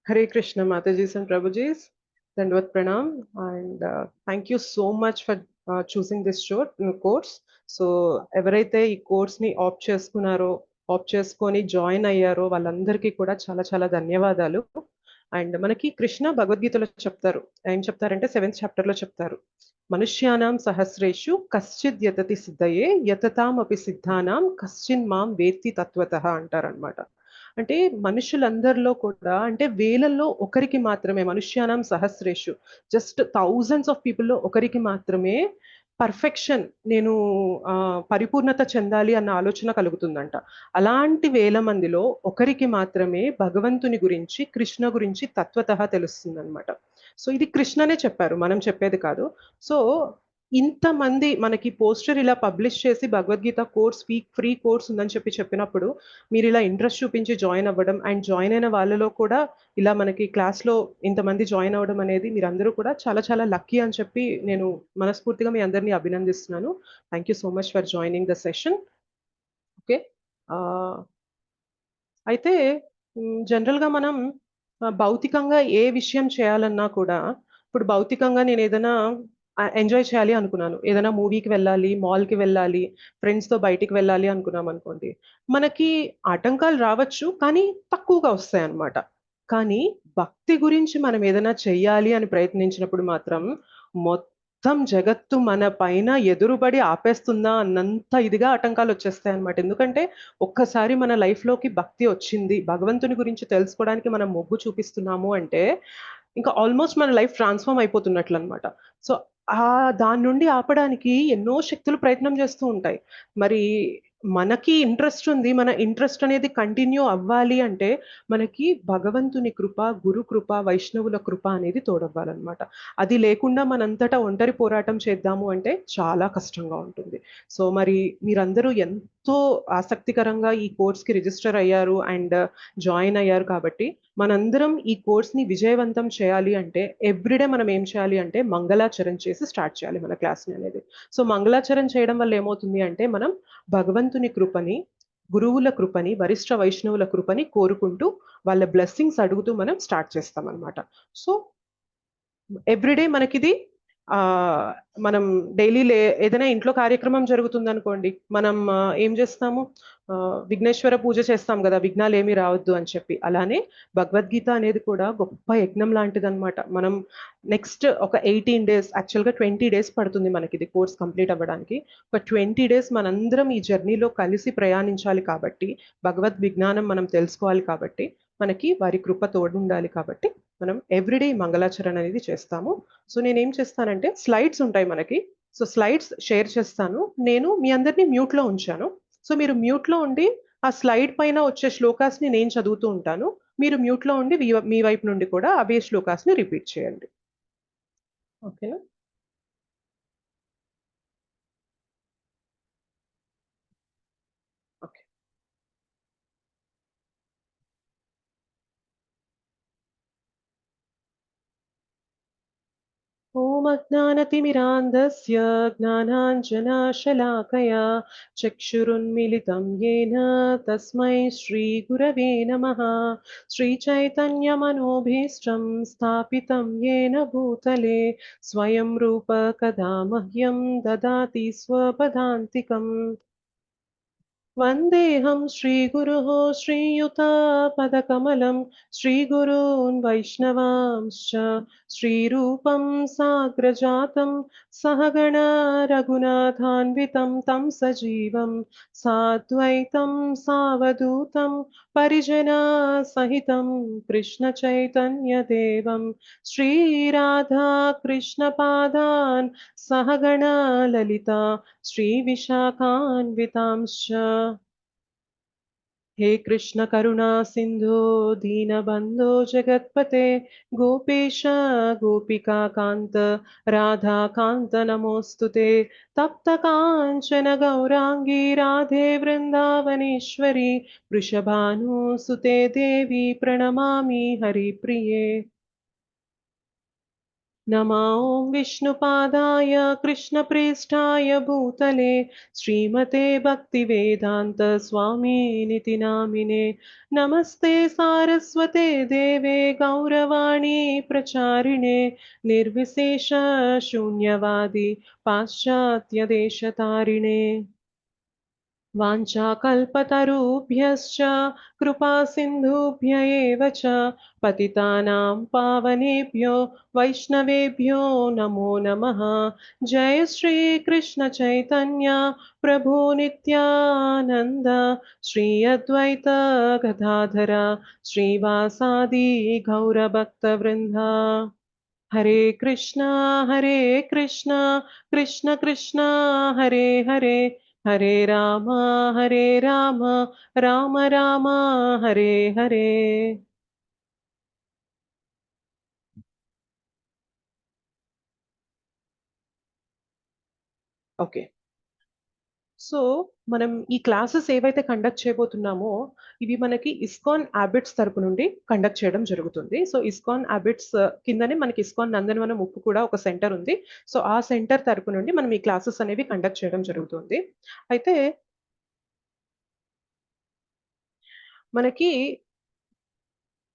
Hare Krishna, Matajis and Prabhujis. Dandavad Pranam. And thank you so much for choosing this course. So ఎవరైతే ఈ కోర్స్ని opt చేసుకొని join అయ్యారో వాళ్ళందరికీ కూడా చాలా చాలా ధన్యవాదాలు. అండ్ మనకి కృష్ణ భగవద్గీతలో చెప్తారు, ఏం చెప్తారంటే 7th చాప్టర్లో చెప్తారు, మనుష్యానాం సహస్రేషు కశ్చిద్ యతతి సిద్ధయే యతతాం అపి సిద్ధానాం కశ్చిన్ మాం వేత్తి తత్వతః అంటారనమాట. అంటే మనుషులందరిలో కూడా అంటే వేలల్లో ఒకరికి మాత్రమే, మనుష్యానాం సహస్రేషు, జస్ట్ థౌజండ్స్ ఆఫ్ పీపుల్లో ఒకరికి మాత్రమే పర్ఫెక్షన్, నేను పరిపూర్ణత చెందాలి అన్న ఆలోచన కలుగుతుందంట. అలాంటి వేల మందిలో ఒకరికి మాత్రమే భగవంతుని గురించి, కృష్ణ గురించి తత్వతః తెలుస్తుందన్నమాట. సో ఇది కృష్ణనే చెప్పారు, మనం చెప్పేది కాదు. సో ఇంతమంది మనకి పోస్టర్ ఇలా పబ్లిష్ చేసి భగవద్గీత కోర్స్ ఫ్రీ కోర్స్ ఉందని చెప్పినప్పుడు మీరు ఇలా ఇంట్రెస్ట్ చూపించి జాయిన్ అవ్వడం, అండ్ జాయిన్ అయిన వాళ్ళలో కూడా ఇలా మనకి క్లాస్లో ఇంతమంది జాయిన్ అవ్వడం అనేది మీరందరూ కూడా చాలా చాలా లక్కీ అని చెప్పి నేను మనస్ఫూర్తిగా మీ అందరినీ అభినందిస్తున్నాను. Thank you so much for joining the session. Okay, అయితే జనరల్గా మనం భౌతికంగా ఏ విషయం చేయాలన్నా కూడా, ఇప్పుడు భౌతికంగా నేను ఏదైనా ఎంజాయ్ చేయాలి అనుకున్నాను, ఏదైనా మూవీకి వెళ్ళాలి, మాల్కి వెళ్ళాలి, ఫ్రెండ్స్తో బయటికి వెళ్ళాలి అనుకున్నాం అనుకోండి, మనకి ఆటంకాలు రావచ్చు కానీ తక్కువగా వస్తాయి అన్నమాట. కానీ భక్తి గురించి మనం ఏదైనా చెయ్యాలి అని ప్రయత్నించినప్పుడు మాత్రం మొత్తం జగత్తు మన పైన ఎదురుబడి ఆపేస్తుందా అన్నంత ఇదిగా ఆటంకాలు వచ్చేస్తాయి అన్నమాట. ఎందుకంటే ఒక్కసారి మన లైఫ్‌లోకి భక్తి వచ్చింది, భగవంతుని గురించి తెలుసుకోవడానికి మనం మొగ్గు చూపిస్తున్నాము అంటే, ఇంకా ఆల్మోస్ట్ మన లైఫ్ ట్రాన్స్‌ఫార్మ్ అయిపోతున్నట్లనమాట. సో, దాని నుండి ఆపడానికి ఎన్నో శక్తులు ప్రయత్నం చేస్తూ ఉంటాయి. మరి మనకి ఇంట్రెస్ట్ ఉంది, మన ఇంట్రెస్ట్ అనేది కంటిన్యూ అవ్వాలి అంటే, మనకి భగవంతుని కృప, గురు కృప, వైష్ణవుల కృప అనేది తోడవ్వాలనమాట. అది లేకుండా మనంతటా ఒంటరి పోరాటం చేద్దాము అంటే చాలా కష్టంగా ఉంటుంది. సో, మరి మీరందరూ ఎంతో ఆసక్తికరంగా ఈ కోర్స్‌కి రిజిస్టర్ అయ్యారు అండ్ జాయిన్ అయ్యారు కాబట్టి, మనందరం ఈ కోర్స్‌ని విజయవంతం చేయాలి అంటే ఎవ్రీడే మనం ఏం చేయాలి అంటే మంగళాచరణ చేసి స్టార్ట్ చేయాలి మన క్లాస్‌ని అనేది. సో, మంగళాచరణ చేయడం వల్ల ఏమవుతుంది అంటే మనం భగవంతుని కృపని, గురువుల కృపని, వరిష్ఠ వైష్ణవుల కృపని కోరుకుంటూ వాళ్ళ బ్లెస్సింగ్స్ అడుగుతూ మనం స్టార్ట్ చేస్తామనమాట. సో ఎవ్రీడే మనకిది ఆహ్, మనం ఏదైనా ఇంట్లో కార్యక్రమం జరుగుతుందనుకోండి, మనం ఏం చేస్తాము, విఘ్నేశ్వర పూజ చేస్తాం గదా! విఘ్నాలేమి రావద్దు అని చెప్పి. అలానే భగవద్గీత అనేది కూడా గొప్ప యజ్ఞం లాంటిదనమాట. మనం నెక్స్ట్ ఒక 18 డేస్, యాక్చువల్‌గా 20 డేస్ పడుతుంది మనకిది కోర్స్ కంప్లీట్ అవ్వడానికి. ఒక 20 డేస్ మనందరం ఈ జర్నీలో కలిసి ప్రయాణించాలి కాబట్టి, భగవద్ విజ్ఞానం మనం తెలుసుకోవాలి కాబట్టి, మనకి వారి కృప తోడుండాలి కాబట్టి మనం ఎవ్రీడే మంగళాచరణ అనేది చేస్తాము. సో నేనేం చేస్తానంటే స్లైడ్స్ ఉంటాయి మనకి. సో స్లైడ్స్ షేర్ చేస్తాను. నేను మీ అందరిని మ్యూట్‌లో ఉంచాను. సో మీరు మ్యూట్‌లో ఉండి ఆ స్లైడ్ పైన వచ్చే శ్లోకాస్‌ని నేను చదువుతూ ఉంటాను. మీరు మ్యూట్‌లో ఉండి మీ వైపు నుండి కూడా అవే శ్లోకాస్‌ని రిపీట్ చేయండి. ఓకేనా? ఓకే. ॐ अज्ञानतिमिरान्धस्य ज्ञानाञ्जनशलाकया चक्षुरुन्मिलितं येन तस्मै श्रीगुरवे नमः। श्रीचैतन्यमनोभीष्टं स्थापितं येन भूतले स्वयं रूप कदा मह्यं ददाति स्वपदान्तिकम्। वन्देऽहं श्रीगुरोः श्रीयुतापदकमलं श्रीगुरून् वैष्णवांश्च श्रीरूपं साग्रजातं सहगणा रघुनाथान्वितं तं सजीवं साद्वैतं सावधूतं परिजनासहितं कृष्णचैतन्यदेवं श्रीराधाकृष्णपादान् सहगणा ललिता श्रीविशाखान्वितांश्च। हे कृष्ण करुणा सिन्धो दीनबन्धो जगत्पते गोपेश गोपिकान्त राधाकान्त नमोऽस्तु ते। तप्तकाञ्चन गौराङ्गी राधे वृन्दावनेश्वरी वृषभानुसुते देवी प्रणमामि हरिप्रिये। नमा ॐ विष्णुपादाय कृष्णप्रेष्ठाय भूतले श्रीमते भक्तिवेदान्त स्वामिनिति नामिने नमस्ते सारस्वते देवे गौरवाणी प्रचारिणे निर्विशेष शून्यवादी पाश्चात्यदेशतारिणे वाञ्छाकल्पतरुभ्यश्च कृपासिन्धुभ्य एव च पतितानां पावनेभ्यो वैष्णवेभ्यो नमो नमः। जय श्रीकृष्ण चैतन्य प्रभु नित्यानन्द श्री अद्वैत गदाधर श्रीवासादि गौरभक्तवृन्दा। हरे कृष्णा कृष्ण कृष्ण हरे हरे हरे राम राम राम हरे हरे। ఓకే. సో, మనం ఈ క్లాసెస్ ఏవైతే కండక్ట్ చేయబోతున్నామో, ఇవి మనకి ఇస్కాన్ అబిట్స్ తరపు నుండి కండక్ట్ చేయడం జరుగుతుంది. సో, ఇస్కాన్ అబిట్స్ కిందనే మనకి ఇస్కాన్ నందనవనం ఉప్పు కూడా ఒక సెంటర్ ఉంది. సో, ఆ సెంటర్ తరపు నుండి మనం ఈ క్లాసెస్ అనేవి కండక్ట్ చేయడం జరుగుతుంది. అయితే మనకి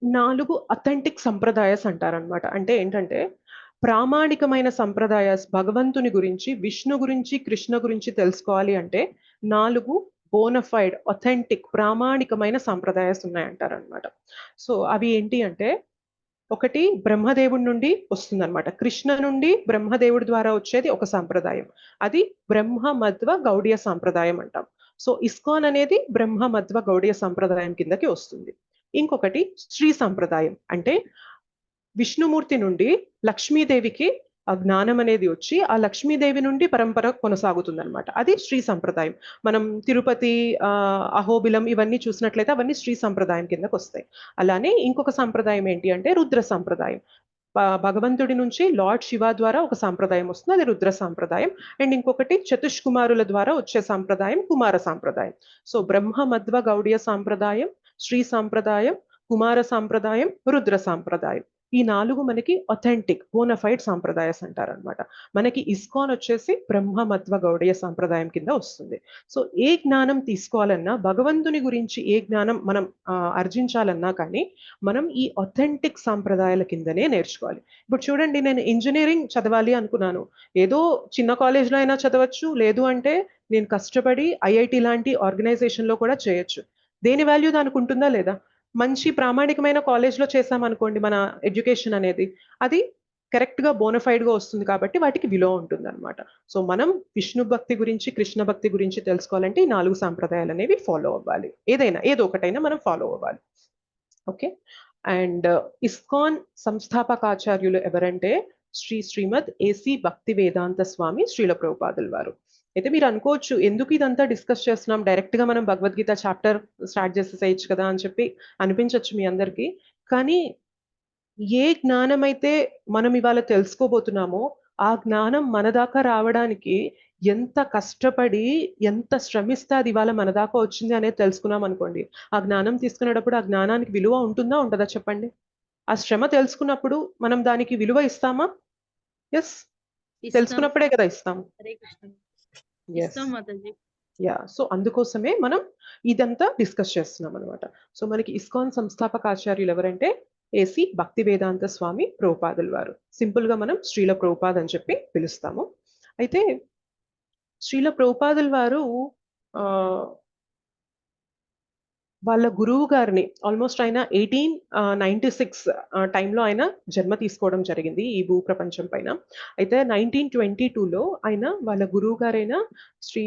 4 అథెంటిక్ సంప్రదాయస్ అంటారనమాట. అంటే ఏంటంటే, ప్రామాణికమైన సంప్రదాయస్ భగవంతుని గురించి, విష్ణు గురించి, కృష్ణ గురించి తెలుసుకోవాలి అంటే 4 బోనఫైడ్, అథెంటిక్, ప్రామాణికమైన సంప్రదాయస్ ఉన్నాయంటారనమాట. సో, అవి ఏంటి అంటే, ఒకటి బ్రహ్మదేవుడి నుండి వస్తుందనమాట. కృష్ణ నుండి బ్రహ్మదేవుడి ద్వారా వచ్చేది ఒక సంప్రదాయం. అది బ్రహ్మ మధ్వ గౌడీయ సంప్రదాయం అంటాం. సో ఇస్కాన్ అనేది బ్రహ్మ మధ్వ గౌడీయ సంప్రదాయం కిందకి వస్తుంది. ఇంకొకటి శ్రీ సంప్రదాయం. అంటే విష్ణుమూర్తి నుండి లక్ష్మీదేవికి ఆ జ్ఞానం అనేది వచ్చి ఆ లక్ష్మీదేవి నుండి పరంపర కొనసాగుతుందన్నమాట. అది శ్రీ సంప్రదాయం. మనం తిరుపతి, అహోబిలం ఇవన్నీ చూసినట్లయితే అవన్నీ శ్రీ సంప్రదాయం కిందకు వస్తాయి. అలానే ఇంకొక సంప్రదాయం ఏంటి అంటే రుద్ర సంప్రదాయం. భగవంతుడి నుంచి లార్డ్ శివ ద్వారా ఒక సాంప్రదాయం వస్తుంది, అది రుద్ర సాంప్రదాయం. అండ్ ఇంకొకటి చతుష్కుమారుల ద్వారా వచ్చే సాంప్రదాయం కుమార సాంప్రదాయం. సో బ్రహ్మ మధ్వ గౌడీయ సాంప్రదాయం, శ్రీ సాంప్రదాయం, కుమార సాంప్రదాయం, రుద్ర సాంప్రదాయం. ఈ 4 మనకి అథెంటిక్ బోనఫైడ్ సాంప్రదాయస్ అంటారనమాట. మనకి ఇస్కాన్ వచ్చేసి బ్రహ్మ మధ్వ గౌడీయ సాంప్రదాయం కింద వస్తుంది. సో ఏ జ్ఞానం తీసుకోవాలన్నా, భగవంతుని గురించి ఏ జ్ఞానం మనం ఆర్జించాలన్నా కానీ మనం ఈ అథెంటిక్ సాంప్రదాయాల కిందనే నేర్చుకోవాలి. ఇప్పుడు చూడండి, నేను ఇంజనీరింగ్ చదవాలి అనుకున్నాను. ఏదో చిన్న కాలేజ్లో అయినా చదవచ్చు, లేదు అంటే నేను కష్టపడి ఐఐటి లాంటి ఆర్గనైజేషన్లో కూడా చేయొచ్చు. దేని వాల్యూ దానికి ఉంటుందా లేదా? మంచి ప్రామాణికమైన కాలేజ్లో చేసామనుకోండి, మన ఎడ్యుకేషన్ అనేది అది కరెక్ట్గా బోనఫైడ్గా వస్తుంది కాబట్టి వాటికి విలువ ఉంటుంది అనమాట. సో మనం విష్ణు భక్తి గురించి, కృష్ణ భక్తి గురించి తెలుసుకోవాలంటే ఈ 4 సాంప్రదాయాలు అనేవి ఫాలో అవ్వాలి. ఏదో ఒకటైనా మనం ఫాలో అవ్వాలి. ఓకే. అండ్ ఇస్కాన్ సంస్థాపకాచార్యులు ఎవరంటే శ్రీమద్ ఏసీ భక్తి వేదాంత స్వామి శ్రీల ప్రభుపాదుల వారు. అయితే మీరు అనుకోవచ్చు, ఎందుకు ఇదంతా డిస్కస్ చేస్తున్నాం, డైరెక్ట్ గా మనం భగవద్గీత చాప్టర్ స్టార్ట్ చేసేసేయచ్చు కదా అని చెప్పి అనిపించవచ్చు మీ అందరికీ. కానీ ఏ జ్ఞానం అయితే మనం ఇవాళ తెలుసుకోబోతున్నామో ఆ జ్ఞానం మన దాకా రావడానికి ఎంత కష్టపడి, ఎంత శ్రమిస్తే అది ఇవాళ మన దాకా వచ్చింది అనేది తెలుసుకున్నాం అనుకోండి, ఆ జ్ఞానం తీసుకునేటప్పుడు ఆ జ్ఞానానికి విలువ ఉంటుందా ఉండదా చెప్పండి? ఆ శ్రమ తెలుసుకున్నప్పుడు మనం దానికి విలువ ఇస్తామా? ఎస్, తెలుసుకున్నప్పుడే కదా ఇస్తాము. యా, సో అందుకోసమే మనం ఇదంతా డిస్కస్ చేస్తున్నాం అనమాట. సో మనకి ఇస్కాన్ సంస్థాపక ఆచార్యులు ఎవరంటే ఏసీ భక్తి వేదాంత స్వామి ప్రభుపాదుల వారు. సింపుల్ గా మనం శ్రీల ప్రభుపాద్ అని చెప్పి పిలుస్తాము. అయితే శ్రీల ప్రభుపాదుల వారు వాళ్ళ గురువు గారిని ఆల్మోస్ట్ ఆయన 1896 టైంలో ఆయన జన్మ తీసుకోవడం జరిగింది ఈ భూ ప్రపంచం పైన. అయితే 1922లో ఆయన వాళ్ళ గురువు గారైన శ్రీ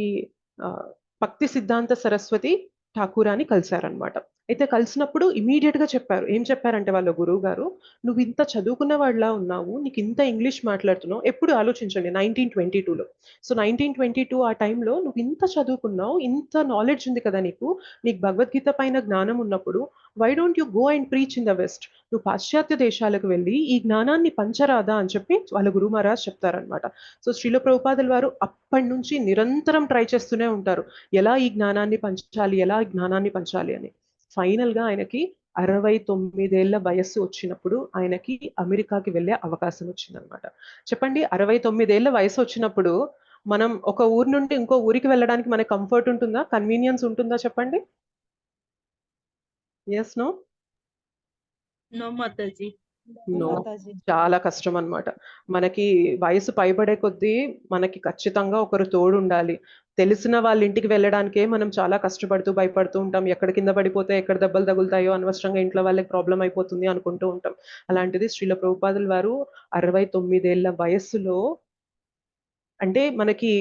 భక్తి సిద్ధాంత సరస్వతి ఠాకూరాన్ని కలిశారనమాట. అయితే కలిసినప్పుడు ఇమీడియట్ గా చెప్పారు. ఏం చెప్పారంటే వాళ్ళ గురువు గారు, నువ్వు ఇంత చదువుకున్న వాళ్ళ ఉన్నావు, నీకు ఇంత ఇంగ్లీష్ మాట్లాడుతున్నావు. ఎప్పుడు ఆలోచించండి 1922లో. సో 1922 ఆ టైంలో నువ్వు ఇంత చదువుకున్నావు, ఇంత నాలెడ్జ్ ఉంది కదా నీకు, నీకు భగవద్గీత పైన జ్ఞానం ఉన్నప్పుడు why don't you go and preach in the west? నువ్వు పాశ్చాత్య దేశాలకు వెళ్ళి ఈ జ్ఞానాన్ని పంచరాదా అని చెప్పి వాళ్ళ గురు మహారాజ్ చెప్తారనమాట. సో శ్రీల ప్రభుపాదుల వారు అప్పటి నుంచి నిరంతరం ట్రై చేస్తూనే ఉంటారు, ఎలా ఈ జ్ఞానాన్ని పంచాలి, ఎలా ఈ జ్ఞానాన్ని పంచాలి అని. ఫైనల్ గా ఆయనకి 69 వయస్సు వచ్చినప్పుడు ఆయనకి అమెరికాకి వెళ్ళే అవకాశం వచ్చిందనమాట. చెప్పండి, 69 వయసు వచ్చినప్పుడు మనం ఒక ఊరు నుండి ఇంకో ఊరికి వెళ్ళడానికి మనకి కంఫర్ట్ ఉంటుందా, కన్వీనియన్స్ ఉంటుందా చెప్పండి? Yes, no? No Mataji. No, చాలా కష్టం అన్నమాట. మనకి వయసు పైబడే కొద్దీ మనకి ఖచ్చితంగా ఒకరు తోడు ఉండాలి. తెలిసిన వాళ్ళ ఇంటికి వెళ్ళడానికే మనం చాలా కష్టపడుతూ భయపడుతూ ఉంటాం. ఎక్కడ కింద పడిపోతే ఎక్కడ దెబ్బలు తగులుతాయో, అనవసరంగా ఇంట్లో వాళ్ళకి ప్రాబ్లం అయిపోతుంది అనుకుంటూ ఉంటాం. అలాంటిది శ్రీల ప్రభుపాదుల వారు 69 వయస్సులో, అంటే మనకి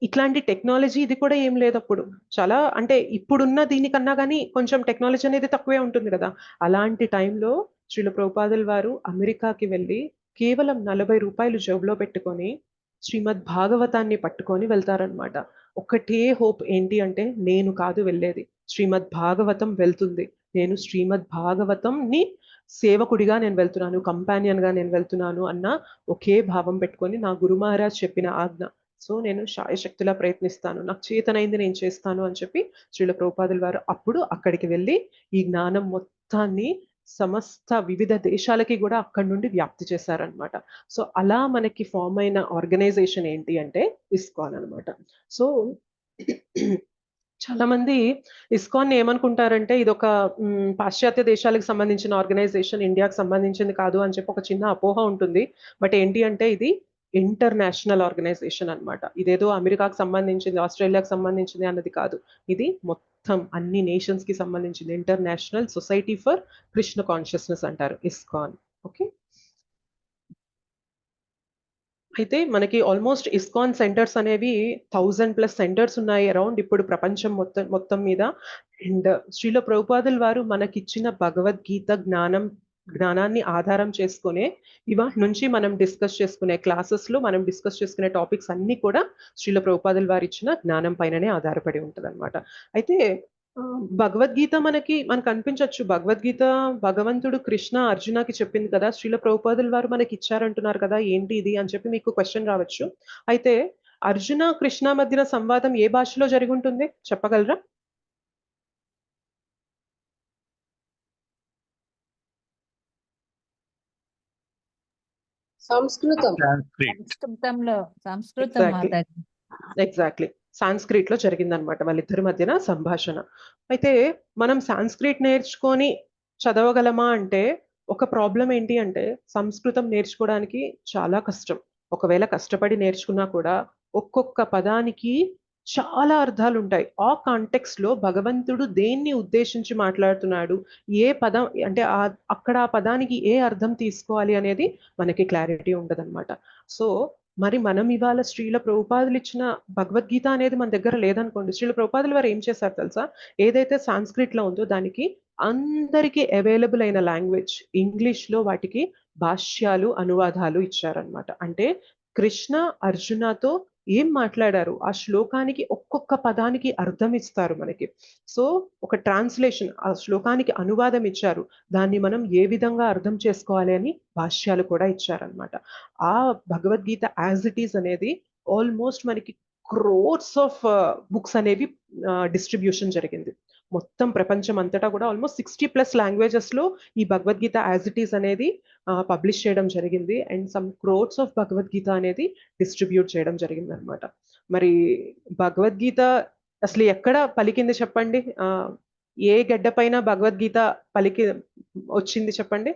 ఇట్లాంటి టెక్నాలజీ ఇది కూడా ఏం లేదప్పుడు. చాలా అంటే ఇప్పుడున్న దీనికన్నా గానీ కొంచెం టెక్నాలజీ అనేది తక్కువే ఉంటుంది కదా! అలాంటి టైంలో శ్రీల ప్రభుపాదుల వారు అమెరికాకి వెళ్ళి కేవలం ₹40 జేబులో పెట్టుకొని శ్రీమద్ భాగవతాన్ని పట్టుకొని వెళ్తారనమాట. ఒక్కటే హోప్ ఏంటి అంటే, నేను కాదు వెళ్ళేది, శ్రీమద్ భాగవతం వెళ్తుంది. నేను శ్రీమద్ భాగవతంని సేవకుడిగా నేను వెళ్తున్నాను, కంపానియన్‌గా నేను వెళ్తున్నాను అన్న ఒకే భావం పెట్టుకొని, నా గురు మహారాజ్ చెప్పిన ఆజ్ఞ. సో నేను శాయశక్తులా ప్రయత్నిస్తాను, నాకు చేతనైంది నేను చేస్తాను అని చెప్పి శ్రీల ప్రభుపాదుల వారు అప్పుడు అక్కడికి వెళ్ళి ఈ జ్ఞానం మొత్తాన్ని సమస్త వివిధ దేశాలకి కూడా అక్కడి నుండి వ్యాప్తి చేశారనమాట. సో అలా మనకి ఫామ్ అయిన ఆర్గనైజేషన్ ఏంటి అంటే ఇస్కాన్ అనమాట. సో చాలా మంది ఇస్కాన్ ఏమనుకుంటారంటే ఇదొక పాశ్చాత్య దేశాలకు సంబంధించిన ఆర్గనైజేషన్, ఇండియాకి సంబంధించింది కాదు అని చెప్పి ఒక చిన్న అపోహ ఉంటుంది. బట్ ఏంటి అంటే ఇది ఇంటర్నేషనల్ ఆర్గనైజేషన్ అన్నమాట. ఇదేదో అమెరికాకు సంబంధించింది, ఆస్ట్రేలియాకి సంబంధించింది అన్నది కాదు. ఇది మొత్తం అన్ని నేషన్స్ కి సంబంధించింది. International society for Krishna consciousness అంటారు ఇస్కాన్. ఓకే. అయితే మనకి ఆల్మోస్ట్ ఇస్కాన్ సెంటర్స్ అనేవి 1000+ సెంటర్స్ ఉన్నాయి అరౌండ్ ఇప్పుడు ప్రపంచం మొత్తం మొత్తం మీద. అండ్ శ్రీల ప్రభుపాదుల వారు మనకిచ్చిన భగవద్గీత జ్ఞానాన్ని ఆధారం చేసుకునే ఇవాటి నుంచి మనం డిస్కస్ చేసుకునే క్లాసెస్లో మనం డిస్కస్ చేసుకునే టాపిక్స్ అన్ని కూడా శ్రీల ప్రభుపాదుల వారు ఇచ్చిన జ్ఞానం పైననే ఆధారపడి ఉంటుంది. అయితే భగవద్గీత మనకు అనిపించవచ్చు, భగవద్గీత భగవంతుడు కృష్ణ అర్జునకి చెప్పింది కదా, శ్రీల ప్రభుపాదుల వారు మనకి ఇచ్చారంటున్నారు కదా, ఏంటి ఇది అని చెప్పి మీకు క్వశ్చన్ రావచ్చు. అయితే అర్జున కృష్ణ మధ్యన సంవాదం ఏ భాషలో జరిగి ఉంటుంది చెప్పగలరా? సంస్కృతం. సంస్కృతం మాతాజీ. ఎగ్జాక్ట్లీ, సాంస్క్రిట్ లో జరిగిందనమాట వాళ్ళిద్దరి మధ్యన సంభాషణ. అయితే మనం సాంస్క్రిట్ నేర్చుకొని చదవగలమా అంటే ఒక ప్రాబ్లం ఏంటి అంటే, సంస్కృతం నేర్చుకోవడానికి చాలా కష్టం. ఒకవేళ కష్టపడి నేర్చుకున్నా కూడా ఒక్కొక్క పదానికి చాలా అర్థాలు ఉంటాయి. ఆ కాంటెక్స్ట్ లో భగవంతుడు దేన్ని ఉద్దేశించి మాట్లాడుతున్నాడు, ఏ పదం అంటే అక్కడ ఆ పదానికి ఏ అర్థం తీసుకోవాలి అనేది మనకి క్లారిటీ ఉండదన్నమాట. సో మరి మనం ఇవాళ శ్రీల ప్రభుపాదులు ఇచ్చిన భగవద్గీత అనేది మన దగ్గర లేదనుకోండి, శ్రీల ప్రభుపాదులు వారు ఏం చేశారు తెలుసా? ఏదైతే సాంస్క్రిట్ లో ఉందో దానికి అందరికీ అవైలబుల్ అయిన లాంగ్వేజ్ ఇంగ్లీష్ లో వాటికి భాష్యాలు అనువాదాలు ఇచ్చారనమాట. అంటే కృష్ణ అర్జునతో ఏం మాట్లాడారు ఆ శ్లోకానికి ఒక్కొక్క పదానికి అర్థం ఇస్తారు మనకి. సో ఒక ట్రాన్స్లేషన్, ఆ శ్లోకానికి అనువాదం ఇచ్చారు, దాన్ని మనం ఏ విధంగా అర్థం చేసుకోవాలి అని భాష్యాలు కూడా ఇచ్చారనమాట. ఆ భగవద్గీత యాజ్ ఇట్ ఈస్ అనేది ఆల్మోస్ట్ మనకి క్రోర్స్ ఆఫ్ బుక్స్ అనేవి డిస్ట్రిబ్యూషన్ జరిగింది. మొత్తం ప్రపంచం అంతటా కూడా ఆల్మోస్ట్ 60+ లాంగ్వేజెస్ లో ఈ భగవద్గీత యాజ్ ఇట్ ఈస్ అనేది పబ్లిష్ చేయడం జరిగింది. And some crores of Bhagavad Gita అనేది డిస్ట్రిబ్యూట్ చేయడం జరిగింది అనమాట. మరి భగవద్గీత అసలు ఎక్కడ పలికింది చెప్పండి? ఏ గడ్డ పైన భగవద్గీత పలికి వచ్చింది చెప్పండి?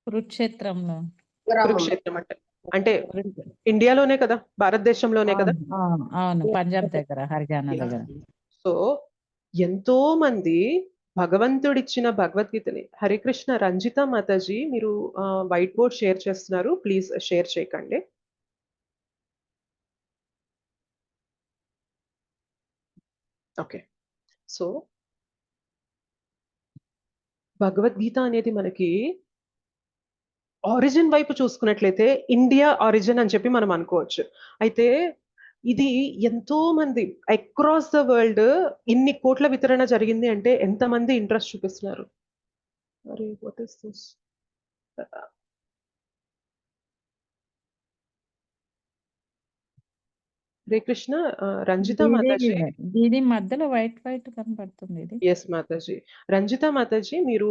కురుక్షేత్రంలో. కురుక్షేత్రం అంటే ఇండియాలోనే కదా, భారతదేశంలోనే కదా. అవును, పంజాబ్ దగ్గర, హర్యానా దగ్గర. సో ఎంతో మంది భగవంతుడిచ్చిన భగవద్గీతని, హరికృష్ణ రంజిత మాతాజీ మీరు వైట్ బోర్డ్ షేర్ చేస్తున్నారు, ప్లీజ్ షేర్ చేయకండి. ఓకే. సో భగవద్గీత అనేది మనకి ఆరిజిన్ వైపు చూసుకున్నట్లయితే ఇండియా ఆరిజిన్ అని చెప్పి మనం అనుకోవచ్చు. అయితే ఇది ఎంతో మంది అక్రాస్ ద వరల్డ్ ఇన్ని కోట్ల వితరణ జరిగింది అంటే ఎంతమంది ఇంట్రెస్ట్ చూపిస్తున్నారు. అరే what is this? Hare Krishna. Ranjitha దీది మాతాజీ. దీది మధ్యలో వైట్ వైట్ కనపడుతుంది ఇది. యెస్ మాతాజీ. రంజిత మాతాజీ మీరు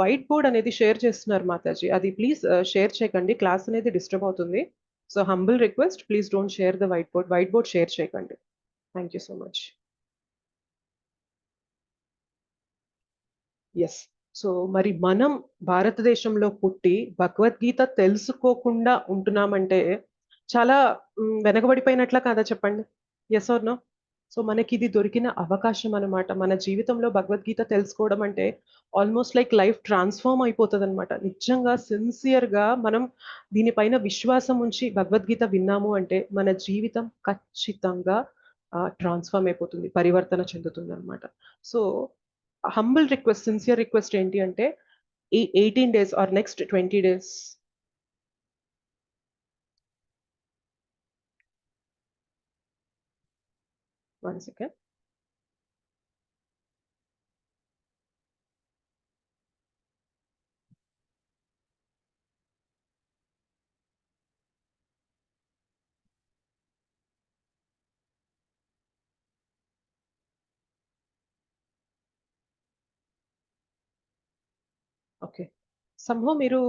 వైట్ బోర్డ్ అనేది షేర్ చేస్తున్నారు మాతాజీ. అది ప్లీజ్ షేర్ చేయకండి. క్లాస్ అనేది డిస్టర్బ్ అవుతుంది. So humble request, please don't share the whiteboard. Whiteboard share చేయకండి. Thank you so much. Yes. So మరి మనం భారతదేశంలో పుట్టి భగవద్గీత తెలుసుకోకుండా ఉంటున్నామంటే చాలా వెనకబడిపోయినట్లా కాదా చెప్పండి? Yes or no? సో మనకిది దొరికిన అవకాశం అన్నమాట. మన జీవితంలో భగవద్గీత తెలుసుకోవడం అంటే ఆల్మోస్ట్ లైక్ లైఫ్ ట్రాన్స్‌ఫార్మ్ అయిపోతదనమాట. నిజంగా సిన్సియర్‌గా మనం దీనిపైన విశ్వాసం ఉంచి భగవద్గీత విన్నాము అంటే మన జీవితం ఖచ్చితంగా ట్రాన్స్‌ఫార్మ్ అయిపోతుంది. పరివర్తన చెందుతుందనమాట. So humble request, sincere request ఏంటి అంటే ఈ 18 days or next 20 days one second. Okay. సంహవ్ మీరు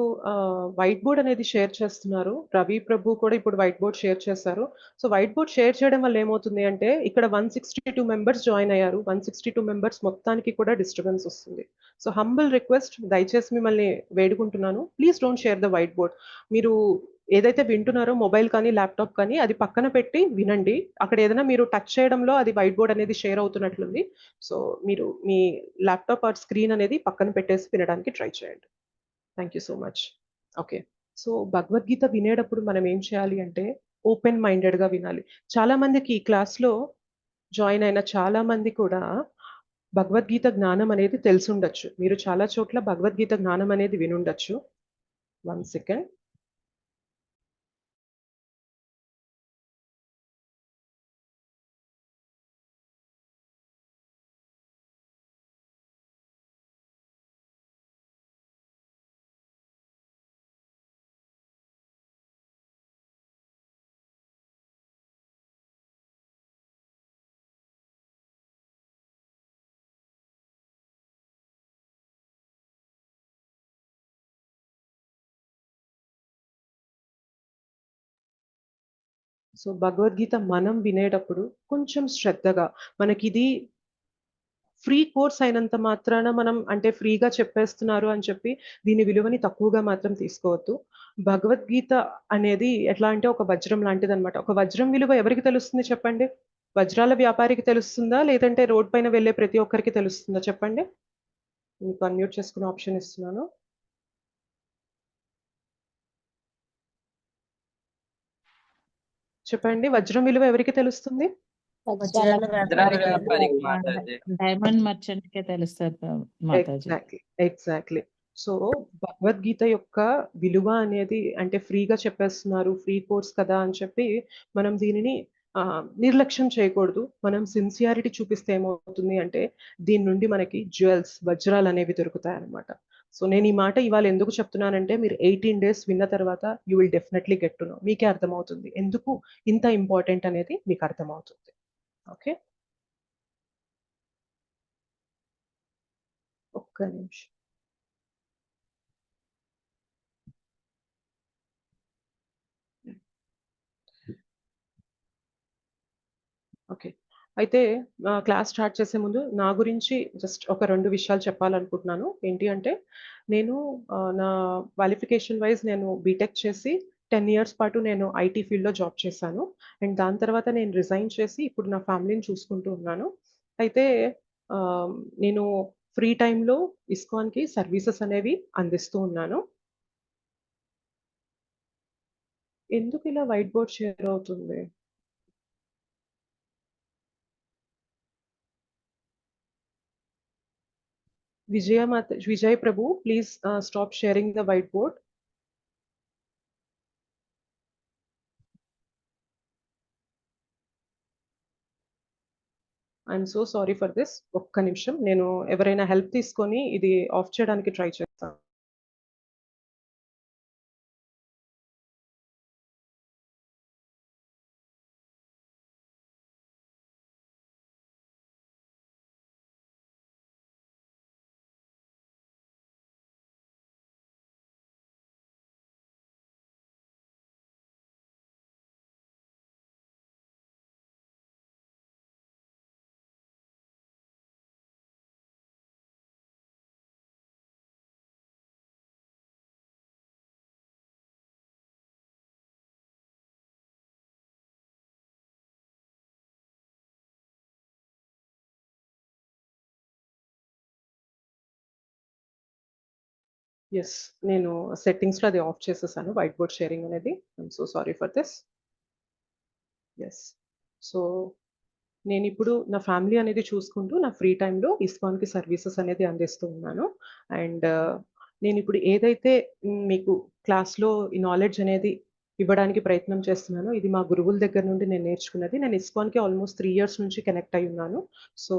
వైట్ బోర్డ్ అనేది షేర్ చేస్తున్నారు. రవి ప్రభు కూడా ఇప్పుడు వైట్ బోర్డ్ షేర్ చేశారు. సో వైట్ బోర్డ్ షేర్ చేయడం వల్ల ఏమవుతుంది అంటే ఇక్కడ 162 మెంబర్స్ జాయిన్ అయ్యారు. 162 మెంబర్స్ మొత్తానికి కూడా డిస్టర్బెన్స్ వస్తుంది. సో హంబుల్ రిక్వెస్ట్, దయచేసి మిమ్మల్ని వేడుకుంటున్నాను. Please don't share the white board. మీరు ఏదైతే వింటున్నారో మొబైల్ కానీ, ల్యాప్‌టాప్ కానీ అది పక్కన పెట్టి వినండి. అక్కడ ఏదైనా మీరు టచ్ చేయడంలో అది వైట్ బోర్డ్ అనేది షేర్ అవుతున్నట్లుంది. సో మీరు మీ ల్యాప్‌టాప్ ఆర్ స్క్రీన్ అనేది పక్కన పెట్టేసి వినడానికి ట్రై చేయండి. Thank you so much. Okay. So Bhagavad Gita వినేటప్పుడు మనం ఏం చేయాలి అంటే ఓపెన్ మైండెడ్‌గా వినాలి. చాలా మందికి ఈ క్లాస్‌లో జాయిన్ అయిన చాలా మంది కూడా భగవద్గీత జ్ఞానం అనేది తెలిసుండొచ్చు. మీరు చాలా చోట్ల భగవద్గీత జ్ఞానం అనేది వినుండొచ్చు. One second. సో భగవద్గీత మనం వినేటప్పుడు కొంచెం శ్రద్ధగా మనకిది ఫ్రీ కోర్స్ అయినంత మాత్రాన మనం అంటే ఫ్రీగా చెప్పేస్తున్నారు అని చెప్పి దీని విలువని తక్కువగా మాత్రం తీసుకోవద్దు. భగవద్గీత అనేది ఎట్లా అంటే ఒక వజ్రం లాంటిదనమాట. ఒక వజ్రం విలువ ఎవరికి తెలుస్తుంది చెప్పండి? వజ్రాల వ్యాపారికి తెలుస్తుందా? లేదంటే రోడ్ పైన వెళ్ళే ప్రతి ఒక్కరికి తెలుస్తుందా చెప్పండి? మీకు అన్‌మ్యూట్ చేసుకునే ఆప్షన్ ఇస్తున్నాను. చెప్పండి. వజ్రం విలువ ఎవరికి తెలుస్తుంది? వజ్రాల వ్యాపారికి. వ్యాపారికి మాతాజీ. డైమండ్ మర్చెంట్ కే తెలుస్తుంది Mataji. Exactly. Exactly. So, Bhagavad Gita యొక్క విలువ అనేది అంటే ఫ్రీగా చెప్పేస్తున్నారు. ఫ్రీ కోర్స్ కదా అని చెప్పి మనం దీనిని నిర్లక్ష్యం చేయకూడదు. మనం సిన్సియారిటీ చూపిస్తే ఏమవుతుంది అంటే దీని నుండి మనకి జ్యువెల్స్, వజ్రాలనేవి దొరుకుతాయన్నమాట. సో, నేను ఈ మాట ఇవాళ ఎందుకు చెప్తున్నానంటే మీరు 18 డేస్ విన్న తర్వాత you will definitely get to know. మీకే అర్థమవుతుంది. ఎందుకు ఇంత ఇంపార్టెంట్ అనేది మీకు అర్థమవుతుంది. ఓకే. ఒక్క నిమిషం. ఓకే. అయితే క్లాస్ స్టార్ట్ చేసే ముందు నా గురించి జస్ట్ ఒక 2 విషయాలు చెప్పాలనుకుంటున్నాను. ఏంటి అంటే నేను నా క్వాలిఫికేషన్ వైస్ నేను బీటెక్ చేసి 10 ఇయర్స్ పాటు నేను ఐటీ ఫీల్డ్‌లో జాబ్ చేశాను. అండ్ దాని తర్వాత నేను రిజైన్ చేసి ఇప్పుడు నా ఫ్యామిలీని చూసుకుంటూ ఉన్నాను. అయితే ఆహ్, నేను ఫ్రీ టైమ్‌లో ఇస్కాన్‌కి సర్వీసెస్ అనేవి అందిస్తూ ఉన్నాను. ఎందుకు ఇలా వైట్ బోర్డ్ షేర్ అవుతుంది? Vijay Prabhu, please stop sharing the whiteboard. I'm so sorry for this. ఒక్క నిమిషం నేను ఎవరైనా హెల్ప్ తీసుకొని ఇది ఆఫ్ చేయడానికి ట్రై చేస్తాను. యెస్. నేను సెట్టింగ్స్‌లో అది ఆఫ్ చేసేసాను వైట్ బోర్డ్ షేరింగ్ అనేది. I'm so sorry for this. Yes. So, నేనిప్పుడు నా ఫ్యామిలీ అనేది చూసుకుంటూ నా ఫ్రీ టైమ్‌లో ఇస్కాన్‌కి సర్వీసెస్ అనేది అందిస్తూ ఉన్నాను. అండ్ నేనిప్పుడు ఏదైతే మీకు క్లాస్‌లో ఈ నాలెడ్జ్ అనేది ఇవ్వడానికి ప్రయత్నం చేస్తున్నానో, ఇది మా గురువుల దగ్గర నుండి నేను నేర్చుకున్నది. నేను ఇస్కాన్‌కి ఆల్‌మోస్ట్ 3 ఇయర్స్ నుంచి కనెక్ట్ అయ్యున్నాను. సో,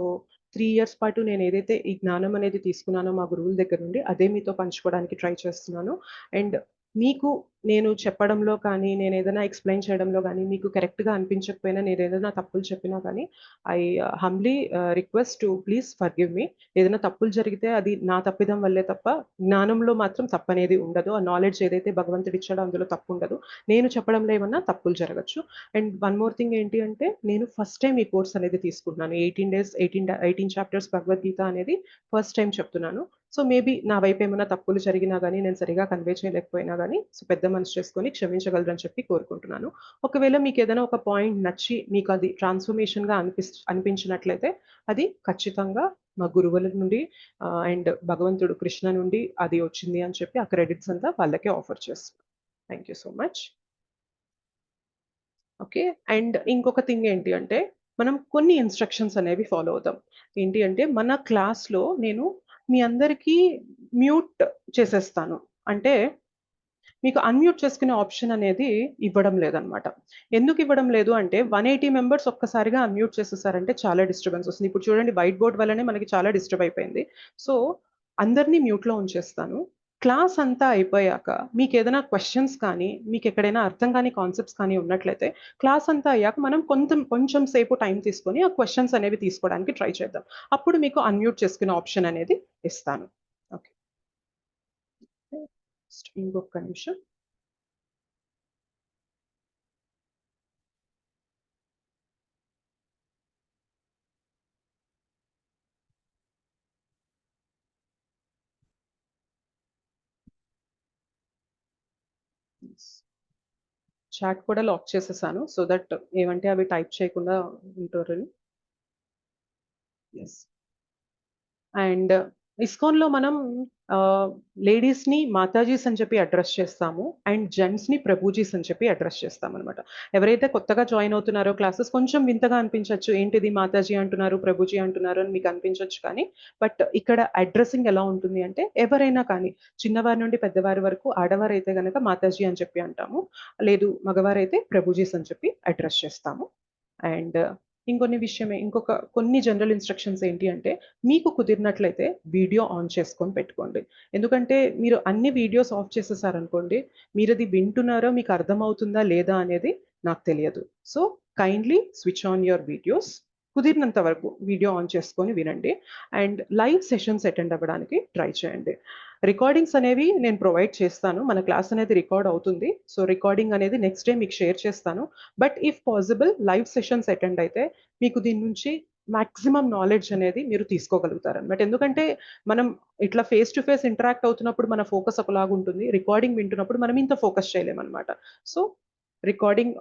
3 ఇయర్స్ పాటు నేనేదైతే ఈ జ్ఞానం అనేది తీసుకున్నానో మా గురువుల దగ్గర నుండి, అదే మీతో పంచుకోవడానికి ట్రై చేస్తున్నాను. అండ్ మీకు నేను చెప్పడంలో కానీ, నేనేదైనా ఎక్స్‌ప్లెయిన్ చేయడంలో గానీ, మీకు కరెక్ట్‌గా అనిపించకపోయినా, నేనేదైనా తప్పులు చెప్పినా గానీ, I humbly request to please forgive me. ఏదైనా తప్పులు జరిగితే అది నా తప్పిదం వల్లే తప్ప, జ్ఞానంలో మాత్రం తప్పనేది ఉండదు. ఆ నాలెడ్జ్ ఏదైతే భగవంతుడిచ్చాడో అందులో తప్పుండదు. నేను చెప్పడంలో ఏమన్నా తప్పులు జరగచ్చు. అండ్ వన్ మోర్ థింగ్ ఏంటి అంటే, నేను ఫస్ట్ టైమ్ ఈ కోర్స్ అనేది తీసుకుంటున్నాను. 18 డేస్ 18 చాప్టర్స్ భగవద్గీత అనేది ఫస్ట్ టైమ్ చెప్తున్నాను. సో, మేబీ నా వైపు ఏమన్నా తప్పులు జరిగినా గానీ, నేను సరిగ్గా కన్వే చేయలేకపోయినా గానీ, సో, పెద్ద మనసు చేసుకొని క్షమించగలరని చెప్పి కోరుకుంటున్నాను. ఒకవేళ మీకేదైనా ఒక పాయింట్ నచ్చి, మీకది ట్రాన్స్‌ఫర్మేషన్‌గా అనిపించినట్లయితే, అది ఖచ్చితంగా మా గురువుల నుండి అండ్ భగవంతుడు కృష్ణ నుండి అది వచ్చింది అని చెప్పి ఆ క్రెడిట్స్ అంతా వాళ్ళకే ఆఫర్ చేస్తున్నాను. Thank you so much. Okay. And ఇంకొక థింగ్ ఏంటి అంటే, మనం కొన్ని ఇన్‌స్ట్రక్షన్స్ అనేవి ఫాలో అవుతాం. ఏంటి అంటే, మన క్లాస్‌లో నేను మీ అందరికీ మ్యూట్ చేసేస్తాను. అంటే, మీకు అన్‌మ్యూట్ చేసుకునే ఆప్షన్ అనేది ఇవ్వడం లేదనమాట. ఎందుకు ఇవ్వడం లేదు అంటే, 180 మెంబర్స్ ఒక్కసారిగా అన్‌మ్యూట్ చేసేసారంటే చాలా డిస్టర్బెన్స్ వస్తుంది. ఇప్పుడు చూడండి వైట్ బోర్డ్ వల్లనే మనకి చాలా డిస్టర్బ్ అయిపోయింది. సో, అందరిని మ్యూట్‌లో ఉంచేస్తాను. క్లాస్ అంతా అయిపోయాక మీకేదైనా క్వెషన్స్ కానీ, మీకెక్కడైనా అర్థం కాని కాన్సెప్ట్స్ కానీ ఉన్నట్లయితే, క్లాస్ అంతా అయ్యాక మనం కొంచెం సేపు టైం తీసుకొని ఆ క్వెషన్స్ అనేవి తీసుకోవడానికి ట్రై చేద్దాం. అప్పుడు మీకు అన్‌మ్యూట్ చేసుకునే ఆప్షన్ అనేది ఇస్తాను. ఓకే. ఇంకొక్క నిమిషం. చాట్ కూడా లాక్ చేసేసాను. సో దట్ ఏవంటే అవి టైప్ చేయకుండా ఉంటారని. యెస్. అండ్ ఇస్కాన్‌లో మనం లేడీస్‌ని మాతాజీస్ అని చెప్పి అడ్రెస్ చేస్తాము. అండ్ జెంట్స్‌ని ప్రభుజీస్ అని చెప్పి అడ్రెస్ చేస్తామనమాట. ఎవరైతే కొత్తగా జాయిన్ అవుతున్నారో క్లాసెస్ కొంచెం వింతగా అనిపించొచ్చు. ఏంటిది మాతాజీ అంటున్నారు, ప్రభుజీ అంటున్నారు అని మీకు అనిపించొచ్చు కానీ, బట్ ఇక్కడ అడ్రెసింగ్ ఎలా ఉంటుంది అంటే ఎవరైనా కానీ చిన్నవారి నుండి పెద్దవారి వరకు ఆడవారైతే గనక మాతాజీ అని చెప్పి అంటాము. లేదు మగవారైతే ప్రభుజీస్ అని చెప్పి అడ్రెస్ చేస్తాము. అండ్ ఇంకొక కొన్ని జనరల్ ఇన్‌స్ట్రక్షన్స్ ఏంటి అంటే, మీకు కుదిరినట్లయితే వీడియో ఆన్ చేసుకొని పెట్టుకోండి. ఎందుకంటే మీరు అన్ని వీడియోస్ ఆఫ్ చేసేసారనుకోండి, మీరది వింటున్నారో మీకు అర్థమవుతుందా లేదా అనేది నాకు తెలియదు. So, kindly switch on your videos. కుదిరినంత వరకు వీడియో ఆన్ చేసుకొని వినండి. అండ్ లైవ్ సెషన్స్ అటెండ్ అవ్వడానికి ట్రై చేయండి. రికార్డింగ్స్ అనేవి నేను ప్రొవైడ్ చేస్తాను. మన క్లాస్ అనేది రికార్డ్ అవుతుంది. సో, రికార్డింగ్ అనేది నెక్స్ట్ డే మీకు షేర్ చేస్తాను. But if possible live sessions attend అయితే మీకు దీని నుంచి మాక్సిమం నాలెడ్జ్ అనేది మీరు తీసుకోగలుగుతారనమాట. ఎందుకంటే మనం ఇట్లా ఫేస్ టు ఫేస్ ఇంటరాక్ట్ అవుతున్నప్పుడు మన ఫోకస్ ఒకలాగుంటుంది. రికార్డింగ్ వింటున్నప్పుడు మనం ఇంత ఫోకస్ చేయలేమనమాట. సో, రికార్డింగ్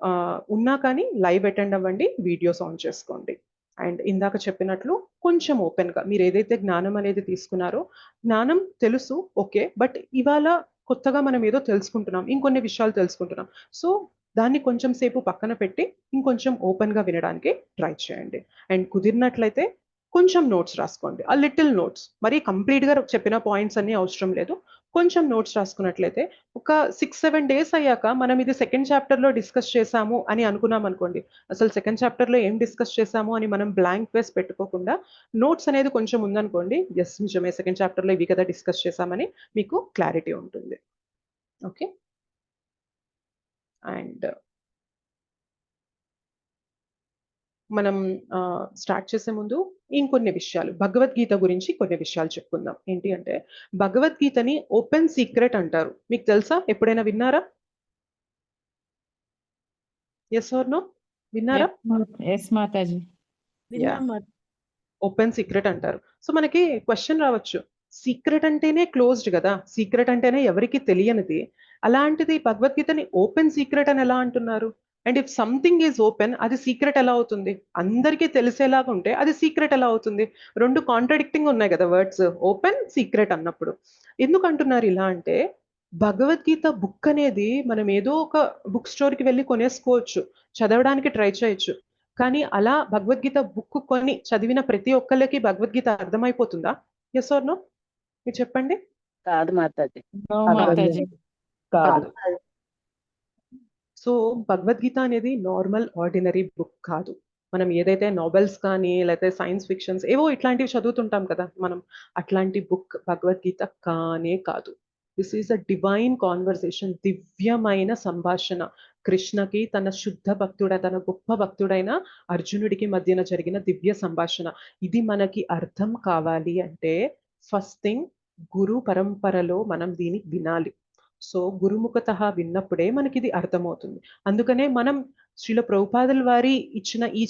ఉన్నా కానీ లైవ్ అటెండ్ అవ్వండి. వీడియోస్ ఆన్ చేసుకోండి. అండ్ ఇందాక చెప్పినట్లు కొంచెం ఓపెన్‌గా మీరేదైతే జ్ఞానం అనేది తీసుకున్నారో, జ్ఞానం తెలుసు ఓకే. బట్ ఇవాళ కొత్తగా మనం ఏదో తెలుసుకుంటున్నాం. ఇంకొన్ని విషయాలు తెలుసుకుంటున్నాం. సో, దాన్ని కొంచెం సేపు పక్కన పెట్టి, ఇంకొంచెం ఓపెన్‌గా వినడానికి ట్రై చేయండి. అండ్ కుదిరినట్లయితే కొంచెం నోట్స్ రాసుకోండి. Little notes. మరి కంప్లీట్‌గా చెప్పిన పాయింట్స్ అన్నీ అవసరం లేదు. కొంచెం నోట్స్ రాసుకున్నట్లయితే ఒక 6, 7 డేస్ అయ్యాక మనం ఇది సెకండ్ చాప్టర్‌లో డిస్కస్ చేశాము అని అనుకున్నామనుకోండి. అసలు సెకండ్ చాప్టర్‌లో ఏం డిస్కస్ చేశాము అని మనం బ్లాంక్ ఫేస్ పెట్టుకోకుండా నోట్స్ అనేది కొంచెం ఉందనుకోండి. యెస్ నిజమే సెకండ్ చాప్టర్‌లో ఇవి కదా డిస్కస్ చేశామని మీకు క్లారిటీ ఉంటుంది. ఓకే. అండ్ మనం స్టార్ట్ చేసే ముందు ఇంకొన్ని విషయాలు భగవద్గీత గురించి కొన్ని విషయాలు చెప్పుకుందాం. ఏంటి అంటే భగవద్గీతని ఓపెన్ సీక్రెట్ అంటారు. మీకు తెలుసా? ఎప్పుడైనా విన్నారా? Yes or no? విన్నారా? యెస్ మాతాజీ. యాహ్! విన్నాం ఓపెన్ సీక్రెట్ అంటారు. సో, మనకి క్వెషన్ రావచ్చు. సీక్రెట్ అంటేనే క్లోజ్డ్ గదా! సీక్రెట్ అంటేనే ఎవరికీ తెలియనిది. అలాంటిది భగవద్గీతని ఓపెన్ సీక్రెట్ అని ఎలా అంటున్నారు? And if something is open, అది సీక్రెట్ ఎలా అవుతుంది? అందరికీ తెలిసేలాగా ఉంటే అది సీక్రెట్ ఎలా అవుతుంది? 2 కాంట్రాడిక్టింగ్ ఉన్నాయి కదా వర్డ్స్, ఓపెన్, సీక్రెట్ అన్నప్పుడు. ఎందుకు అంటున్నారు ఇలా అంటే, భగవద్గీత బుక్ అనేది మనం ఏదో ఒక బుక్ స్టోర్‌కి వెళ్లి కొనేసుకోవచ్చు. చదవడానికి ట్రై చేయొచ్చు. కానీ అలా భగవద్గీత బుక్ కొని చదివిన ప్రతి ఒక్కళ్ళకి భగవద్గీత అర్థమైపోతుందా? Yes or no? మీరు చెప్పండి. కాదు మాతాజీ. నో కాదు. మాతాజీ. కాదు. సో, భగవద్గీత అనేది నార్మల్ ఆర్డినరీ బుక్ కాదు. మనం ఏదైతే నోవెల్స్ కానీ, లేతే సైన్స్ ఫిక్షన్స్ ఏవో ఇట్లాంటివి చదువుతుంటాం కదా మనం. అట్లాంటి బుక్ భగవద్గీత కానే కాదు. This is a divine conversation, దివ్యమైన సంభాషణ. కృష్ణకి తన శుద్ధ తన గొప్ప భక్తుడైన అర్జునుడికి మధ్యన జరిగిన దివ్య సంభాషణ. ఇది మనకి అర్థం కావాలి అంటే ఫస్ట్ థింగ్ గురు పరంపరలో మనం దీన్ని వినాలి. సో, గురుముఖతః విన్నప్పుడే మనకిది అర్థమవుతుంది. అందుకనే మనం శ్రీల ప్రభుపాదుల వారి ఇచ్చిన ఈ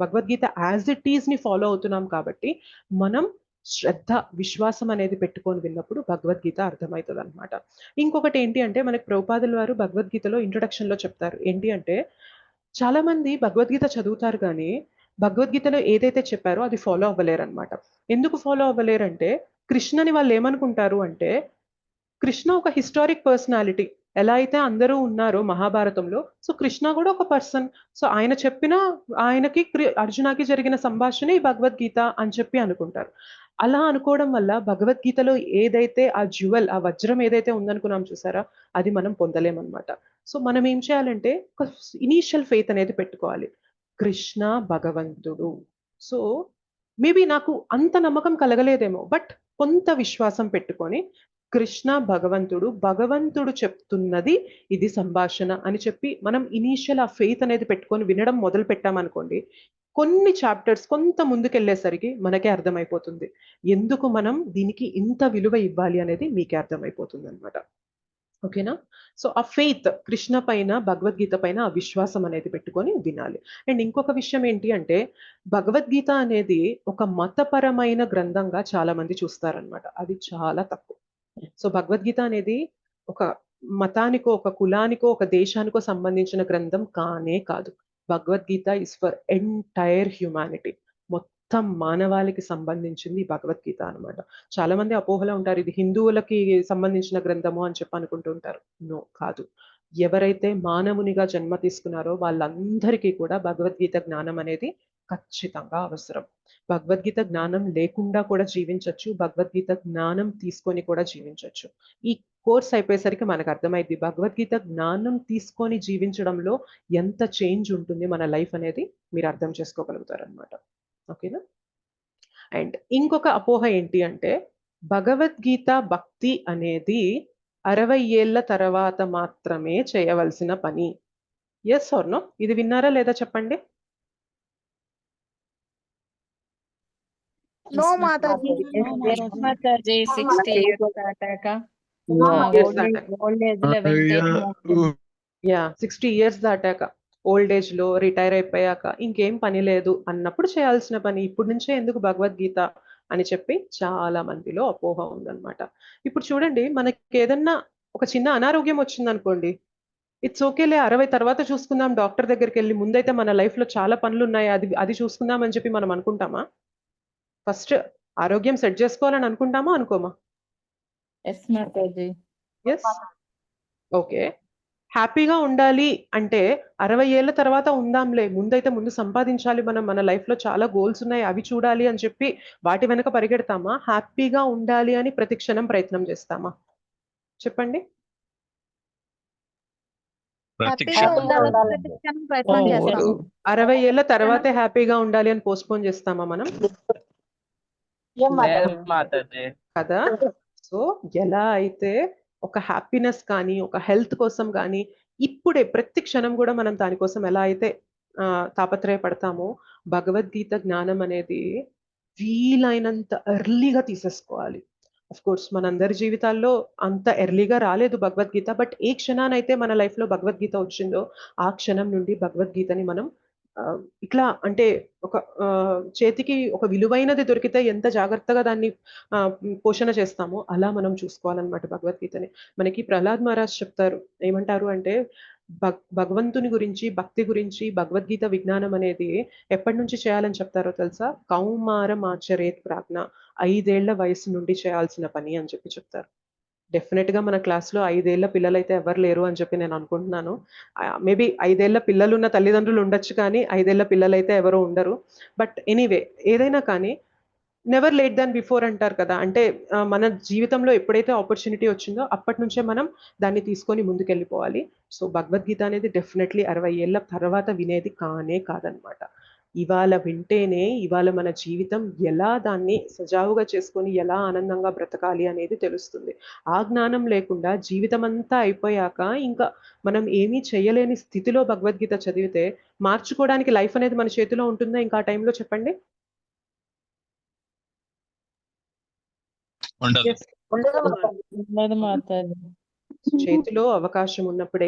భగవద్గీత యాజ్ ఇట్ ఈస్‌ని ఫాలో అవుతున్నాం కాబట్టి, మనం శ్రద్ధ, విశ్వాసం అనేది పెట్టుకొని విన్నప్పుడు భగవద్గీత అర్థమైతదనమాట. ఇంకొకటేంటి అంటే, మనకి ప్రభుపాదుల వారు భగవద్గీతలో ఇంట్రొడక్షన్‌లో చెప్తారు. ఏంటి అంటే, చాలామంది భగవద్గీత చదువుతారు గానీ, భగవద్గీతలో ఏదైతే చెప్పారో అది ఫాలో అవ్వలేరనమాట. ఎందుకు ఫాలో అవ్వలేరంటే, కృష్ణని వాళ్ళేమనుకుంటారు అంటే, కృష్ణ ఒక హిస్టారిక్ పర్సనాలిటీ. ఎలా అయితే అందరూ ఉన్నారో మహాభారతంలో, సో కృష్ణ కూడా ఒక పర్సన్. సో ఆయన చెప్పిన ఆయనకి అర్జునకి జరిగిన సంభాషణే ఈ భగవద్గీత అని చెప్పి అనుకుంటారు. అలా అనుకోవడం వల్ల భగవద్గీతలో ఏదైతే ఆ జ్యువెల్, ఆ వజ్రం ఏదైతే ఉందనుకున్నాం చూసారా? అది మనం పొందలేమనమాట. సో మనం ఏం చేయాలంటే ఒక ఇనీషియల్ ఫెయిత్ అనేది పెట్టుకోవాలి. కృష్ణ భగవంతుడు. సో మేబీ నాకు అంత నమ్మకం కలగలేదేమో. బట్ కొంత విశ్వాసం పెట్టుకొని కృష్ణ భగవంతుడు, భగవంతుడు చెప్తున్నది ఇది సంభాషణ అని చెప్పి మనం ఇనీషియల్ ఆ ఫెయిత్ అనేది పెట్టుకొని వినడం మొదలు పెట్టామనుకోండి, కొన్ని చాప్టర్స్ కొంత ముందుకెళ్ళేసరికి మనకే అర్థమైపోతుంది. ఎందుకు మనం దీనికి ఇంత విలువ ఇవ్వాలి అనేది మీకే అర్థమైపోతుందనమాట. ఓకేనా? సో, ఆ ఫెయిత్ కృష్ణ పైన, భగవద్గీత పైన ఆ విశ్వాసం అనేది పెట్టుకొని వినాలి. అండ్ ఇంకొక విషయం ఏంటి అంటే, భగవద్గీత అనేది ఒక మతపరమైన గ్రంథంగా చాలా మంది చూస్తారనమాట. అది చాలా తప్పు. సో, భగవద్గీత అనేది ఒక మతానికో, ఒక కులానికో, ఒక దేశానికో సంబంధించిన గ్రంథం కానే కాదు. Bhagavad Gita is for entire humanity. మొత్తం మానవాళికి సంబంధించింది ఈ భగవద్గీత అనమాట. చాలా మంది అపోహలో ఉంటారు. ఇది హిందువులకి సంబంధించిన గ్రంథము అని చెప్పి అనుకుంటూ ఉంటారు. నో, కాదు. ఎవరైతే మానవునిగా జన్మ తీసుకున్నారో వాళ్ళందరికీ కూడా భగవద్గీత జ్ఞానం అనేది ఖచ్చితంగా అవసరం. భగవద్గీత జ్ఞానం లేకుండా కూడా జీవించొచ్చు. భగవద్గీత జ్ఞానం తీసుకొని కూడా జీవించొచ్చు. ఈ కోర్స్ అయిపోయేసరికి మనకు అర్థమైద్ది. భగవద్గీత జ్ఞానం తీసుకొని జీవించడంలో ఎంత చేంజ్ ఉంటుంది మన లైఫ్ అనేది మీరు అర్థం చేసుకోగలుగుతారనమాట. ఓకేనా? అండ్ ఇంకొక అపోహ ఏంటి అంటే, భగవద్గీత భక్తి అనేది 60 ఏళ్ల తర్వాత మాత్రమే చేయవలసిన పని. Yes or no? ఇది విన్నారా లేదా చెప్పండి? నో మాతాజీ. మాతాజీ 60 ఇయర్స్ దాటాక Years ఓల్డ్ దాటాక. ఓల్డ్ ఏజ్ లో వెళ్తే యాహ్! 60 ఇయర్స్ దాటాక, ఓల్డ్ ఏజ్‌లో రిటైర్ అయిపోయాక ఇంకేం పని లేదు అన్నప్పుడు చేయాల్సిన పని. ఇప్పటి నుంచే ఎందుకు భగవద్గీత అని చెప్పి చాలా మందిలో అపోహ ఉందన్నమాట. ఇప్పుడు చూడండి, మనకేదన్నా ఒక చిన్న అనారోగ్యం వచ్చిందనుకోండి, ఇట్స్ ఓకేలే 60 తర్వాత చూసుకుందాం డాక్టర్ దగ్గరికెళ్లి. ముందైతే మన లైఫ్‌లో చాలా పనులున్నాయి. అది అది చూసుకుందాం అని చెప్పి మనం అనుకుంటామా? ఫస్ట్ ఆరోగ్యం సెట్ చేసుకోవాలని అనుకుంటామా? అనుకోమా? ఎస్ మాతాజీ. యెస్. ఓకే. హ్యాపీగా ఉండాలి అంటే 60 ఏళ్ల తర్వాత ఉందాంలే. ముందు సంపాదించాలి మనం. మన లైఫ్‌లో చాలా గోల్స్ ఉన్నాయి. అవి చూడాలి అని చెప్పి వాటి వెనక పరిగెడతామా? హ్యాపీగా ఉండాలి అని ప్రతి క్షణం ప్రయత్నం చేస్తామా? చెప్పండి. హ్యాపీగా ఉండాలని ప్రతి క్షణం ప్రయత్నం ఓ, చేస్తాము. 60 ఏళ్ల తర్వాతే హ్యాపీగా ఉండాలి అని పోస్ట్‌పోన్ చేస్తామా మనం? లేదు మాతాజీ. కదా! సో, ఎలా అయితే ఒక హ్యాపీనెస్ కానీ, ఒక హెల్త్ కోసం గానీ, ఇప్పుడే ప్రతి క్షణం గూడా మనం దాని కోసం ఎలా అయితే తాపత్రయపడతామో, భగవద్గీత జ్ఞానం అనేది వీలైనంత ఎర్లీగా తీసేసుకోవాలి. ఆఫ్‌కోర్స్ మనందరి జీవితాల్లో అంత ఎర్లీగా రాలేదు భగవద్గీత. బట్ ఏ క్షణానైతే మన లైఫ్‌లో భగవద్గీత వచ్చిందో, ఆ క్షణం నుండి భగవద్గీతని మనం ఇట్లా అంటే ఒక చేతికి ఒక విలువైనది దొరికితే ఎంత జాగ్రత్తగా దాన్ని పోషణ చేస్తామో అలా మనం చూసుకోవాలన్నమాట భగవద్గీతని. మనకి ప్రహ్లాద్ మహారాజ్ చెప్తారు. ఏమంటారు అంటే, భగవంతుని గురించి, భక్తి గురించి భగవద్గీత విజ్ఞానం అనేది ఎప్పటి నుంచి చేయాలని చెప్తారో తెలుసా? కౌమారం ఆచరేత్ ప్రాజ్ఞ, 5 ఏళ్ల వయసు నుండి చేయాల్సిన పని అని చెప్తారు. డెఫినెట్ గా మన క్లాస్లో 5 ఏళ్ల పిల్లలైతే ఎవరు లేరు అని చెప్పి నేను అనుకుంటున్నాను. మేబీ 5 ఏళ్ల పిల్లలున్న తల్లిదండ్రులు ఉండొచ్చు, కానీ 5 ఏళ్ల పిల్లలైతే ఎవరు ఉండరు. బట్ ఎనీవే, ఏదైనా కానీ నెవర్ లేట్ దాన్ బిఫోర్ అంటారు కదా. అంటే మన జీవితంలో ఎప్పుడైతే ఆపర్చునిటీ వచ్చిందో అప్పటి నుంచే మనం దాన్ని తీసుకొని ముందుకెళ్ళిపోవాలి. సో భగవద్గీత అనేది డెఫినెట్లీ 60 ఏళ్ల తర్వాత వినేది కానే కాదనమాట. ఇవాళ వింటేనే ఇవాళ మన జీవితం ఎలా దాన్ని సజావుగా చేసుకొని ఎలా ఆనందంగా బ్రతకాలి అనేది తెలుస్తుంది. ఆ జ్ఞానం లేకుండా జీవితం అంతా అయిపోయాక ఇంకా మనం ఏమీ చేయలేని స్థితిలో భగవద్గీత చదివితే మార్చుకోవడానికి లైఫ్ అనేది మన చేతిలో ఉంటుందా ఇంకా ఆ టైంలో, చెప్పండి? ఉండదు. Yes. ఉండదు మాతాజీ. చేతిలో అవకాశం ఉన్నప్పుడే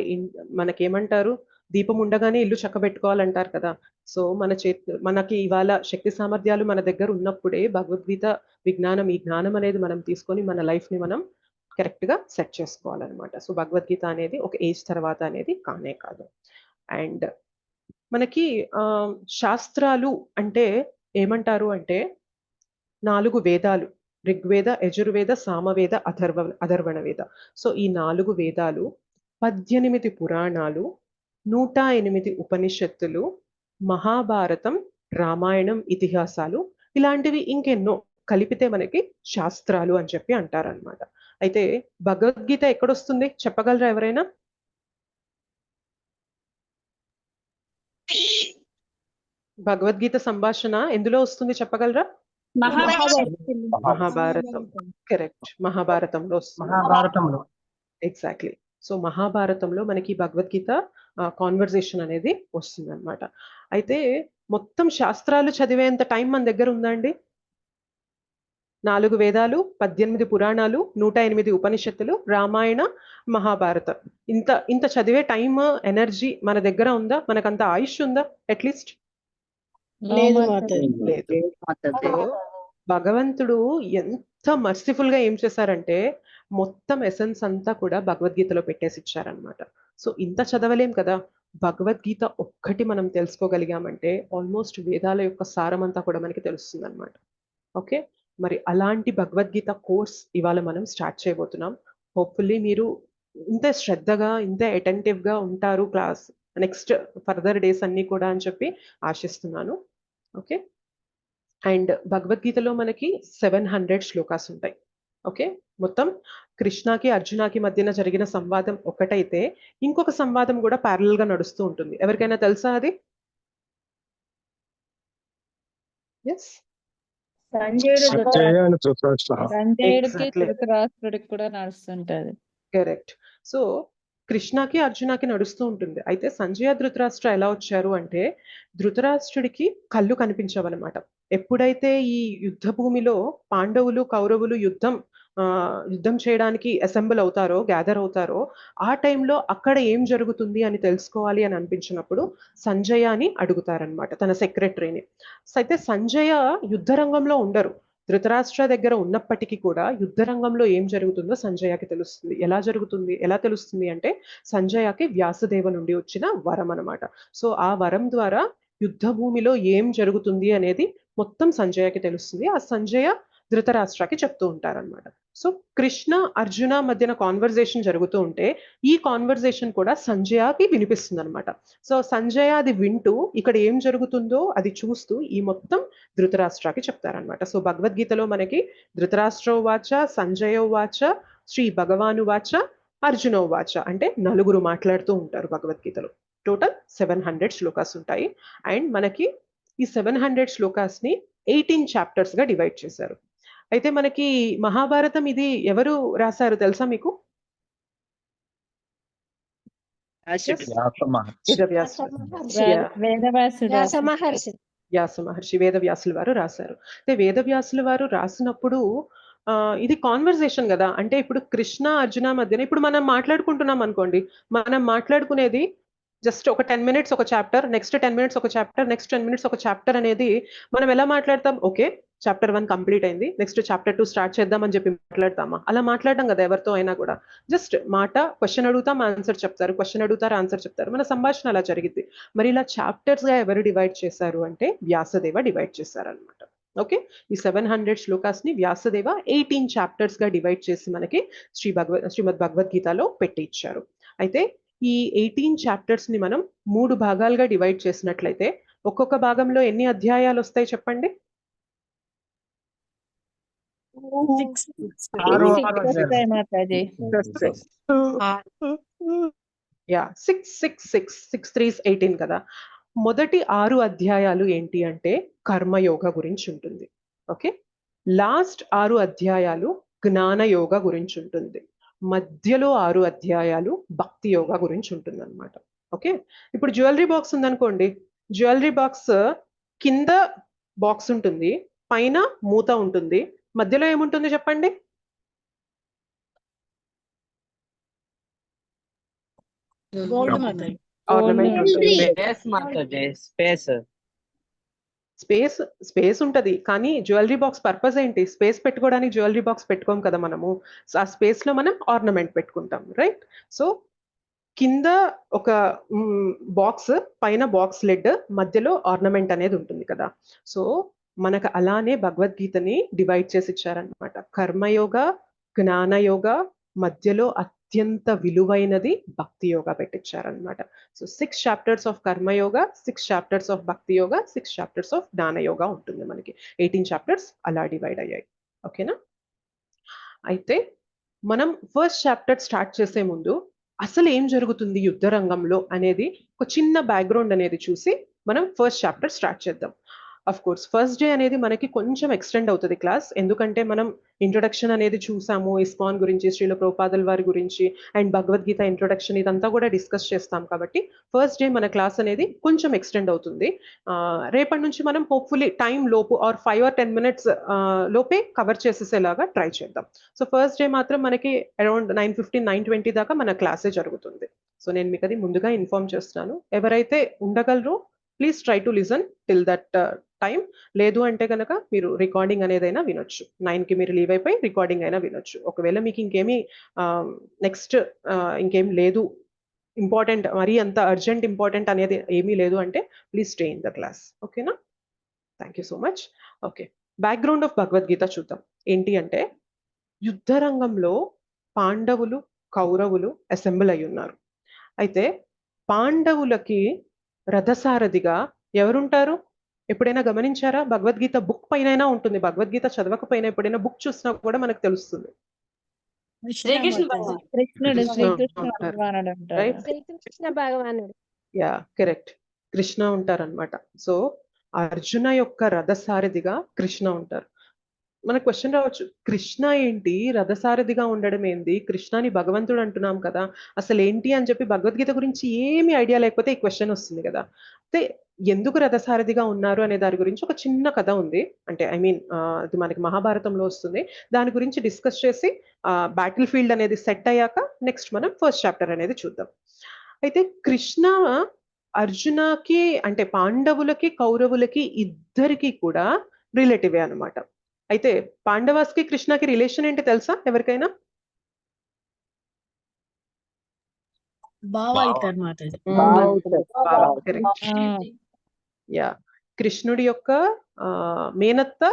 మనకేమంటారు, దీపం ఉండగానే ఇల్లు చక్కబెట్టుకోవాలంటారు కదా. సో మనకి ఇవాళ శక్తి సామర్థ్యాలు మన దగ్గర ఉన్నప్పుడే భగవద్గీత విజ్ఞానం, ఈ జ్ఞానం అనేది మనం తీసుకొని మన లైఫ్ ని మనం కరెక్ట్ గా సెట్ చేసుకోవాలన్నమాట. సో భగవద్గీత అనేది ఒక ఏజ్ తర్వాత అనేది కానే కాదు. అండ్ మనకి శాస్త్రాలు అంటే ఏమంటారు అంటే 4 వేదాలు: ఋగ్వేద, యజుర్వేద, సామవేద, అథర్వణ వేద. సో ఈ 4 వేదాలు, 18 పురాణాలు, 108 ఉపనిషత్తులు, మహాభారతం, రామాయణం, ఇతిహాసాలు, ఇలాంటివి ఇంకెన్నో కలిపితే మనకి శాస్త్రాలు అని చెప్పి అంటారనమాట. అయితే భగవద్గీత ఎక్కడొస్తుంది చెప్పగలరా ఎవరైనా? భగవద్గీత సంభాషణ ఎందులో వస్తుంది చెప్పగలరా? మహాభారతం. కరెక్ట్, మహాభారతంలో వస్తుంది. మహాభారతంలో. ఎగ్జాక్ట్లీ. సో మహాభారతంలో మనకి భగవద్గీత కాన్వర్జేషన్ అనేది వస్తుంది అనమాట. అయితే మొత్తం శాస్త్రాలు చదివేంత టైం మన దగ్గర ఉందా అండి? 4 వేదాలు, 18 పురాణాలు, 108 ఉపనిషత్తులు, రామాయణ, మహాభారతం, ఇంత చదివే టైం, ఎనర్జీ మన దగ్గర ఉందా? మనకంత ఆయుష్ ఉందా అట్లీస్ట్? లేదు లేదు. భగవంతుడు ఎంత మర్సిఫుల్ గా ఏం చేశారంటే మొత్తం ఎసెన్స్ అంతా కూడా భగవద్గీతలో పెట్టేసి ఇచ్చారనమాట. సో ఇంత చదవలేం కదా. భగవద్గీత ఒక్కటి మనం తెలుసుకోగలిగామంటే ఆల్మోస్ట్ వేదాల యొక్క సారం అంతా కూడా మనకి తెలుస్తుంది అనమాట. ఓకే, మరి అలాంటి భగవద్గీత కోర్స్ ఇవాళ మనం స్టార్ట్ చేయబోతున్నాం. హోప్ఫుల్లీ మీరు ఇంత శ్రద్ధగా, ఇంత అటెంటివ్ గా ఉంటారు క్లాస్ నెక్స్ట్ ఫర్దర్ డేస్ అన్ని కూడా అని చెప్పి ఆశిస్తున్నాను. ఓకే, అండ్ భగవద్గీతలో మనకి 700 శ్లోకాస్ ఉంటాయి. ఓకే, మొత్తం కృష్ణకి అర్జునకి మధ్యన జరిగిన సంవాదం ఒకటైతే ఇంకొక సంవాదం కూడా ప్యారలల్ గా నడుస్తూ ఉంటుంది. ఎవరికైనా తెలుసా అది? ఎస్, సంజయుడికి Exactly. ధృతరాష్ట్రుడికి కూడా నడుస్తుంటది. కరెక్ట్. సో కృష్ణకి అర్జునకి నడుస్తూ ఉంటుంది. అయితే సంజయ ధృతరాష్ట్ర ఎలా వచ్చారు అంటే ధృతరాష్ట్రుడికి కళ్ళు కనిపించవన్నమాట. ఎప్పుడైతే ఈ యుద్ధ భూమిలో పాండవులు కౌరవులు యుద్ధం చేయడానికి అసెంబుల్ అవుతారో, గ్యాదర్ అవుతారో, ఆ టైంలో అక్కడ ఏం జరుగుతుంది అని తెలుసుకోవాలి అని అనిపించినప్పుడు సంజయ అని అడుగుతారనమాట, తన సెక్రటరీని. అయితే సంజయ యుద్ధ రంగంలో ఉండరు. ధృతరాష్ట్ర దగ్గర ఉన్నప్పటికీ కూడా యుద్ధ రంగంలో ఏం జరుగుతుందో సంజయకి తెలుస్తుంది. ఎలా తెలుస్తుంది అంటే సంజయకి వ్యాసదేవ నుండి వచ్చిన వరం అనమాట. సో ఆ వరం ద్వారా యుద్ధ భూమిలో ఏం జరుగుతుంది అనేది మొత్తం సంజయకి తెలుస్తుంది. ఆ సంజయ ధృతరాష్ట్రకి చెప్తూ ఉంటారనమాట. సో కృష్ణ అర్జున మధ్యన కాన్వర్జేషన్ జరుగుతూ ఉంటే ఈ కాన్వర్జేషన్ కూడా సంజయకి వినిపిస్తుంది అనమాట. సో సంజయ అది వింటూ ఇక్కడ ఏం జరుగుతుందో అది చూస్తూ ఈ మొత్తం ధృతరాష్ట్రకి చెప్తారనమాట. సో భగవద్గీతలో మనకి ధృతరాష్ట్రోవాచ, సంజయోవాచ, శ్రీ భగవానువాచ, అర్జునోవాచ అంటే 4 మాట్లాడుతూ ఉంటారు భగవద్గీతలో. టోటల్ 700 శ్లోకాస్ ఉంటాయి. అండ్ మనకి ఈ 700 శ్లోకాస్ ని 18 చాప్టర్స్ గా డివైడ్ చేశారు. అయితే మనకి మహాభారతం ఇది ఎవరు రాశారు తెలుసా మీకు? వ్యాస మహర్షి, వేదవ్యాసుల వారు రాశారు. అయితే వేదవ్యాసుల వారు రాసినప్పుడు ఇది కాన్వర్జేషన్ కదా. అంటే ఇప్పుడు కృష్ణ అర్జున మధ్యన ఇప్పుడు మనం మాట్లాడుకుంటున్నాం అనుకోండి, మనం మాట్లాడుకునేది జస్ట్ ఒక 10 minutes ఒక చాప్టర్, నెక్స్ట్ 10 minutes ఒక చాప్టర్, నెక్స్ట్ 10 minutes ఒక చాప్టర్ అనేది మనం ఎలా మాట్లాడతాం? ఓకే, చాప్టర్ 1 కంప్లీట్ అయింది, నెక్స్ట్ చాప్టర్ 2 స్టార్ట్ చేద్దామని చెప్పి మాట్లాడతామా? అలా మాట్లాడడం కదా ఎవరితో అయినా కూడా. జస్ట్ మాట, క్వశ్చన్ అడుగుతాం ఆన్సర్ చెప్తారు, క్వశ్చన్ అడుగుతారు ఆన్సర్ చెప్తారు, మన సంభాషణ అలా జరిగింది. మరి ఇలా చాప్టర్స్ గా ఎవరు డివైడ్ చేశారు అంటే వ్యాసదేవ డివైడ్ చేశారనమాట. ఓకే, ఈ 700 శ్లోకాస్ ని వ్యాసదేవ 18 చాప్టర్స్ గా డివైడ్ చేసి మనకి శ్రీమద్ భగవద్గీతలో పెట్టి ఇచ్చారు. అయితే ఈ 18 చాప్టర్స్ ని మనం 3 భాగాలుగా డివైడ్ చేసినట్లయితే ఒక్కొక్క భాగంలో ఎన్ని అధ్యాయాలు వస్తాయి చెప్పండి? 6 వస్తాయి మాతాజీ. యా, 6 3 18 కదా. మొదటి 6 అధ్యాయాలు ఏంటి అంటే కర్మయోగ గురించి ఉంటుంది. ఓకే, లాస్ట్ 6 అధ్యాయాలు జ్ఞానయోగ గురించి ఉంటుంది, మధ్యలో 6 అధ్యాయాలు భక్తి యోగ గురించి ఉంటుంది అనమాట. ఓకే, ఇప్పుడు జ్యువెలరీ బాక్స్ ఉందనుకోండి, జ్యువెలరీ బాక్స్ కింద బాక్స్ ఉంటుంది, పైన మూత ఉంటుంది, మధ్యలో ఏముంటుంది చెప్పండి? గోల్డ్ మాతాజీ. ఆర్నమెంట్ ఉంటుంది. Space Mataji, space. స్పేస్ ఉంటది, కానీ జ్యువెలరీ బాక్స్ పర్పస్ ఏంటి? స్పేస్ పెట్టుకోవడానికి జ్యువెలరీ బాక్స్ పెట్టుకోం కదా మనము. ఆ స్పేస్ లో మనం ఆర్నమెంట్ పెట్టుకుంటాం, రైట్? సో కింద ఒక బాక్స్, పైన బాక్స్ లిడ్, మధ్యలో ఆర్నమెంట్ అనేది ఉంటుంది కదా. సో మనకు అలానే భగవద్గీతని డివైడ్ చేసి ఇచ్చారనమాట. కర్మయోగ, జ్ఞానయోగ, మధ్యలో అత్యంత విలువైనది భక్తి యోగ పెట్టించారనమాట. So 6 chapters of karma yoga, 6 chapters of bhakti yoga, 6 chapters of జ్ఞానయోగ ఉంటుంది మనకి. 18 చాప్టర్స్ అలా డివైడ్ అయ్యాయి. ఓకేనా? అయితే మనం ఫస్ట్ చాప్టర్ స్టార్ట్ చేసే ముందు అసలు ఏం జరుగుతుంది యుద్ధ రంగంలో అనేది ఒక చిన్న బ్యాక్గ్రౌండ్ అనేది చూసి మనం ఫస్ట్ చాప్టర్ స్టార్ట్ చేద్దాం. అఫ్ కోర్స్ ఫస్ట్ డే అనేది మనకి కొంచెం ఎక్స్టెండ్ అవుతుంది క్లాస్, ఎందుకంటే మనం ఇంట్రొడక్షన్ అనేది చూసాము, ఇస్కాన్ గురించి, శ్రీల ప్రభుపాదుల వారి గురించి, అండ్ భగవద్గీత ఇంట్రొడక్షన్ ఇదంతా కూడా డిస్కస్ చేస్తాం. కాబట్టి ఫస్ట్ డే మన క్లాస్ అనేది కొంచెం ఎక్స్టెండ్ అవుతుంది. రేపటి నుంచి మనం హోప్ఫుల్లీ టైం లోపు ఆర్ 5 or 10 minutes లోపే కవర్ చేసేసేలాగా ట్రై చేద్దాం. సో ఫస్ట్ డే మాత్రం మనకి అరౌండ్ 9:15 9:20 దాకా మన క్లాసే జరుగుతుంది. సో నేను మీకు అది ముందుగా ఇన్ఫార్మ్ చేస్తున్నాను. ఎవరైతే ఉండగలరో please try to listen till that time. లేదు అంటే కనుక మీరు రికార్డింగ్ అనేదైనా వినొచ్చు. 9కి మీరు లీవ్ అయిపోయి రికార్డింగ్ అయినా వినొచ్చు. ఒకవేళ మీకు ఇంకేమీ నెక్స్ట్ ఇంకేం లేదు ఇంపార్టెంట్, మరీ అంత అర్జెంట్ ఇంపార్టెంట్ అనేది ఏమీ లేదు అంటే please stay in the class. ఓకేనా? Thank you so much. Okay, background of Bhagavad Gita చూద్దాం. ఏంటి అంటే యుద్ధ రంగంలో పాండవులు, కౌరవులు అసెంబ్ల్ అయి ఉన్నారు. అయితే పాండవులకి రథసారథిగా ఎవరుంటారు? ఎప్పుడైనా గమనించారా? భగవద్గీత బుక్ పైన ఉంటుంది. భగవద్గీత చదవకపోయినా ఎప్పుడైనా బుక్ చూసినా కూడా మనకు తెలుస్తుంది. శ్రీకృష్ణ కృష్ణుడు, శ్రీకృష్ణ ఉంటారు. భగవానుడు అంటారు. రైట్? శ్రీకృష్ణ భగవానుడు. Yeah, correct. కృష్ణ ఉంటారనమాట. సో అర్జున యొక్క రథసారథిగా కృష్ణ ఉంటారు. మన క్వశ్చన్ రావచ్చు, కృష్ణ ఏంటి రథసారథిగా ఉండడం ఏంది? కృష్ణని భగవంతుడు అంటున్నాం కదా, అసలు ఏంటి అని చెప్పి భగవద్గీత గురించి ఏమి ఐడియా లేకపోతే ఈ క్వశ్చన్ వస్తుంది కదా. అయితే ఎందుకు రథసారథిగా ఉన్నారు అనే దాని గురించి ఒక చిన్న కథ ఉంది. అంటే ఐ మీన్ అది మనకి మహాభారతంలో వస్తుంది. దాని గురించి డిస్కస్ చేసి బ్యాటిల్ ఫీల్డ్ అనేది సెట్ అయ్యాక నెక్స్ట్ మనం ఫస్ట్ చాప్టర్ అనేది చూద్దాం. అయితే కృష్ణ అర్జునకి అంటే పాండవులకి, కౌరవులకి ఇద్దరికి కూడా రిలేటివే అనమాట. అయితే పాండవాస్కి కృష్ణకి రిలేషన్ ఏంటి తెలుసా ఎవరికైనా? బావ అవుతారు మాతాజీ. యా, కృష్ణుడి యొక్క మేనత్త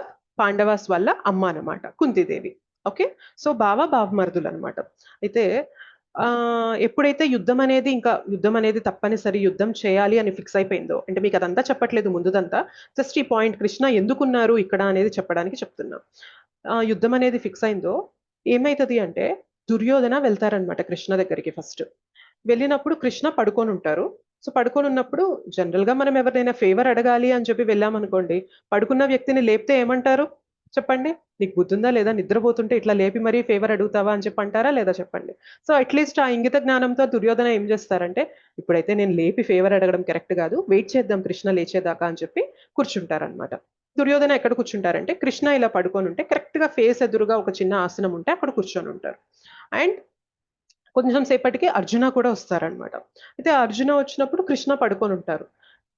పాండవాస్ వల్ల అమ్మ అన్నమాట, కుంతిదేవి. ఓకే, సో బావమరుదులు అనమాట. అయితే ఎప్పుడైతే యుద్ధం అనేది తప్పనిసరి యుద్ధం చేయాలి అని ఫిక్స్ అయిపోయిందో, అంటే మీకు అదంతా చెప్పట్లేదు ముందుదంతా, జస్ట్ ఈ పాయింట్ కృష్ణ ఎందుకున్నారు ఇక్కడ అనేది చెప్పడానికి చెప్తున్నా. యుద్ధం అనేది ఫిక్స్ అయిందో ఏమైతుంది అంటే దుర్యోధన వెళ్తారనమాట కృష్ణ దగ్గరికి. ఫస్ట్ వెళ్ళినప్పుడు కృష్ణ పడుకొని ఉంటారు. సో పడుకొని ఉన్నప్పుడు జనరల్ గా మనం ఎవరినైనా ఫేవర్ అడగాలి అని చెప్పి వెళ్ళామనుకోండి, పడుకున్న వ్యక్తిని లేపితే ఏమంటారు చెప్పండి? నీకు బుద్ధి ఉందా లేదా? నిద్రపోతుంటే ఇట్లా లేపి మరీ ఫేవర్ అడుగుతావా అని చెప్పి అంటారా లేదా చెప్పండి? సో అట్లీస్ట్ ఆ ఇంగిత జ్ఞానంతో దుర్యోధన ఏం చేస్తారంటే, ఇప్పుడైతే నేను లేపి ఫేవర్ అడగడం కరెక్ట్ కాదు, వెయిట్ చేద్దాం కృష్ణ లేచేదాకా అని చెప్పి కూర్చుంటారనమాట. దుర్యోధన ఎక్కడ కూర్చుంటారంటే, కృష్ణ ఇలా పడుకొని ఉంటే కరెక్ట్ గా ఫేస్ ఎదురుగా ఒక చిన్న ఆసనం ఉంటే అక్కడ కూర్చొని ఉంటారు. అండ్ కొంచెం సేపటికి అర్జున కూడా వస్తారనమాట. అయితే అర్జున వచ్చినప్పుడు కృష్ణ పడుకొని ఉంటారు.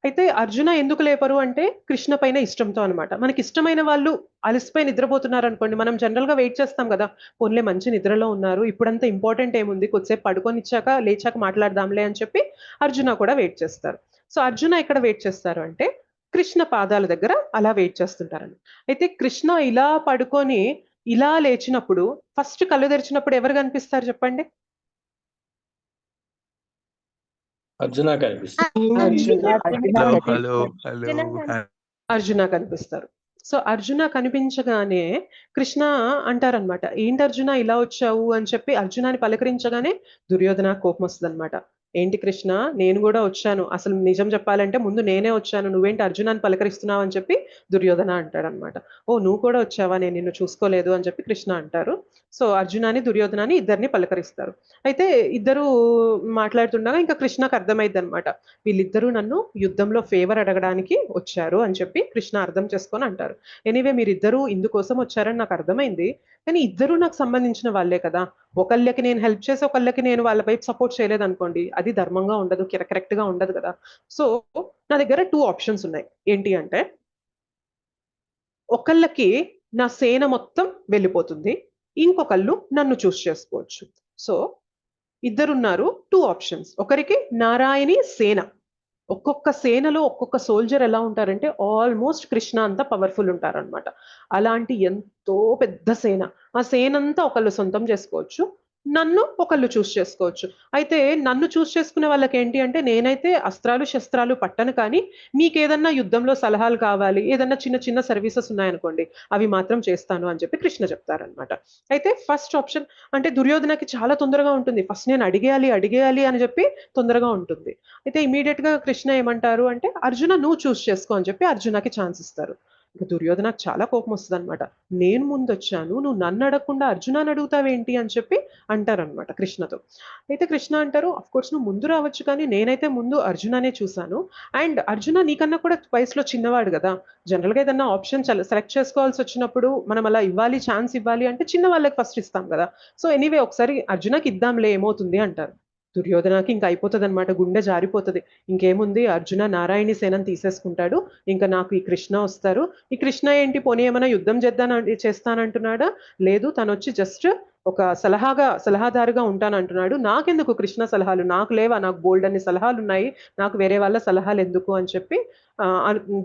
అయితే అర్జున ఎందుకు లేపరు అంటే కృష్ణ పైన ఇష్టంతో అనమాట. మనకి ఇష్టమైన వాళ్ళు అలసిపోయి నిద్రపోతున్నారు అనుకోండి, మనం జనరల్ గా వెయిట్ చేస్తాం కదా, పోన్లే మంచి నిద్రలో ఉన్నారు, ఇప్పుడంతా ఇంపార్టెంట్ ఏముంది, కొద్దిసేపు పడుకొనిచ్చాక లేచాక మాట్లాడదాంలే అని చెప్పి అర్జున కూడా వెయిట్ చేస్తారు. సో అర్జున ఎక్కడ వెయిట్ చేస్తారు అంటే కృష్ణ పాదాల దగ్గర అలా వెయిట్ చేస్తుంటారని. అయితే కృష్ణ ఇలా పడుకొని ఇలా లేచినప్పుడు ఫస్ట్ కళ్ళు తెరిచినప్పుడు ఎవరు కనిపిస్తారు చెప్పండి? అర్జున కనిపిస్తుంది. అర్జున హలో అర్జున కనిపిస్తారు. సో అర్జున కనిపించగానే కృష్ణ అంటారనమాట, ఏంటి అర్జున ఇలా వచ్చావు అని చెప్పి అర్జునాన్ని పలకరించగానే దుర్యోధన కోపం వస్తుంది అనమాట. ఏంటి కృష్ణ, నేను కూడా వచ్చాను, అసలు నిజం చెప్పాలంటే ముందు నేనే వచ్చాను, నువ్వేంటి అర్జునాన్ని పలకరిస్తున్నావు అని చెప్పి దుర్యోధన అంటాడనమాట. ఓ నువ్వు కూడా వచ్చావా, నేను నిన్ను చూసుకోలేదు అని చెప్పి కృష్ణ అంటారు. సో అర్జునాని దుర్యోధనాన్ని ఇద్దరిని పలకరిస్తారు. అయితే ఇద్దరు మాట్లాడుతుండగా ఇంకా కృష్ణకు అర్థమైంది అనమాట, వీళ్ళిద్దరూ నన్ను యుద్ధంలో ఫేవర్ అడగడానికి వచ్చారు అని చెప్పి కృష్ణ అర్థం చేసుకొని అంటారు. ఎనీవే మీరిద్దరూ ఇందుకోసం వచ్చారని నాకు అర్థమైంది, కానీ ఇద్దరూ నాకు సంబంధించిన వాళ్ళే కదా, ఒకళ్ళకి నేను హెల్ప్ చేసి ఒకళ్ళకి నేను వాళ్ళ వైపు సపోర్ట్ చేయలేదు అనుకోండి, అది ధర్మంగా ఉండదు, కరెక్ట్ గా ఉండదు కదా. సో నా దగ్గర 2 ఆప్షన్స్ ఉన్నాయి. ఏంటి అంటే ఒకళ్ళకి నా సేన మొత్తం వెళ్ళిపోతుంది, ఇంకొకళ్ళు నన్ను చూస్ చేసుకోవచ్చు. సో ఇద్దరున్నారు, 2 ఆప్షన్స్. ఒకరికి నారాయణి సేన, ఒక్కొక్క సేనలో ఒక్కొక్క సోల్జర్ ఎలా ఉంటారంటే ఆల్మోస్ట్ కృష్ణ అంతా పవర్ఫుల్ ఉంటారనమాట. అలాంటి ఎంతో పెద్ద సేన, ఆ సేన అంతా ఒకళ్ళు సొంతం చేసుకోవచ్చు, నన్ను ఒకళ్ళు చూస్ చేసుకోవచ్చు. అయితే నన్ను చూస్ చేసుకునే వాళ్ళకి ఏంటి అంటే నేనైతే అస్త్రాలు శస్త్రాలు పట్టను, కానీ మీకేదన్నా యుద్ధంలో సలహాలు కావాలి, ఏదన్నా చిన్న చిన్న సర్వీసెస్ ఉన్నాయనుకోండి, అవి మాత్రం చేస్తాను అని చెప్పి కృష్ణ చెప్తారనమాట. అయితే ఫస్ట్ ఆప్షన్ అంటే దుర్యోధనకి చాలా తొందరగా ఉంటుంది, ఫస్ట్ నేను అడిగేయాలి అని చెప్పి తొందరగా ఉంటుంది. అయితే ఇమీడియట్ గా కృష్ణ ఏమంటారు అంటే అర్జున నువ్వు చూస్ చేసుకో అని చెప్పి అర్జునకి ఛాన్స్ ఇస్తారు. ఇక దుర్యోధనకు చాలా కోపం వస్తుంది అనమాట, నేను ముందు వచ్చాను, నువ్వు నన్ను అడగకుండా అర్జునాన్ని అడుగుతావేంటి అని చెప్పి అంటారనమాట కృష్ణతో. అయితే కృష్ణ అంటారు, అఫ్ కోర్స్ నువ్వు ముందు రావచ్చు, కానీ నేనైతే ముందు అర్జుననే చూశాను, అండ్ అర్జున నీకన్నా కూడా వయసులో చిన్నవాడు కదా, జనరల్ గా ఏదన్నా ఆప్షన్ సెలెక్ట్ చేసుకోవాల్సి వచ్చినప్పుడు మనం అలా ఇవ్వాలి, ఛాన్స్ ఇవ్వాలి అంటే చిన్న వాళ్ళకి ఫస్ట్ ఇస్తాం కదా. సో ఎనీవే ఒకసారి అర్జునకి ఇద్దాంలే ఏమవుతుంది అంటారు. దుర్యోధనకి ఇంకా అయిపోతుంది అనమాట, గుండె జారిపోతుంది. ఇంకేముంది, అర్జున నారాయణి సేనని తీసేసుకుంటాడు, ఇంకా నాకు ఈ కృష్ణ వస్తారు. ఈ కృష్ణ ఏంటి పోనీ ఏమైనా యుద్ధం చేస్తానంటున్నాడా, లేదు తను వచ్చి జస్ట్ ఒక సలహాదారుగా ఉంటానంటున్నాడు, నాకెందుకు కృష్ణ సలహాలు, నాకు లేవా, నాకు బోల్డ్ అన్ని సలహాలు ఉన్నాయి, నాకు వేరే వాళ్ళ సలహాలు ఎందుకు అని చెప్పి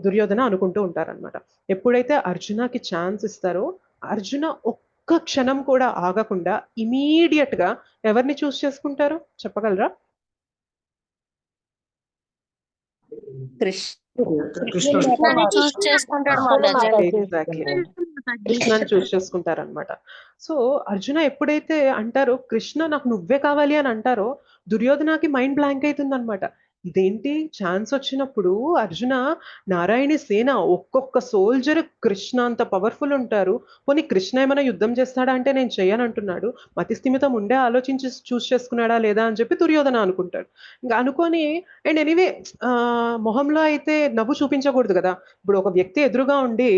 దుర్యోధన అనుకుంటూ ఉంటారనమాట. ఎప్పుడైతే అర్జునకి ఛాన్స్ ఇస్తారో అర్జున ఒక్క క్షణం కూడా ఆగకుండా ఇమీడియట్ గా ఎవరిని చూస్ చేసుకుంటారు చెప్పగలరా? ఎగ్జాక్ట్లీ, కృష్ణని చూస్ చేసుకుంటారనమాట. సో అర్జున ఎప్పుడైతే అంటారో కృష్ణ నాకు నువ్వే కావాలి అని అంటారో దుర్యోధనకి మైండ్ బ్లాంక్ అవుతుంది అనమాట. ఇదేంటి ఛాన్స్ వచ్చినప్పుడు అర్జున నారాయణి సేన ఒక్కొక్క సోల్జర్ కృష్ణ అంత పవర్ఫుల్ ఉంటారు, పోనీ కృష్ణ ఏమైనా యుద్ధం చేస్తాడా అంటే నేను చెయ్యను అంటున్నాడు, మతి స్థిమితం ఉండే ఆలోచించి చూస్ చేసుకున్నాడా లేదా అని చెప్పి దుర్యోధన అనుకుంటాడు. ఇంకా అనుకొని అండ్ ఎనీవే మొహంలో అయితే నవ్వు చూపించకూడదు కదా. ఇప్పుడు ఒక వ్యక్తి ఎదురుగా ఉండి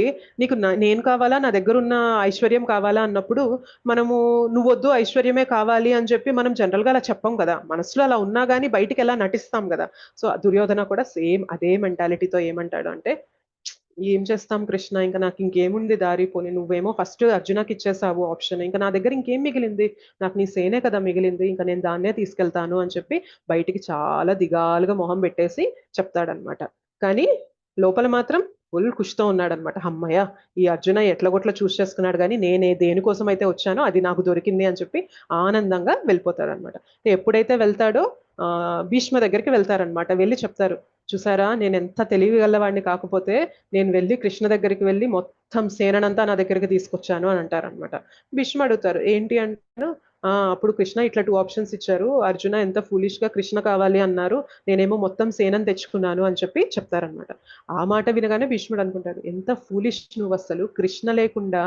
నీకు నేను కావాలా, నా దగ్గర ఉన్న ఐశ్వర్యం కావాలా అన్నప్పుడు మనము నువ్వొద్దు ఐశ్వర్యమే కావాలి అని చెప్పి మనం జనరల్ గా అలా చెప్పం కదా, మనసులో అలా ఉన్నా కానీ బయటికి ఎలా నటిస్తాం కదా. సో దుర్యోధన కూడా సేమ్ అదే మెంటాలిటీతో ఏమంటాడు అంటే ఏం చేస్తాం కృష్ణ, ఇంకా నాకు ఇంకేముంది దారి, పోనీ నువ్వేమో ఫస్ట్ అర్జునకి ఇచ్చేసావు ఆప్షన్, ఇంకా నా దగ్గర ఇంకేం మిగిలింది, నాకు నీ సేనే కదా మిగిలింది, ఇంకా నేను దాన్నే తీసుకెళ్తాను అని చెప్పి బయటికి చాలా దిగాలుగా మొహం పెట్టేసి చెప్తాడనమాట. కానీ లోపల మాత్రం ఫుల్ ఖుషితో ఉన్నాడనమాట, అమ్మయ్య ఈ అర్జున ఎట్లగొట్ల చూస్ చేసుకున్నాడు, కానీ నేనే దేనికోసం అయితే వచ్చానో అది నాకు దొరికింది అని చెప్పి ఆనందంగా వెళ్ళిపోతాడనమాట. ఎప్పుడైతే వెళ్తాడో భీష్మ దగ్గరికి వెళ్తారనమాట, వెళ్ళి చెప్తారు, చూసారా నేను ఎంత తెలివి గలవాడిని, కాకపోతే నేను వెళ్ళి కృష్ణ దగ్గరికి వెళ్ళి మొత్తం సేనంతా నా దగ్గరికి తీసుకొచ్చాను అని అంటారనమాట. భీష్మ అడుగుతారు ఏంటి అంటే అప్పుడు కృష్ణ ఇట్లా 2 ఆప్షన్స్ ఇచ్చారు, అర్జున ఎంత ఫూలిష్ గా కృష్ణ కావాలి అన్నారు, నేనేమో మొత్తం సేనని తెచ్చుకున్నాను అని చెప్పి చెప్తారనమాట. ఆ మాట వినగానే భీష్ముడు అనుకుంటారు, ఎంత ఫూలిష్ నువ్వు, అసలు కృష్ణ లేకుండా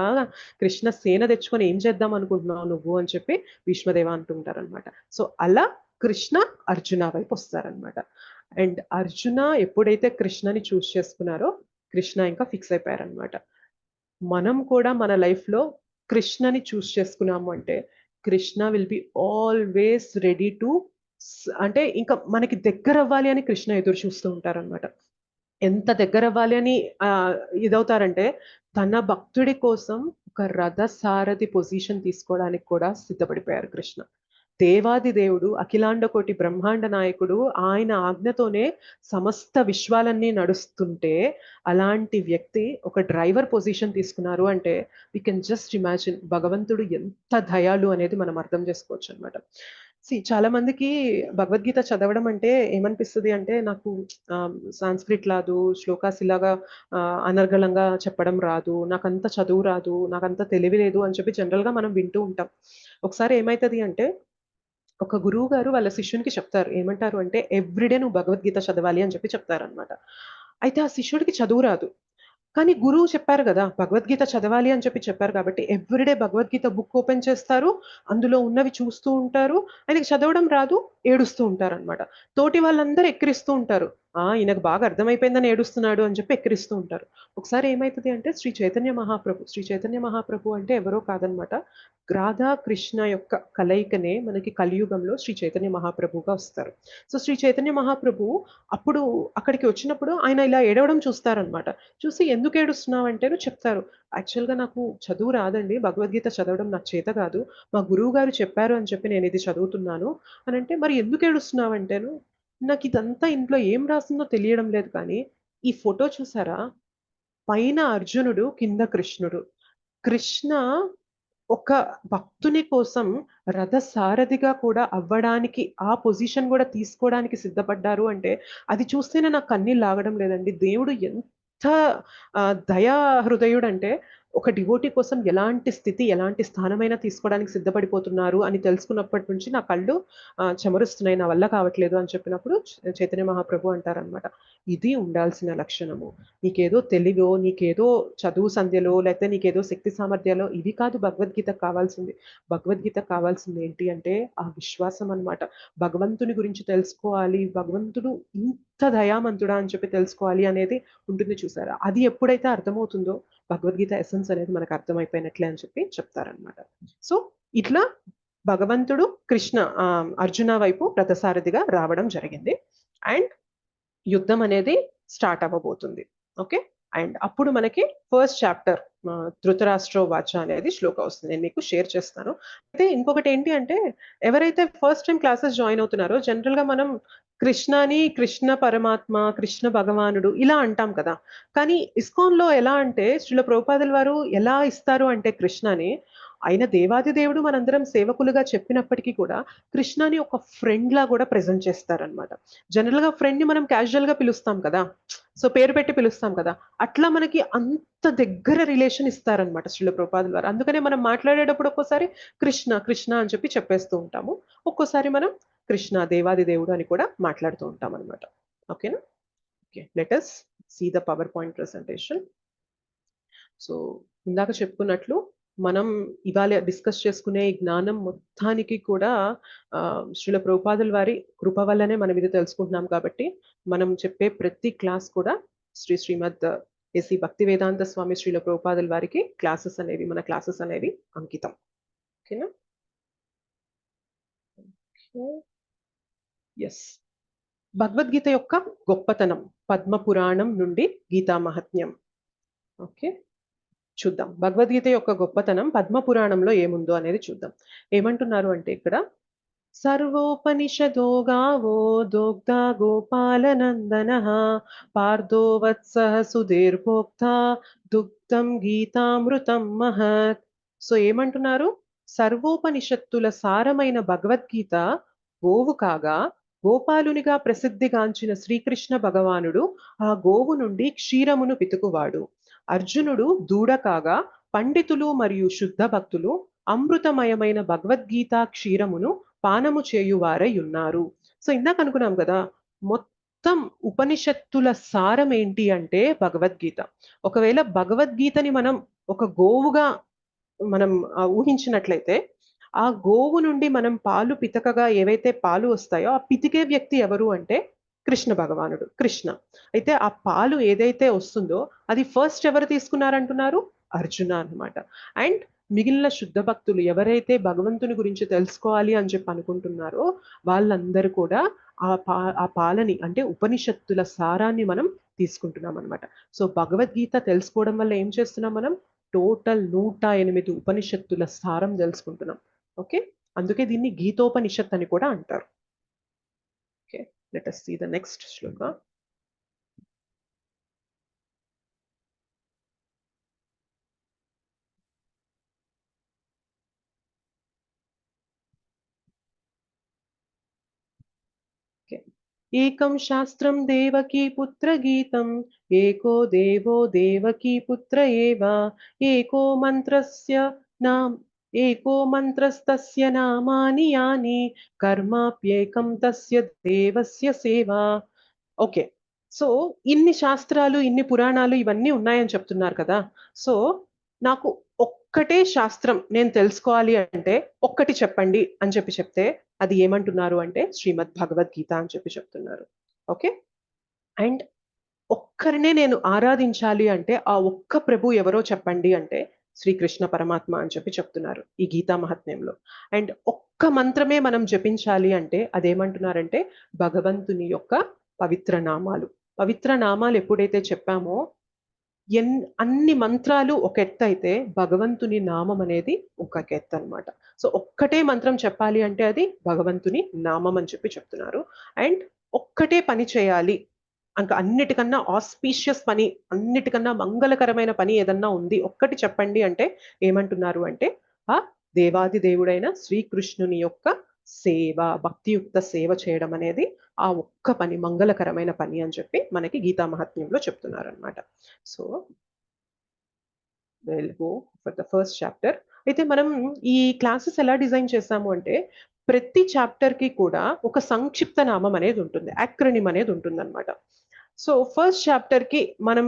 కృష్ణ సేన తెచ్చుకొని ఏం చేద్దాం అనుకుంటున్నావు నువ్వు అని చెప్పి భీష్మదేవ అంటుంటారనమాట. సో అలా కృష్ణ అర్జున వైపు వస్తారనమాట. అండ్ అర్జున ఎప్పుడైతే కృష్ణని చూస్ చేసుకున్నారో కృష్ణ ఇంకా ఫిక్స్ అయిపోయారనమాట. మనం కూడా మన లైఫ్ లో కృష్ణని చూస్ చేసుకున్నాము అంటే Krishna will be always ready to, అంటే ఇంకా మనకి దగ్గర అవ్వాలి అని కృష్ణ ఎదురు చూస్తూ ఉంటారనమాట. ఎంత దగ్గర అవ్వాలి అని ఇదవుతారంటే తన భక్తుడి కోసం ఒక రథసారథి పొజిషన్ తీసుకోవడానికి కూడా సిద్ధపడిపోయారు కృష్ణ. దేవాది దేవుడు, అఖిలాండ కోటి బ్రహ్మాండ నాయకుడు, ఆయన ఆజ్ఞతోనే సమస్త విశ్వాలన్నీ నడుస్తుంటే అలాంటి వ్యక్తి ఒక డ్రైవర్ పొజిషన్ తీసుకున్నారు అంటే వీ కెన్ జస్ట్ ఇమాజిన్ భగవంతుడు ఎంత దయాళు అనేది మనం అర్థం చేసుకోవచ్చు అనమాట. చాలా మందికి భగవద్గీత చదవడం అంటే ఏమనిపిస్తుంది అంటే నాకు సాంస్క్రిట్ రాదు, శ్లోకాస్ ఇలాగా అనర్గళంగా చెప్పడం రాదు, నాకంత చదువు రాదు, నాకంత తెలివి లేదు అని చెప్పి జనరల్గా మనం వింటూ ఉంటాం. ఒకసారి ఏమైతుంది అంటే ఒక గురువు గారు వాళ్ళ శిష్యునికి చెప్తారు. ఏమంటారు అంటే ఎవ్రీడే నువ్వు భగవద్గీత చదవాలి అని చెప్పి చెప్తారనమాట. అయితే ఆ శిష్యుడికి చదువు రాదు. కానీ గురువు చెప్పారు కదా, భగవద్గీత చదవాలి అని చెప్పి చెప్పారు కాబట్టి ఎవ్రీడే భగవద్గీత బుక్ ఓపెన్ చేస్తారు, అందులో ఉన్నవి చూస్తూ ఉంటారు. ఆయనకి చదవడం రాదు, ఏడుస్తూ ఉంటారు అనమాట. తోటి వాళ్ళందరూ ఎక్కిరిస్తూ ఉంటారు, ఈయనకు బాగా అర్థమైపోయిందని ఏడుస్తున్నాడు అని చెప్పి ఎక్కిరిస్తూ ఉంటారు. ఒకసారి ఏమైతుంది అంటే శ్రీ చైతన్య మహాప్రభు అంటే ఎవరో కాదనమాట, రాధా కృష్ణ యొక్క కలయికనే మనకి కలియుగంలో శ్రీ చైతన్య మహాప్రభుగా వస్తారు. సో శ్రీ చైతన్య మహాప్రభు అప్పుడు అక్కడికి వచ్చినప్పుడు ఆయన ఇలా ఏడవడం చూస్తారనమాట. చూసి ఎందుకు ఏడుస్తున్నావు అంటేను చెప్తారు, యాక్చువల్గా నాకు చదువు రాదండి, భగవద్గీత చదవడం నాకు చేత కాదు, మా గురువు గారు చెప్పారు అని చెప్పి నేను ఇది చదువుతున్నాను అని అంటే, మరి ఎందుకు ఏడుస్తున్నావు అంటేను, నాకు ఇదంతా ఇంట్లో ఏం రాసిందో తెలియడం లేదు, కానీ ఈ ఫోటో చూసారా, పైన అర్జునుడు కింద కృష్ణుడు. కృష్ణ ఒక భక్తుని కోసం రథసారథిగా కూడా అవ్వడానికి, ఆ పొజిషన్ కూడా తీసుకోవడానికి సిద్ధపడ్డారు అంటే అది చూస్తేనే నాకు కన్నీళ్ళు ఆగడం లేదండి. దేవుడు ఎంత దయా హృదయుడు అంటే ఒక డివోటీ కోసం ఎలాంటి స్థితి, ఎలాంటి స్థానమైనా తీసుకోవడానికి సిద్ధపడిపోతున్నారు అని తెలుసుకున్నప్పటి నుంచి నా కళ్ళు చెమరుస్తున్నాయి, నా వల్ల కావట్లేదు అని చెప్పినప్పుడు చైతన్య మహాప్రభు అంటారనమాట, ఇది ఉండాల్సిన లక్షణము. నీకేదో తెలివో, నీకేదో చదువు సంధ్యలో, లేకపోతే నీకేదో శక్తి సామర్థ్యాలో ఇవి కాదు భగవద్గీత కావాల్సింది. భగవద్గీత కావాల్సింది ఏంటి అంటే ఆ విశ్వాసం అనమాట. భగవంతుని గురించి తెలుసుకోవాలి, భగవంతుడు ఇంత దయామంతుడా అని చెప్పి తెలుసుకోవాలి అనేది ఉంటుంది చూసారా. అది ఎప్పుడైతే అర్థమవుతుందో భగవద్గీత ఎసెన్స్ అనేది మనకు అర్థమైపోయినట్లే అని చెప్పి చెప్తారనమాట. సో ఇట్లా భగవంతుడు కృష్ణ అర్జున వైపు రథసారథిగా రావడం జరిగింది. అండ్ యుద్ధం అనేది స్టార్ట్ అవ్వబోతుంది. ఓకే, అండ్ అప్పుడు మనకి ఫస్ట్ చాప్టర్ ధృతరాష్ట్రో వాచ అనేది శ్లోక వస్తుంది, నేను మీకు షేర్ చేస్తాను. అయితే ఇంకొకటి ఏంటి అంటే ఎవరైతే ఫస్ట్ టైం క్లాసెస్ జాయిన్ అవుతున్నారో జనరల్గా మనం కృష్ణని కృష్ణ పరమాత్మ, కృష్ణ భగవానుడు ఇలా అంటాం కదా. కానీ ఇస్కాన్లో ఎలా అంటే శ్రీల ప్రభుపాదుల వారు ఎలా ఇస్తారు అంటే కృష్ణని, ఆయన దేవాది దేవుడు, మనందరం సేవకులుగా చెప్పినప్పటికీ కూడా కృష్ణని ఒక ఫ్రెండ్ లా కూడా ప్రెజెంట్ చేస్తారనమాట. జనరల్ గా ఫ్రెండ్ ని మనం క్యాజువల్ గా పిలుస్తాం కదా, సో పేరు పెట్టి పిలుస్తాం కదా, అట్లా మనకి అంత దగ్గర రిలేషన్ ఇస్తారనమాట శ్రీల ప్రభుపాదుల వారు. అందుకనే మనం మాట్లాడేటప్పుడు ఒక్కోసారి కృష్ణ కృష్ణ అని చెప్పి చెప్పేస్తూ ఉంటాము, ఒక్కోసారి మనం కృష్ణ దేవాది దేవుడు అని కూడా మాట్లాడుతూ ఉంటాం అనమాట. ఓకేనా? Okay, let us see the PowerPoint presentation. So ఇందాక చెప్పుకున్నట్లు మనం ఇవాళ డిస్కస్ చేసుకునే ఈ జ్ఞానం మొత్తానికి కూడా శ్రీల ప్రభుపాదుల వారి కృప వల్లనే మనం ఇది తెలుసుకుంటున్నాం. కాబట్టి మనం చెప్పే ప్రతి క్లాస్ కూడా శ్రీమద్ ఎసి భక్తి వేదాంత స్వామి శ్రీల ప్రభుపాదుల వారికి మన క్లాసెస్ అనేవి అంకితం. ఓకేనా? ఎస్, భగవద్గీత యొక్క గొప్పతనం, పద్మ పురాణం నుండి గీతా మహత్యం. ఓకే, చూద్దాం భగవద్గీత యొక్క గొప్పతనం పద్మ పురాణంలో ఏముందో అనేది చూద్దాం. ఏమంటున్నారు అంటే ఇక్కడ సర్వోపనిషదో గావో దోగ్ధ గోపాలనందనః పార్థో వత్సః సుధీర్భోక్త దుగ్ధం గీతామృతం మహత్. సో ఏమంటున్నారు, సర్వోపనిషత్తుల సారమైన భగవద్గీత గోవు కాగా గోపాలునిగా ప్రసిద్ధిగాంచిన శ్రీకృష్ణ భగవానుడు ఆ గోవు నుండి క్షీరమును పితుకువాడు. అర్జునుడు దూడ కాగా పండితులు మరియు శుద్ధ భక్తులు అమృతమయమైన భగవద్గీత క్షీరమును పానము చేయువారై ఉన్నారు. సో ఇందాక అనుకున్నాం కదా, మొత్తం ఉపనిషత్తుల సారం ఏంటి అంటే భగవద్గీత. ఒకవేళ భగవద్గీతని మనం ఒక గోవుగా మనం ఊహించినట్లయితే ఆ గోవు నుండి మనం పాలు పితకగా ఏవైతే పాలు వస్తాయో ఆ పితికే వ్యక్తి ఎవరు అంటే కృష్ణ భగవానుడు, కృష్ణ. అయితే ఆ పాలు ఏదైతే వస్తుందో అది ఫస్ట్ ఎవరు తీసుకున్నారంటున్నారు, అర్జున అన్నమాట. అండ్ మిగిలిన శుద్ధ భక్తులు ఎవరైతే భగవంతుని గురించి తెలుసుకోవాలి అని చెప్పి అనుకుంటున్నారో వాళ్ళందరూ కూడా ఆ పాలని అంటే ఉపనిషత్తుల సారాన్ని మనం తీసుకుంటున్నాం అనమాట. సో భగవద్గీత తెలుసుకోవడం వల్ల ఏం చేస్తున్నాం మనం? టోటల్ 108 ఉపనిషత్తుల సారం తెలుసుకుంటున్నాం. ఓకే, అందుకే దీన్ని గీతోపనిషత్ అని కూడా అంటారు. Okay, let us see the next శ్లోక. ఏకం శాస్త్రం దేవకీ పుత్ర గీతం, ఏకో దేవో దేవకీ పుత్ర ఏవ, ఏకో మంత్రస్య నామ ఏకో మంత్రస్తస్య నామాని యాని, కర్మాప్యేకం తస్య దేవస్య సేవా. ఓకే, సో ఇన్ని శాస్త్రాలు ఇన్ని పురాణాలు ఇవన్నీ ఉన్నాయని చెప్తున్నారు కదా. సో నాకు ఒక్కటే శాస్త్రం నేను తెలుసుకోవాలి అంటే ఒక్కటి చెప్పండి అని చెప్తే అది ఏమంటున్నారు అంటే శ్రీమద్ భగవద్గీత అని చెప్తున్నారు. ఓకే, అండ్ ఒక్కరినే నేను ఆరాధించాలి అంటే ఆ ఒక్క ప్రభు ఎవరో చెప్పండి అంటే శ్రీకృష్ణ పరమాత్మ అని చెప్తున్నారు ఈ గీతా మహాత్మ్యంలో. అండ్ ఒక్క మంత్రమే మనం జపించాలి అంటే అదేమంటున్నారంటే భగవంతుని యొక్క పవిత్ర నామాలు. పవిత్ర నామాలు ఎప్పుడైతే చెప్పామో అన్ని మంత్రాలు ఒక ఎత్తు అయితే భగవంతుని నామం అనేది ఒక ఎత్తు అనమాట. సో ఒక్కటే మంత్రం చెప్పాలి అంటే అది భగవంతుని నామం అని చెప్తున్నారు. అండ్ ఒక్కటే పని చేయాలి, ఇంకా అన్నిటికన్నా ఆస్పీషియస్ పని, అన్నిటికన్నా మంగళకరమైన పని ఏదన్నా ఉంది ఒక్కటి చెప్పండి అంటే ఏమంటున్నారు అంటే ఆ దేవాది దేవుడైన శ్రీకృష్ణుని యొక్క సేవ, భక్తియుక్త సేవ చేయడం అనేది ఆ ఒక్క పని, మంగళకరమైన పని అని చెప్పి మనకి గీతా మహాత్మ్యంలో చెప్తున్నారు అనమాట. So we'll go for the first chapter. అయితే మనం ఈ క్లాసెస్ ఎలా డిజైన్ చేసాము అంటే ప్రతి చాప్టర్ కి కూడా ఒక సంక్షిప్త నామం అనేది ఉంటుంది, యాక్రోనిమ్ అనేది ఉంటుంది అనమాట. సో ఫస్ట్ చాప్టర్ కి మనం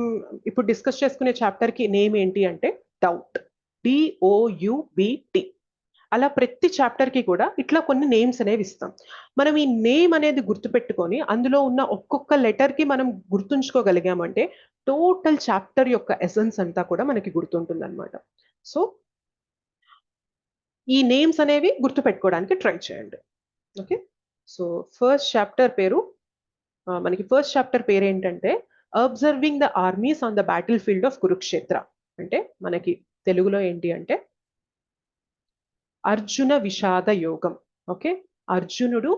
ఇప్పుడు డిస్కస్ చేసుకునే చాప్టర్ కి నేమ్ ఏంటి అంటే డౌట్, DOUBT. అలా ప్రతి చాప్టర్ కి కూడా ఇట్లా కొన్ని నేమ్స్ అనేవి ఇస్తాం. మనం ఈ నేమ్ అనేది గుర్తుపెట్టుకొని అందులో ఉన్న ఒక్కొక్క లెటర్ కి మనం గుర్తుంచుకోగలిగామంటే టోటల్ చాప్టర్ యొక్క ఎసెన్స్ అంతా కూడా మనకి గుర్తుంటుంది అనమాట. సో ఈ నేమ్స్ అనేవి గుర్తుపెట్టుకోవడానికి ట్రై చేయండి. ఓకే, సో ఫస్ట్ చాప్టర్ పేరు మనకి ఫస్ట్ చాప్టర్ పేరు ఏంటంటే observing the armies on the battlefield of Kurukshetra. అంటే మనకి తెలుగులో ఏంటి అంటే అర్జున విషాద యోగం. ఓకే, అర్జునుడు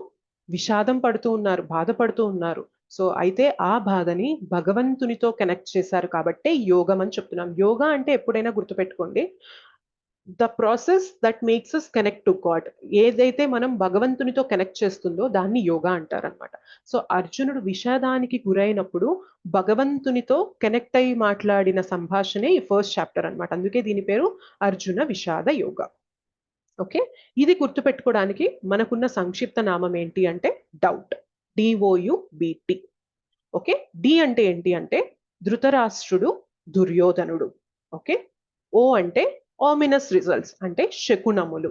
విషాదం పడుతూ ఉన్నారు, బాధపడుతూ ఉన్నారు. సో అయితే ఆ బాధని భగవంతునితో కనెక్ట్ చేశారు కాబట్టి యోగం అని చెప్తున్నాం. యోగా అంటే ఎప్పుడైనా గుర్తుపెట్టుకోండి, the process that makes us connect to God. ఏదైతే మనం భగవంతునితో కనెక్ట్ చేస్తుందో దాన్ని యోగా అంటారనమాట. సో అర్జునుడు విషాదానికి గురైనప్పుడు భగవంతునితో కనెక్ట్ అయ్యి మాట్లాడిన సంభాషణే ఈ ఫస్ట్ చాప్టర్ అనమాట. అందుకే దీని పేరు అర్జున విషాద యోగా. ఓకే, ఇది గుర్తుపెట్టుకోవడానికి మనకున్న సంక్షిప్త నామం ఏంటి అంటే డౌట్, DOUBT. ఓకే, డి అంటే ఏంటి అంటే ధృతరాష్ట్రుడు, దుర్యోధనుడు. ఓకే, ఓ అంటే ఆమినస్ రిజల్ట్స్ అంటే శకునములు.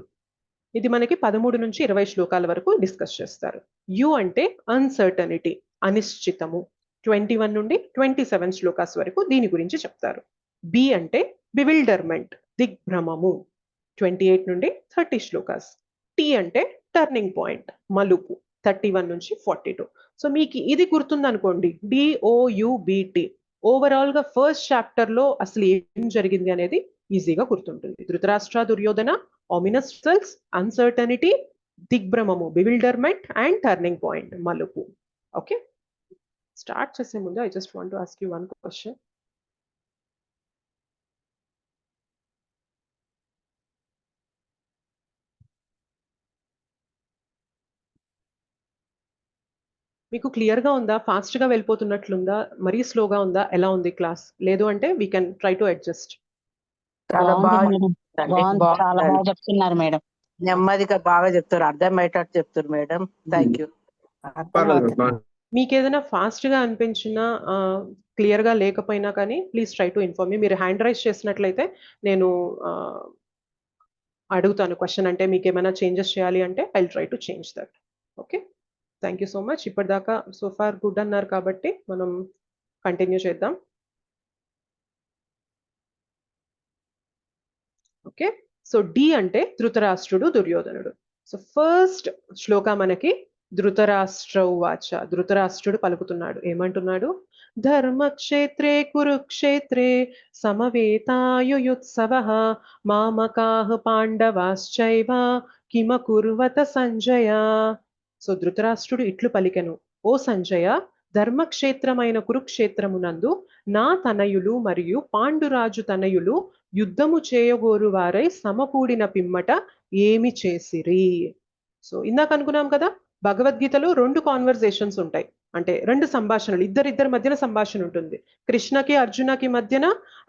ఇది మనకి 13 నుంచి 20 శ్లోకాల వరకు డిస్కస్ చేస్తారు. యు అంటే అన్సర్టనిటీ, అనిశ్చితము. 21 నుండి 27 శ్లోకాస్ వరకు దీని గురించి చెప్తారు. బి అంటే బివిల్డర్మెంట్, దిగ్భ్రమము. 28 నుండి 30 శ్లోకాస్. టీ అంటే టర్నింగ్ పాయింట్, మలుపు. 31 నుంచి 42. సో మీకు ఇది గుర్తుందనుకోండి, DOUBT, ఓవరాల్ గా ఫస్ట్ చాప్టర్ లో అసలు ఏం జరిగింది అనేది ఈజీగా గుర్తుంటుంది. Dhritarashtra, Duryodhana, ominous results, uncertainty, దిగ్భ్రమము, బివిల్డర్మెంట్ అండ్ టర్నింగ్ పాయింట్, మలుపు. ఓకే, స్టార్ట్ చేసే ముందు I just want to ask you one question. మీకు క్లియర్ గా ఉందా? ఫాస్ట్ గా వెళ్ళిపోతున్నట్లుందా? మరీ స్లోగా ఉందా? ఎలా ఉంది క్లాస్? లేదు అంటే we can try to adjust. చాలా బాగా బాగుంది, చాలా బాగా చెప్తున్నారు మేడం. నెమ్మదిగా బాగా చెప్తారు, అర్థమయ్యేటట్టు చెప్తారు మేడం. Thank you. మీకు ఏదైనా ఫాస్ట్ గా అనిపించినా క్లియర్ గా లేకపోయినా కానీ please try to inform me. మీరు హ్యాండ్ రైజ్ చేసినట్లయితే నేను అడుగుతాను క్వశ్చన్. అంటే మీకు ఏమైనా చేంజెస్ చేయాలి అంటే I will try to change that. Okay, thank you so much. ఇప్పటిదాకా సో ఫార్ గుడ్ అన్నారు కాబట్టి మనం కంటిన్యూ చేద్దాం. ఓకే, సో డి అంటే ధృతరాష్ట్రుడు, దుర్యోధనుడు. సో ఫస్ట్ శ్లోక మనకి ధృతరాష్ట్ర ఉవాచ. ధృతరాష్ట్రుడు పలుకుతున్నాడు. ఏమంటున్నాడు? ధర్మక్షేత్రే కురుక్షేత్రే సమవేతాయుయుత్సవః మామకాః పాండవాశ్చైవ కిమకుర్వత సంజయ. సో ధృతరాష్ట్రుడు ఇట్లు పలికెను, ఓ సంజయ, ధర్మక్షేత్రమైన కురుక్షేత్రమునందు నా తనయులు మరియు పాండురాజు తనయులు యుద్ధము చేయగోరు వారై సమకూడిన పిమ్మట ఏమి చేసిరి. సో ఇందాక అనుకున్నాం కదా, భగవద్గీతలో 2 కాన్వర్సేషన్స్ ఉంటాయి. అంటే 2 సంభాషణలు, ఇద్దరిద్దరి మధ్యన సంభాషణ ఉంటుంది. కృష్ణకి అర్జునకి మధ్యన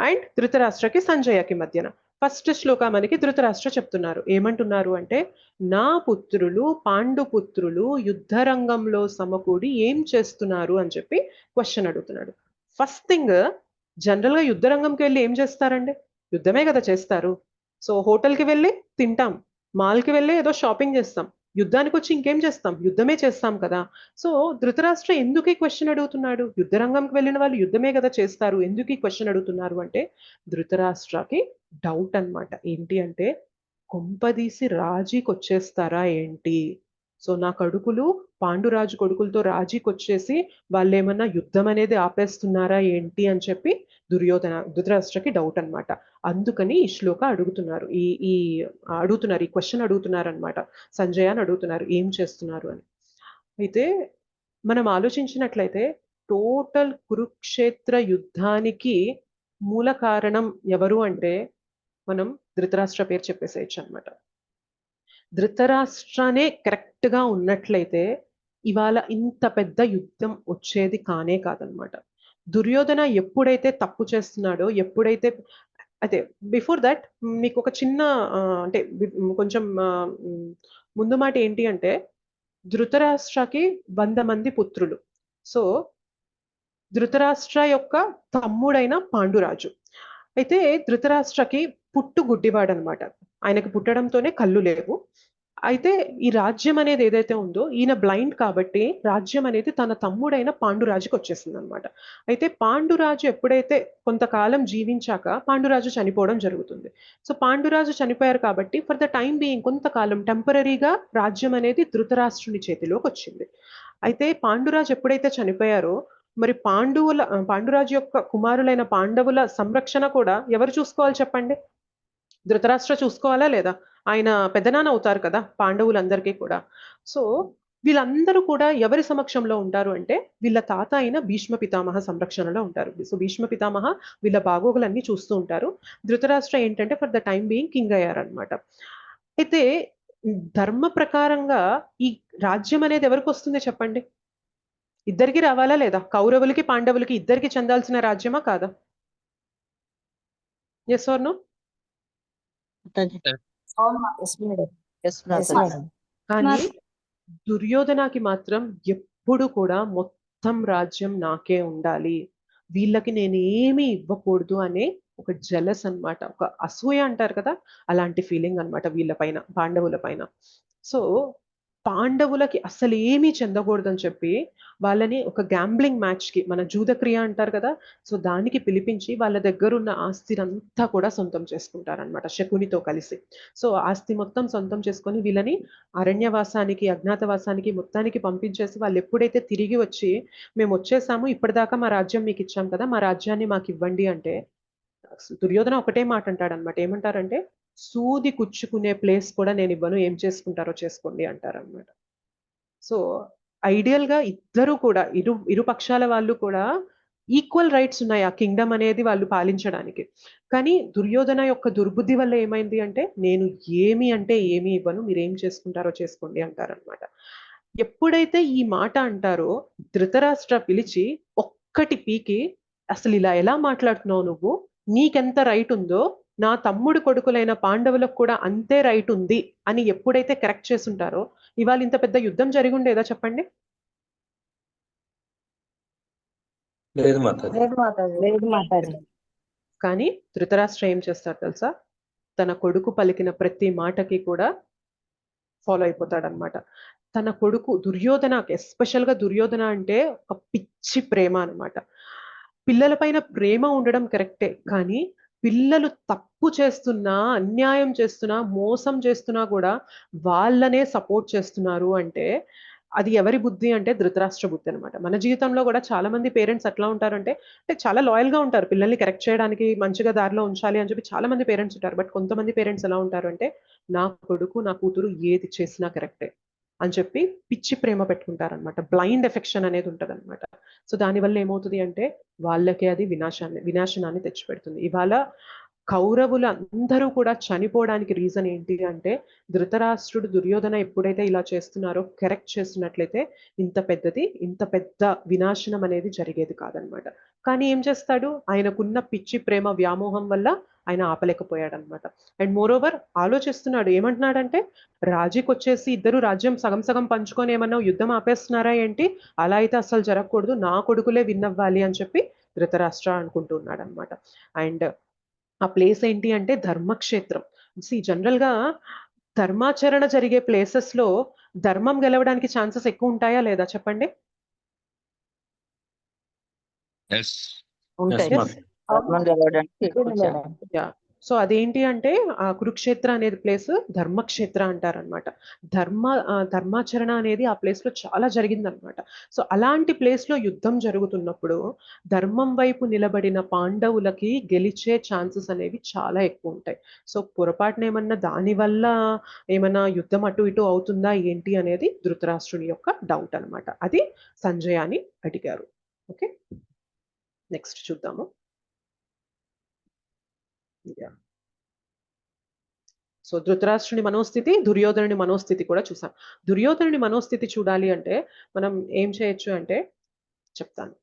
అండ్ ధృతరాష్ట్రకి సంజయకి మధ్యన. ఫస్ట్ శ్లోక మనకి ధృతరాష్ట్ర చెప్తున్నారు. ఏమంటున్నారు అంటే, నా పుత్రులు పాండుపుత్రులు యుద్ధరంగంలో సమకూడి ఏం చేస్తున్నారు అని చెప్పి క్వశ్చన్ అడుగుతున్నాడు. ఫస్ట్ థింగ్, జనరల్ గా యుద్ధరంగంకి వెళ్ళి ఏం చేస్తారండి? యుద్ధమే కదా చేస్తారు. సో హోటల్కి వెళ్ళి తింటాం, మాల్కి వెళ్ళి ఏదో షాపింగ్ చేస్తాం. యుద్ధానికి వచ్చి ఇంకేం చేస్తాం? యుద్ధమే చేస్తాం కదా. సో ధృతరాష్ట్ర ఎందుకు ఈ క్వశ్చన్ అడుగుతున్నాడు? యుద్ధరంగంకి వెళ్ళిన వాళ్ళు యుద్ధమే కదా చేస్తారు, ఎందుకు ఈ క్వశ్చన్ అడుగుతున్నారు అంటే, ధృతరాష్ట్రకి డౌట్ అన్నమాట. ఏంటి అంటే, కొంపదీసి రాజీకి వచ్చేస్తారా ఏంటి? సో నా కొడుకులు పాండురాజు కొడుకులతో రాజీకి వచ్చేసి వాళ్ళు ఏమన్నా యుద్ధం అనేది ఆపేస్తున్నారా ఏంటి అని చెప్పి ధృతరాష్ట్రకి డౌట్ అన్నమాట. అందుకని ఈ శ్లోక అడుగుతున్నారు, ఈ అడుగుతున్నారు, ఈ క్వశ్చన్ అడుగుతున్నారు అనమాట. సంజయ్ అని అడుగుతున్నారు, ఏం చేస్తున్నారు అని. అయితే మనం ఆలోచించినట్లయితే టోటల్ కురుక్షేత్ర యుద్ధానికి మూల కారణం ఎవరు అంటే, మనం ధృతరాష్ట్ర పేరు చెప్పేసేయచ్చు అనమాట. ధృతరాష్ట్రనే కరెక్ట్ గా ఉన్నట్లయితే ఇవాళ ఇంత పెద్ద యుద్ధం వచ్చేది కానే కాదనమాట. దుర్యోధన ఎప్పుడైతే తప్పు చేస్తున్నాడో, ఎప్పుడైతే అయితే బిఫోర్ దట్ మీకు ఒక చిన్న అంటే కొంచెం ముందు మాట ఏంటి అంటే, ధృతరాష్ట్రకి 100 మంది పుత్రులు. సో ధృతరాష్ట్ర యొక్క తమ్ముడైన పాండురాజు. అయితే ధృతరాష్ట్రకి పుట్టు గుడ్డివాడనమాట. ఆయనకి పుట్టడంతోనే కళ్ళు లేవు. అయితే ఈ రాజ్యం అనేది ఏదైతే ఉందో, ఈయన బ్లైండ్ కాబట్టి రాజ్యం అనేది తన తమ్ముడైన పాండురాజుకి వచ్చేసింది అనమాట. అయితే పాండురాజు ఎప్పుడైతే కొంతకాలం జీవించాక పాండురాజు చనిపోవడం జరుగుతుంది. సో పాండురాజు చనిపోయారు కాబట్టి ఫర్ ద టైం బీయింగ్ కొంతకాలం టెంపరరీగా రాజ్యం అనేది ధృతరాష్ట్రుని చేతిలోకి వచ్చింది. అయితే పాండురాజు ఎప్పుడైతే చనిపోయారో, మరి పాండురాజు యొక్క కుమారులైన పాండవుల సంరక్షణ కూడా ఎవరు చూసుకోవాలి చెప్పండి? ధృతరాష్ట్ర చూసుకోవాలా లేదా? ఆయన పెద్దనాన్న అవుతారు కదా పాండవులందరికీ కూడా. సో వీళ్ళందరూ కూడా ఎవరి సమక్షంలో ఉంటారు అంటే, వీళ్ళ తాత అయిన భీష్మ పితామహ సంరక్షణలో ఉంటారు. సో భీష్మ పితామహ వీళ్ళ బాగోగులన్నీ చూస్తూ ఉంటారు. ధృతరాష్ట్ర ఏంటంటే for the time being king అయ్యారనమాట. అయితే ధర్మ ప్రకారంగా ఈ రాజ్యం అనేది ఎవరికి వస్తుంది చెప్పండి? ఇద్దరికి రావాలా లేదా? కౌరవులకి పాండవులకి ఇద్దరికి చెందాల్సిన రాజ్యమా కాదా? Yes or no? కానీ దుర్యోధనకి మాత్రం ఎప్పుడు కూడా మొత్తం రాజ్యం నాకే ఉండాలి, వీళ్ళకి నేను ఏమి ఇవ్వకూడదు అనే ఒక జలస్ అన్నమాట, ఒక అసూయ అంటారు కదా, అలాంటి ఫీలింగ్ అన్నమాట వీళ్ళ పైన, పాండవుల పైన. సో పాండవులకి అసలు ఏమీ చెందకూడదని చెప్పి వాళ్ళని ఒక గ్యాంబ్లింగ్ మ్యాచ్ కి, మన జూదక్రియ అంటారు కదా, సో దానికి పిలిపించి వాళ్ళ దగ్గర ఉన్న ఆస్తినంతా కూడా సొంతం చేసుకుంటారనమాట శకునితో కలిసి. సో ఆస్తి మొత్తం సొంతం చేసుకొని వీళ్ళని అరణ్యవాసానికి, అజ్ఞాతవాసానికి మొత్తానికి పంపించేసి, వాళ్ళు ఎప్పుడైతే తిరిగి వచ్చి మేము వచ్చేసాము, ఇప్పటిదాకా మా రాజ్యం మీకు ఇచ్చాం కదా, మా రాజ్యాన్ని మాకు ఇవ్వండి అంటే, దుర్యోధన ఒకటే మాట అంటాడనమాట. ఏమంటారంటే, సూది కుచ్చుకునే ప్లేస్ కూడా నేను ఇవ్వను, ఏం చేసుకుంటారో చేసుకోండి అంటారనమాట. సో ఐడియల్ గా ఇద్దరు కూడా, ఇరు పక్షాల వాళ్ళు కూడా ఈక్వల్ రైట్స్ ఉన్నాయి ఆ కింగ్డమ్ అనేది వాళ్ళు పాలించడానికి. కానీ దుర్యోధన యొక్క దుర్బుద్ధి వల్ల ఏమైంది అంటే, నేను ఏమి అంటే ఏమి ఇవ్వను, మీరు ఏం చేసుకుంటారో చేసుకోండి అంటారనమాట. ఎప్పుడైతే ఈ మాట అంటారో, ధృతరాష్ట్ర పిలిచి ఒక్కటి పీకి, అసలు ఇలా ఎలా మాట్లాడుతున్నావు నువ్వు, నీకెంత రైట్ ఉందో నా తమ్ముడు కొడుకులైన పాండవులకు కూడా అంతే రైట్ ఉంది అని ఎప్పుడైతే కరెక్ట్ చేసుంటారో, ఇవాళ ఇంత పెద్ద యుద్ధం జరిగి ఉండేదా చెప్పండి? లేదు మాతాజీ. కానీ ధృతరాష్ట్ర ఏం చేస్తాడు తెలుసా? తన కొడుకు పలికిన ప్రతి మాటకి కూడా ఫాలో అయిపోతాడనమాట. తన కొడుకు దుర్యోధన, ఎస్పెషల్ గా దుర్యోధన అంటే ఒక పిచ్చి ప్రేమ అనమాట. పిల్లల పైన ప్రేమ ఉండడం కరెక్టే, కానీ పిల్లలు తప్పు చేస్తున్నా, అన్యాయం చేస్తున్నా, మోసం చేస్తున్నా కూడా వాళ్ళనే సపోర్ట్ చేస్తున్నారు అంటే, అది ఎవరి బుద్ధి అంటే ధృతరాష్ట్ర బుద్ధి అనమాట. మన జీవితంలో కూడా చాలా మంది పేరెంట్స్ ఎట్లా ఉంటారంటే చాలా లాయల్ గా ఉంటారు, పిల్లల్ని కరెక్ట్ చేయడానికి మంచిగా దారిలో ఉంచాలి అని చెప్పి చాలా మంది పేరెంట్స్ ఉంటారు. బట్ కొంతమంది పేరెంట్స్ ఎలా ఉంటారు అంటే నా కొడుకు నా కూతురు ఏది చేసినా కరెక్టే అని చెప్పి పిచ్చి ప్రేమ పెట్టుకుంటారనమాట. బ్లైండ్ ఎఫెక్షన్ అనేది ఉంటుంది అనమాట. సో దానివల్ల ఏమవుతుంది అంటే వాళ్ళకే అది వినాశనాన్ని తెచ్చిపెడుతుంది. ఇవాళ కౌరవులు అందరూ కూడా చనిపోవడానికి రీజన్ ఏంటి అంటే ధృతరాష్ట్రుడు దుర్యోధన ఎప్పుడైతే ఇలా చేస్తున్నారో కరెక్ట్ చేస్తున్నట్లయితే ఇంత పెద్ద వినాశనం అనేది జరిగేది కాదనమాట. కానీ ఏం చేస్తాడు, ఆయనకున్న పిచ్చి ప్రేమ వ్యామోహం వల్ల ఆయన ఆపలేకపోయాడు అనమాట. అండ్ మోర్ ఓవర్ ఆలోచిస్తున్నాడు, ఏమంటున్నాడంటే రాజీకి వచ్చేసి ఇద్దరు రాజ్యం సగం సగం పంచుకొని ఏమన్నా యుద్ధం ఆపేస్తున్నారా ఏంటి, అలా అయితే అసలు జరగకూడదు, నా కొడుకులే విన్ అవ్వాలి అని చెప్పి ధృతరాష్ట్ర అనుకుంటున్నాడు అనమాట. అండ్ ఆ ప్లేస్ ఏంటి అంటే ధర్మక్షేత్రం. జనరల్ గా ధర్మాచరణ జరిగే ప్లేసెస్ లో ధర్మం గెలవడానికి ఛాన్సెస్ ఎక్కువ ఉంటాయా లేదా చెప్పండి? ఎస్ ఉంటాయి. Yes. మాతాజీ. ధర్మం గెలవడానికి ఎక్కువ ఛాన్స్. యా. సో అదేంటి అంటే ఆ కురుక్షేత్ర అనేది ప్లేస్ ధర్మక్షేత్ర అంటారనమాట. ధర్మాచరణ అనేది ఆ ప్లేస్ లో చాలా జరిగిందనమాట. సో అలాంటి ప్లేస్ లో యుద్ధం జరుగుతున్నప్పుడు ధర్మం వైపు నిలబడిన పాండవులకి గెలిచే ఛాన్సెస్ అనేవి చాలా ఎక్కువ ఉంటాయి. సో పొరపాటున ఏమన్నా దానివల్ల ఏమన్నా యుద్ధం అటు ఇటు అవుతుందా ఏంటి అనేది ధృతరాష్ట్రుని యొక్క డౌట్ అనమాట. అది సంజయాని అడిగారు. ఓకే, నెక్స్ట్ చూద్దాము. సో ధృతరాష్ట్రుని మనోస్థితి, దుర్యోధనుని మనోస్థితి కూడా చూసాం. దుర్యోధనుని మనోస్థితి చూడాలి అంటే మనం ఏం చేయొచ్చు అంటే చెప్తాను.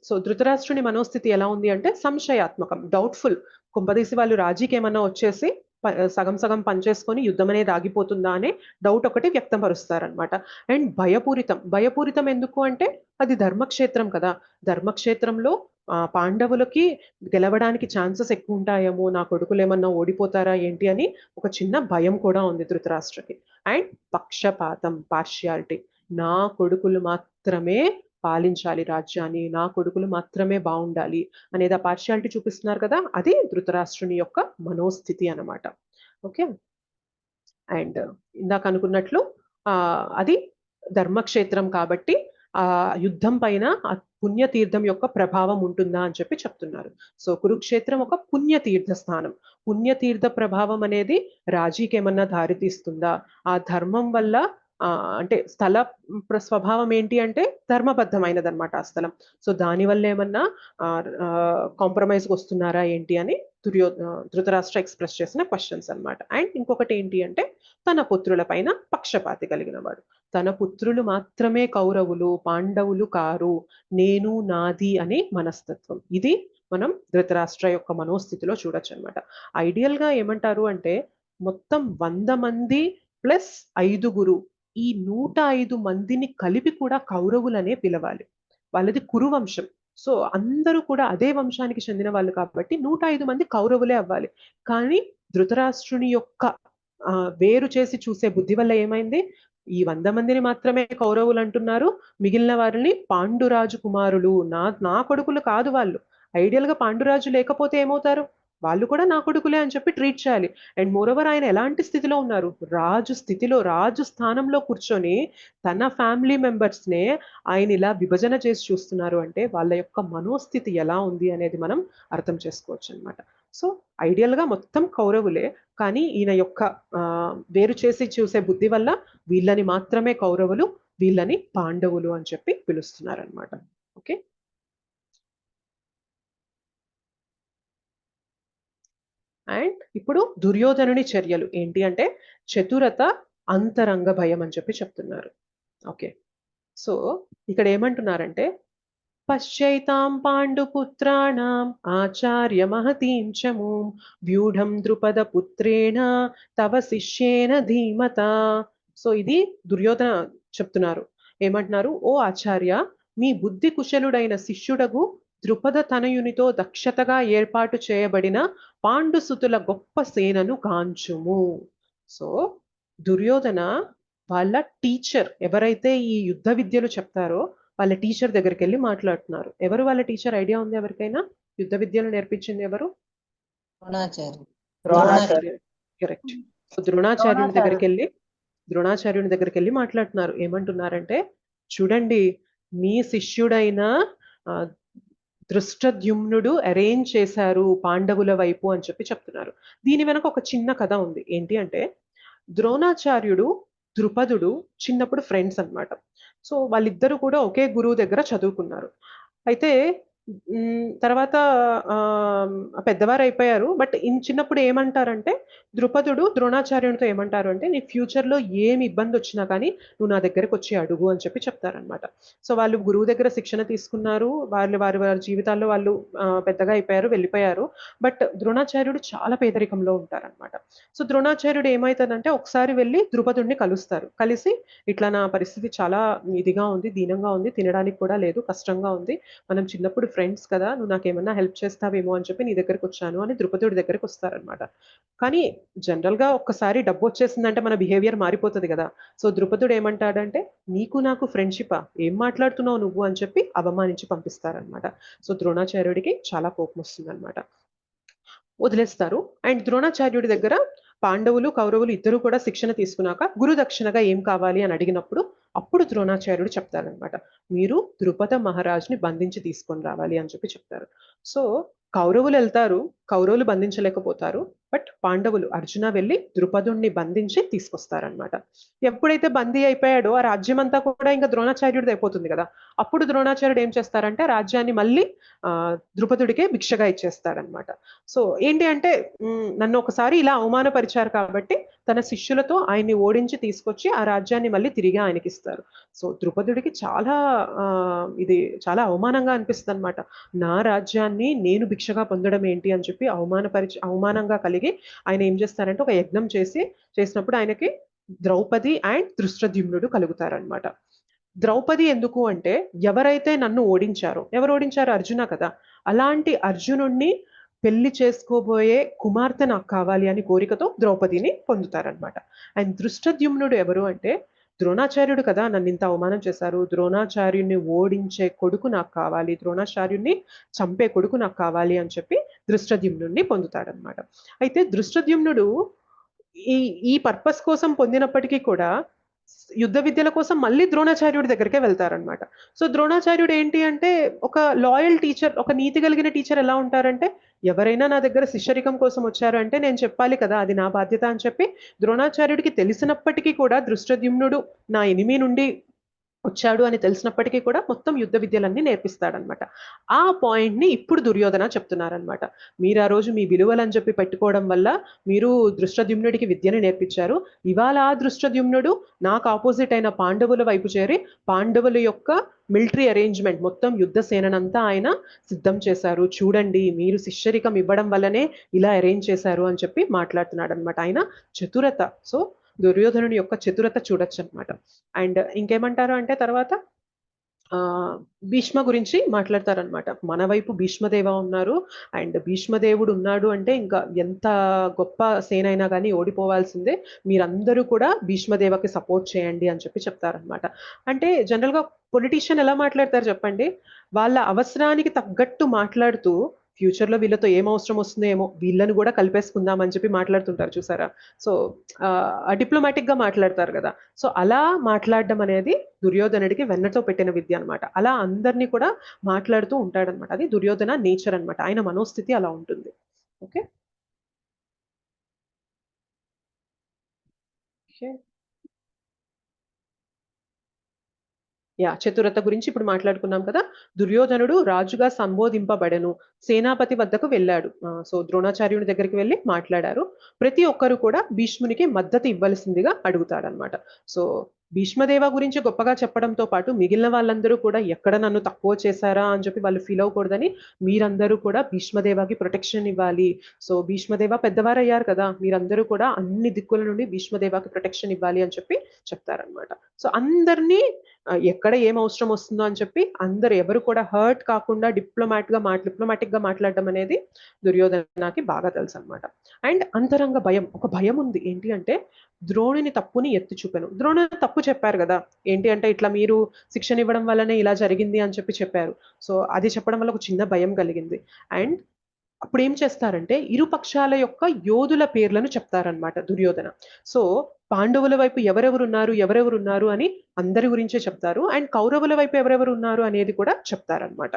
సో ధృతరాష్ట్రుని మనోస్థితి ఎలా ఉంది అంటే సంశయాత్మకం, డౌట్ఫుల్. కుంపదీసి వాళ్ళు రాజీకి ఏమన్నా వచ్చేసి సగం సగం పనిచేసుకొని యుద్ధం అనేది ఆగిపోతుందా అనే డౌట్ ఒకటి వ్యక్తపరుస్తారనమాట. అండ్ భయపూరితం ఎందుకు అంటే అది ధర్మక్షేత్రం కదా, ధర్మక్షేత్రంలో పాండవులకి గెలవడానికి ఛాన్సెస్ ఎక్కువ ఉంటాయేమో, నా కొడుకులు ఏమన్నా ఓడిపోతారా ఏంటి అని ఒక చిన్న భయం కూడా ఉంది ధృతరాష్ట్రకి. అండ్ పక్షపాతం, పార్షియాలిటీ, నా కొడుకులు మాత్రమే పాలించాలి రాజ్యాన్ని, నా కొడుకులు మాత్రమే బాగుండాలి అనేది ఆ పార్షియాలిటీ చూపిస్తున్నారు కదా, అది ధృతరాష్ట్రుని యొక్క మనోస్థితి అన్నమాట. ఓకే, అండ్ ఇందాక అనుకున్నట్లు అది ధర్మక్షేత్రం కాబట్టి ఆ యుద్ధం పైన ఆ పుణ్యతీర్థం యొక్క ప్రభావం ఉంటుందా అని చెప్పి చెప్తున్నారు. సో కురుక్షేత్రం ఒక పుణ్యతీర్థ స్థానం. పుణ్యతీర్థ ప్రభావం అనేది రాజీకి ఏమన్నా దారితీస్తుందా, ఆ ధర్మం వల్ల అంటే స్థల స్వభావం ఏంటి అంటే ధర్మబద్ధమైనది అనమాట ఆ స్థలం. సో దానివల్ల ఏమన్నా కాంప్రమైజ్కి వస్తున్నారా ఏంటి అని ధృతరాష్ట్ర ఎక్స్ప్రెస్ చేసిన క్వశ్చన్స్ అన్నమాట. అండ్ ఇంకొకటి ఏంటి అంటే తన పుత్రుల పైన పక్షపాతి కలిగిన వాడు, తన పుత్రులు మాత్రమే కౌరవులు, పాండవులు కారు, నేను నాది అనే మనస్తత్వం. ఇది మనం ధృతరాష్ట్ర యొక్క మనోస్థితిలో చూడొచ్చు అనమాట. ఐడియల్ గా ఏమంటారు అంటే మొత్తం 100 మంది ప్లస్ 5 ఈ 105 మందిని కలిపి కూడా కౌరవులనే పిలవాలి. వాళ్ళది కురువంశం. సో అందరూ కూడా అదే వంశానికి చెందిన వాళ్ళు కాబట్టి 105 మంది కౌరవులే అవ్వాలి. కానీ ధృతరాష్ట్రుని యొక్క వేరు చేసి చూసే బుద్ధి వల్ల ఏమైంది, ఈ 100 మందిని మాత్రమే కౌరవులు అంటున్నారు, మిగిలిన వారిని పాండురాజు కుమారులు, నా కొడుకులు కాదు వాళ్ళు. ఐడియల్ గా పాండురాజు లేకపోతే ఏమవుతారు, వాళ్ళు కూడా నా కొడుకులే అని చెప్పి ట్రీట్ చేయాలి. అండ్ మోరోవర్ ఆయన ఎలాంటి స్థితిలో ఉన్నారు, రాజు స్థితిలో, రాజు స్థానంలో కూర్చొని తన ఫ్యామిలీ మెంబర్స్ నే ఆయన ఇలా విభజన చేసి చూస్తున్నారు అంటే వాళ్ళ యొక్క మనోస్థితి ఎలా ఉంది అనేది మనం అర్థం చేసుకోవచ్చు అనమాట. సో ఐడియల్ గా మొత్తం కౌరవులే, కానీ ఈయన యొక్క వేరు చేసి చూసే బుద్ధి వల్ల వీళ్ళని మాత్రమే కౌరవులు, వీళ్ళని పాండవులు అని చెప్పి పిలుస్తున్నారు అనమాట. ఓకే, అండ్ ఇప్పుడు దుర్యోధనుని చర్యలు ఏంటి అంటే చతురత, అంతరంగ భయం అని చెప్పి చెప్తున్నారు. ఓకే, సో ఇక్కడ ఏమంటున్నారంటే పశ్చైతాం పాండుపుత్రాణం ఆచార్య మహతీం చమూం వ్యూఢం ద్రుపద పుత్రేణ తవ శిష్యేన ధీమత. సో ఇది దుర్యోధన చెప్తున్నారు. ఏమంటున్నారు, ఓ ఆచార్య, మీ బుద్ధి కుశలుడైన శిష్యుడగు ద్రుపద తనయునితో దక్షతగా ఏర్పాటు చేయబడిన పాండుసుతుల గొప్ప సేనను కాంచుము. సో దుర్యోధన వాళ్ళ టీచర్ ఎవరైతే ఈ యుద్ధ విద్యలు చెప్తారో వాళ్ళ టీచర్ దగ్గరికి వెళ్ళి మాట్లాడుతున్నారు. ఎవరు వాళ్ళ టీచర్, ఐడియా ఉంది ఎవరికైనా? యుద్ధ విద్యలు నేర్పించింది ఎవరు? ద్రోణాచార్య. కరెక్ట్. సో ద్రోణాచార్యుని దగ్గరికి వెళ్ళి ద్రోణాచార్యుని దగ్గరికి వెళ్ళి మాట్లాడుతున్నారు. ఏమంటున్నారంటే, చూడండి మీ శిష్యుడైన ఆ, దృష్టద్యుమ్నుడు అరేంజ్ చేశారు పాండవుల వైపు అని చెప్పి చెప్తున్నారు. దీని వెనక ఒక చిన్న కథ ఉంది. ఏంటి అంటే, ద్రోణాచార్యుడు ద్రుపదుడు చిన్నప్పుడు ఫ్రెండ్స్ అన్నమాట. సో వాళ్ళిద్దరూ కూడా ఒకే గురువు దగ్గర చదువుకున్నారు. అయితే తర్వాత పెద్దవారు అయిపోయారు. బట్ చిన్నప్పుడు ఏమంటారంటే, ద్రుపదుడు ద్రోణాచార్యునితో ఏమంటారు అంటే, నీ ఫ్యూచర్లో ఏమి ఇబ్బంది వచ్చినా కానీ నువ్వు నా దగ్గరకు వచ్చి అడుగు అని చెప్పి చెప్తారనమాట. సో వాళ్ళు గురువు దగ్గర శిక్షణ తీసుకున్నారు. వారి వారి జీవితాల్లో వాళ్ళు పెద్దగా అయిపోయారు, వెళ్ళిపోయారు. బట్ ద్రోణాచార్యుడు చాలా పేదరికంలో ఉంటారనమాట. సో ద్రోణాచార్యుడు ఏమవుతుందంటే, ఒకసారి వెళ్ళి ద్రుపదుడిని కలుస్తారు. కలిసి ఇట్లా నా పరిస్థితి చాలా ఇదిగా ఉంది, దీనంగా ఉంది, తినడానికి కూడా లేదు, కష్టంగా ఉంది, మనం చిన్నప్పుడు ఫ్రెండ్స్ కదా, నువ్వు నాకేమన్నా హెల్ప్ చేస్తావేమో అని చెప్పి నీ దగ్గరకు వచ్చాను అని ద్రుపదుడి దగ్గరకు వస్తారనమాట. కానీ జనరల్ గా ఒక్కసారి డబ్బు వచ్చేసిందంటే మన బిహేవియర్ మారిపోతుంది కదా. సో ద్రుపదుడు ఏమంటాడంటే, నీకు నాకు ఫ్రెండ్షిపా, ఏం మాట్లాడుతున్నావు నువ్వు అని చెప్పి అవమానించి పంపిస్తారనమాట. సో ద్రోణాచార్యుడికి చాలా కోపం వస్తుంది అనమాట. వదిలేస్తారు. అండ్ ద్రోణాచార్యుడి దగ్గర పాండవులు కౌరవులు ఇద్దరు కూడా శిక్షణ తీసుకున్నాక గురు దక్షిణగా ఏం కావాలి అని అడిగినప్పుడు అప్పుడు ద్రోణాచార్యుడు చెప్తారనమాట, మీరు ద్రుపద మహారాజుని బంధించి తీసుకొని రావాలి అని చెప్పి చెప్తారు. సో కౌరవులు వెళ్తారు, కౌరవులు బంధించలేకపోతారు. బట్ పాండవులు అర్జున వెళ్ళి ద్రుపదుణ్ణి బంధించి తీసుకొస్తారనమాట. ఎప్పుడైతే బందీ అయిపోయాడో ఆ రాజ్యం అంతా కూడా ఇంకా ద్రోణాచార్యుడిది అయిపోతుంది కదా. అప్పుడు ద్రోణాచార్యుడు ఏం చేస్తారంటే, రాజ్యాన్ని మళ్ళీ ద్రుపదుడికే భిక్షగా ఇచ్చేస్తాడనమాట. సో ఏంటి అంటే, నన్ను ఒకసారి ఇలా అవమానపరిచారు కాబట్టి తన శిష్యులతో ఆయన్ని ఓడించి తీసుకొచ్చి ఆ రాజ్యాన్ని మళ్ళీ తిరిగి ఆయనకి ఇస్తారు. సో ద్రుపదుడికి ఇది చాలా అవమానంగా అనిపిస్తుంది అనమాట. నా రాజ్యాన్ని నేను భిక్షగా పొందడం ఏంటి అని చెప్పి అవమానంగా కలిగి ఆయన ఏం చేస్తారంటే, ఒక యజ్ఞం చేసినప్పుడు ఆయనకి ద్రౌపది అండ్ దృష్టద్యుమ్నుడు కలుగుతారనమాట. ద్రౌపది ఎందుకు అంటే, ఎవరైతే నన్ను ఓడించారో, ఎవరు ఓడించారో, అర్జున కదా, అలాంటి అర్జునుణ్ణి పెళ్లి చేసుకోబోయే కుమార్తె నాకు కావాలి అని కోరికతో ద్రౌపదిని పొందుతారనమాట. అండ్ దృష్టద్యుమ్నుడు ఎవరు అంటే, ద్రోణాచార్యుడు కదా నన్ను ఇంత అవమానం చేశారు, ద్రోణాచార్యుడిని ఓడించే కొడుకు నాకు కావాలి, ద్రోణాచార్యుడిని చంపే కొడుకు నాకు కావాలి అని చెప్పి దృష్టద్యుమ్నుడిని పొందుతాడనమాట. అయితే దృష్టద్యుమ్నుడు ఈ ఈ పర్పస్ కోసం పొందినప్పటికీ కూడా యుద్ధ విద్యల కోసం మళ్ళీ ద్రోణాచార్యుడి దగ్గరికే వెళ్తారనమాట. సో ద్రోణాచార్యుడు ఏంటి అంటే, ఒక లాయల్ టీచర్, ఒక నీతి కలిగిన టీచర్ ఎలా ఉంటారంటే, ఎవరైనా నా దగ్గర శిష్యరికం కోసం వచ్చారు అంటే నేను చెప్పాలి కదా, అది నా బాధ్యత అని చెప్పి ద్రోణాచార్యుడికి తెలిసినప్పటికీ కూడా దృష్టద్యుమ్నుడు నా ఎనిమి నుండి వచ్చాడు అని తెలిసినప్పటికీ కూడా మొత్తం యుద్ధ విద్యలన్నీ నేర్పిస్తాడనమాట. ఆ పాయింట్ ని ఇప్పుడు దుర్యోధన చెప్తున్నారనమాట. మీరు ఆ రోజు మీ విలువలని చెప్పి పెట్టుకోవడం వల్ల మీరు దృష్టద్యుమ్నుడికి విద్యను నేర్పించారు. ఇవాళ ఆ దృష్టద్యుమ్నుడు నాకు ఆపోజిట్ అయిన పాండవుల వైపు చేరి పాండవుల యొక్క మిలిటరీ అరేంజ్మెంట్ మొత్తం యుద్ధ సేనంతా ఆయన సిద్ధం చేశారు, చూడండి మీరు శిష్యరికం ఇవ్వడం వల్లనే ఇలా అరేంజ్ చేశారు అని చెప్పి మాట్లాడుతున్నాడు అనమాట. ఆయన చతురత, సో దుర్యోధనుడి యొక్క చతురత చూడొచ్చు అనమాట. అండ్ ఇంకేమంటారు అంటే, తర్వాత భీష్మ గురించి మాట్లాడతారనమాట. మన వైపు భీష్మదేవ ఉన్నారు, అండ్ భీష్మదేవుడు ఉన్నాడు అంటే ఇంకా ఎంత గొప్ప సేన అయినా కానీ ఓడిపోవాల్సిందే, మీరందరూ కూడా భీష్మదేవకి సపోర్ట్ చేయండి అని చెప్పి చెప్తారనమాట. అంటే జనరల్గా పొలిటీషియన్ ఎలా మాట్లాడతారు చెప్పండి, వాళ్ళ అవసరానికి తగ్గట్టు మాట్లాడుతూ ఫ్యూచర్లో వీళ్ళతో ఏం అవసరం వస్తుందో ఏమో వీళ్ళని కూడా కలిపేసుకుందాం అని చెప్పి మాట్లాడుతుంటారు చూసారా. సో డిప్లొమాటిక్ గా మాట్లాడతారు కదా. సో అలా మాట్లాడడం అనేది దుర్యోధనుడికి వెన్నతో పెట్టిన విద్య అనమాట. అలా అందరినీ కూడా మాట్లాడుతూ ఉంటాడనమాట. అది దుర్యోధన నేచర్ అనమాట, ఆయన మనోస్థితి అలా ఉంటుంది. ఓకే. చతురత గురించి ఇప్పుడు మాట్లాడుకున్నాం కదా. దుర్యోధనుడు రాజుగా సంబోధింపబడెను, సేనాపతి వద్దకు వెళ్ళాడు. సో ద్రోణాచార్యుని దగ్గరికి వెళ్ళి మాట్లాడారు. ప్రతి ఒక్కరు కూడా భీష్మునికి మద్దతు ఇవ్వాల్సిందిగా అడుగుతాడనమాట. సో భీష్మదేవ గురించి గొప్పగా చెప్పడంతో పాటు మిగిలిన వాళ్ళందరూ కూడా ఎక్కడ నన్ను తక్కువ చేశారా అని చెప్పి వాళ్ళు ఫీల్ అవ్వకూడదని, మీరందరూ కూడా భీష్మదేవకి ప్రొటెక్షన్ ఇవ్వాలి. సో భీష్మదేవ పెద్దవారు అయ్యారు కదా, మీరందరూ కూడా అన్ని దిక్కుల నుండి భీష్మదేవకి ప్రొటెక్షన్ ఇవ్వాలి అని చెప్పి చెప్తారనమాట. సో అందరినీ ఎక్కడ ఏం అవసరం వస్తుందో అని చెప్పి అందరు ఎవరు కూడా హర్ట్ కాకుండా డిప్లొమాటిక్ గా మాట్లాడడం అనేది దుర్యోధనకి బాగా తెలుసు అనమాట. అండ్ అంతరంగ భయం, ఒక భయం ఉంది. ఏంటి అంటే, ద్రోణుని తప్పుని ఎత్తి చూపాను. ద్రోణుని తప్పు చెప్పారు కదా, ఏంటి అంటే ఇట్లా మీరు శిక్షణ ఇవ్వడం వల్లనే ఇలా జరిగింది అని చెప్పి చెప్పారు. సో అది చెప్పడం వల్ల ఒక చిన్న భయం కలిగింది. అండ్ అప్పుడు ఏం చేస్తారంటే, ఇరు పక్షాల యొక్క యోధుల పేర్లను చెప్తారనమాట దుర్యోధన. సో పాండవుల వైపు ఎవరెవరు ఉన్నారు అని అందరి గురించే చెప్తారు. అండ్ కౌరవుల వైపు ఎవరెవరు ఉన్నారు అనేది కూడా చెప్తారనమాట.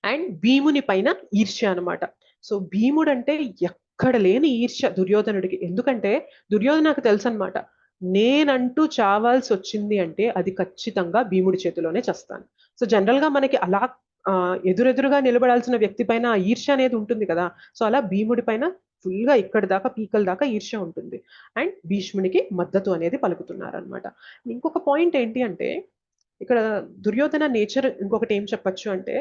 అండ్ భీముని పైన ఈర్ష్య అనమాట. సో భీముడు అంటే ఎక్కడ లేని ఈర్ష్య దుర్యోధనుడికి. ఎందుకంటే దుర్యోధనకు తెలుసు అనమాట, నేనంటూ చావాల్సి వచ్చింది అంటే అది ఖచ్చితంగా భీముడి చేతిలోనే చేస్తాను. సో జనరల్ గా మనకి అలా ఎదురెదురుగా నిలబడాల్సిన వ్యక్తి పైన ఆ ఈర్ష్య అనేది ఉంటుంది కదా. సో అలా భీముడి పైన ఫుల్ గా ఇక్కడి దాకా పీకల దాకా ఈర్ష్య ఉంటుంది. అండ్ భీష్మునికి మద్దతు అనేది పలుకుతున్నారు అనమాట. ఇంకొక పాయింట్ ఏంటి అంటే, ఇక్కడ దుర్యోధన నేచర్ ఇంకొకటి ఏం చెప్పొచ్చు అంటే,